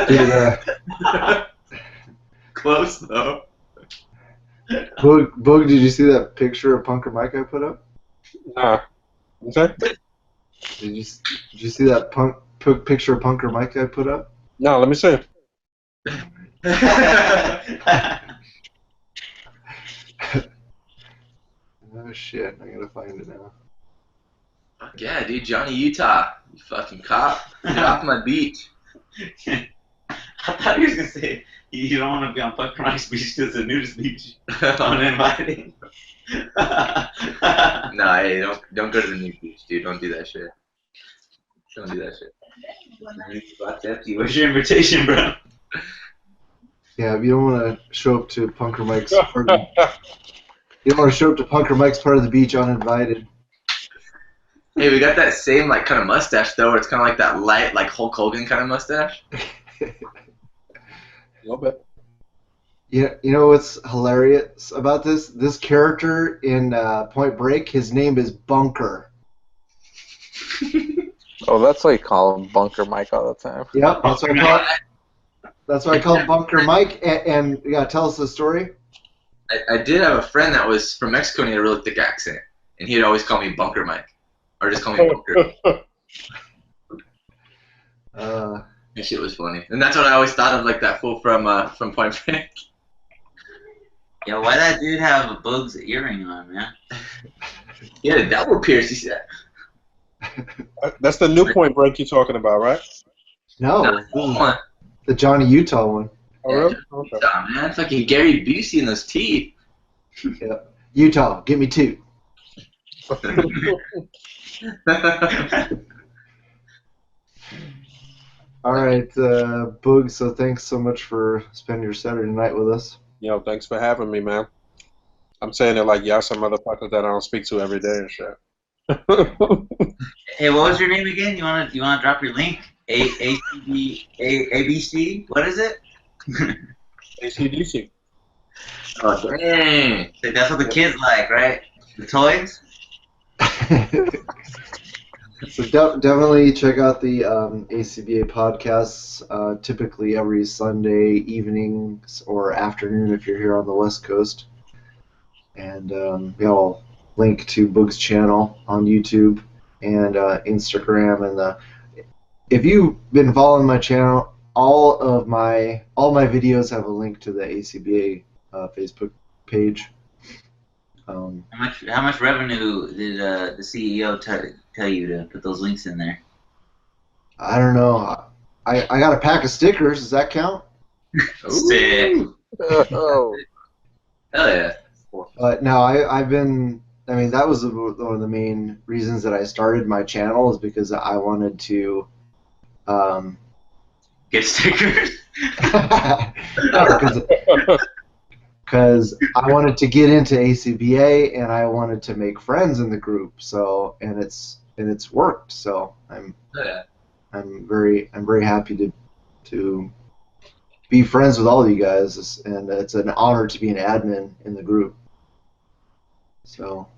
Dude, Close, though. Boog, did you see that picture of Punker Mike I put up? Nah. Okay. Did you see that picture of Punker Mike I put up? No, let me see. Oh shit, I gotta find it now. Fuck yeah, dude. Johnny Utah. You fucking cop. Get off my beach. I thought he was going to say, you don't want to be on Punker Mike's beach because it's a nudist beach. Uninvited. No, hey, don't go to the new beach, dude. Don't do that shit. Don't do that shit. Spot's empty. Where's your invitation, bro? Yeah, you don't want to show up to Punker Mike's part of you don't want to show up to Punker Mike's part of the beach uninvited. Hey, we got that same like kind of mustache though, where it's kind of like that light, like Hulk Hogan kind of mustache. A little bit. You know what's hilarious about this? This character in Point Break, his name is Bunker. Oh, that's why you call him Bunker Mike all the time. Yep, that's what I call it. That's why I call him Bunker Mike. And you gotta tell us the story. I did have a friend that was from Mexico and he had a really thick accent, and he'd always call me Bunker Mike, or just call me Bunker. That shit was funny, and that's what I always thought of, like that fool from Point Break. Yo, why that dude have a Boog's earring on, man? He had a double pierce. He said, That's the new Point Break you're talking about, right? No, "No, this is come on, the Johnny Utah one. Oh, really? Okay. Utah, man, fucking Gary Busey in those teeth." Yep. Utah, give me 2. All right, Boog. So thanks so much for spending your Saturday night with us. Yo, thanks for having me, man. I'm saying it like y'all some motherfuckers that I don't speak to every day and shit. Hey, what was your name again? You wanna drop your link? ABC. What is it? ACDC. Oh, dang. That's what the kids like, right? The toys. So definitely check out the a.c.b.a podcasts. Typically every Sunday evenings or afternoon if you're here on the West Coast. And I'll link to Boog's channel on YouTube and Instagram. And if you've been following my channel, all my videos have a link to the a.c.b.a Facebook page. How much revenue did the CEO tell you to put those links in there? I don't know. I got a pack of stickers. Does that count? Sick. Oh. Hell yeah. No, I've been. I mean, that was one of the main reasons that I started my channel is because I wanted to. Get stickers. Because I wanted to get into a.c.b.a and I wanted to make friends in the group. So and it's worked. So I'm very happy to be friends with all of you guys, and it's an honor to be an admin in the group. So.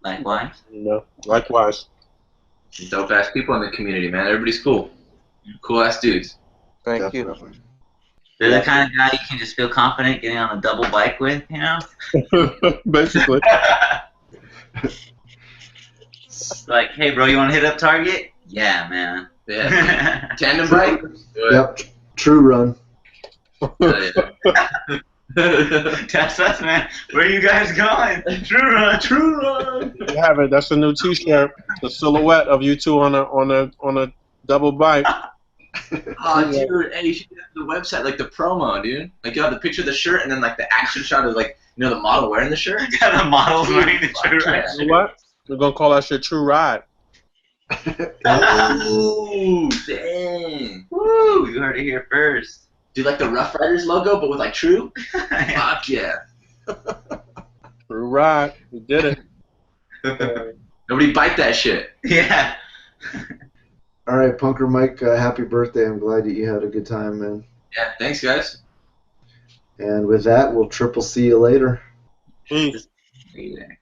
Likewise. Likewise. Dope ass people in the community, man. Everybody's cool. Cool ass dudes. Thank you. Definitely. They're the kind of guy you can just feel confident getting on a double bike with, you know? Basically. Like, hey, bro, you want to hit up Target? Yeah, man. Yeah. Tandem bike? Yep. True run. That's us, man. Where are you guys going? True run. True run. You have it. That's a new T-shirt. The silhouette of you two on a double bike. Oh, dude, hey, you should do that for the website, like the promo, dude. Like you have the picture of the shirt and then like the action shot of like the model wearing the shirt. Yeah, the model's wearing the True Run. You know what? We're gonna call that shit True Ride. Oh, dang. Woo, you heard it here first. Do like the Rough Riders logo, but with like True? Fuck yeah. True Ride. We did it. Nobody bite that shit. Yeah. All right, Punker Mike, happy birthday. I'm glad that you had a good time, man. Yeah, thanks, guys. And with that, we'll triple see you later. Peace. See you there.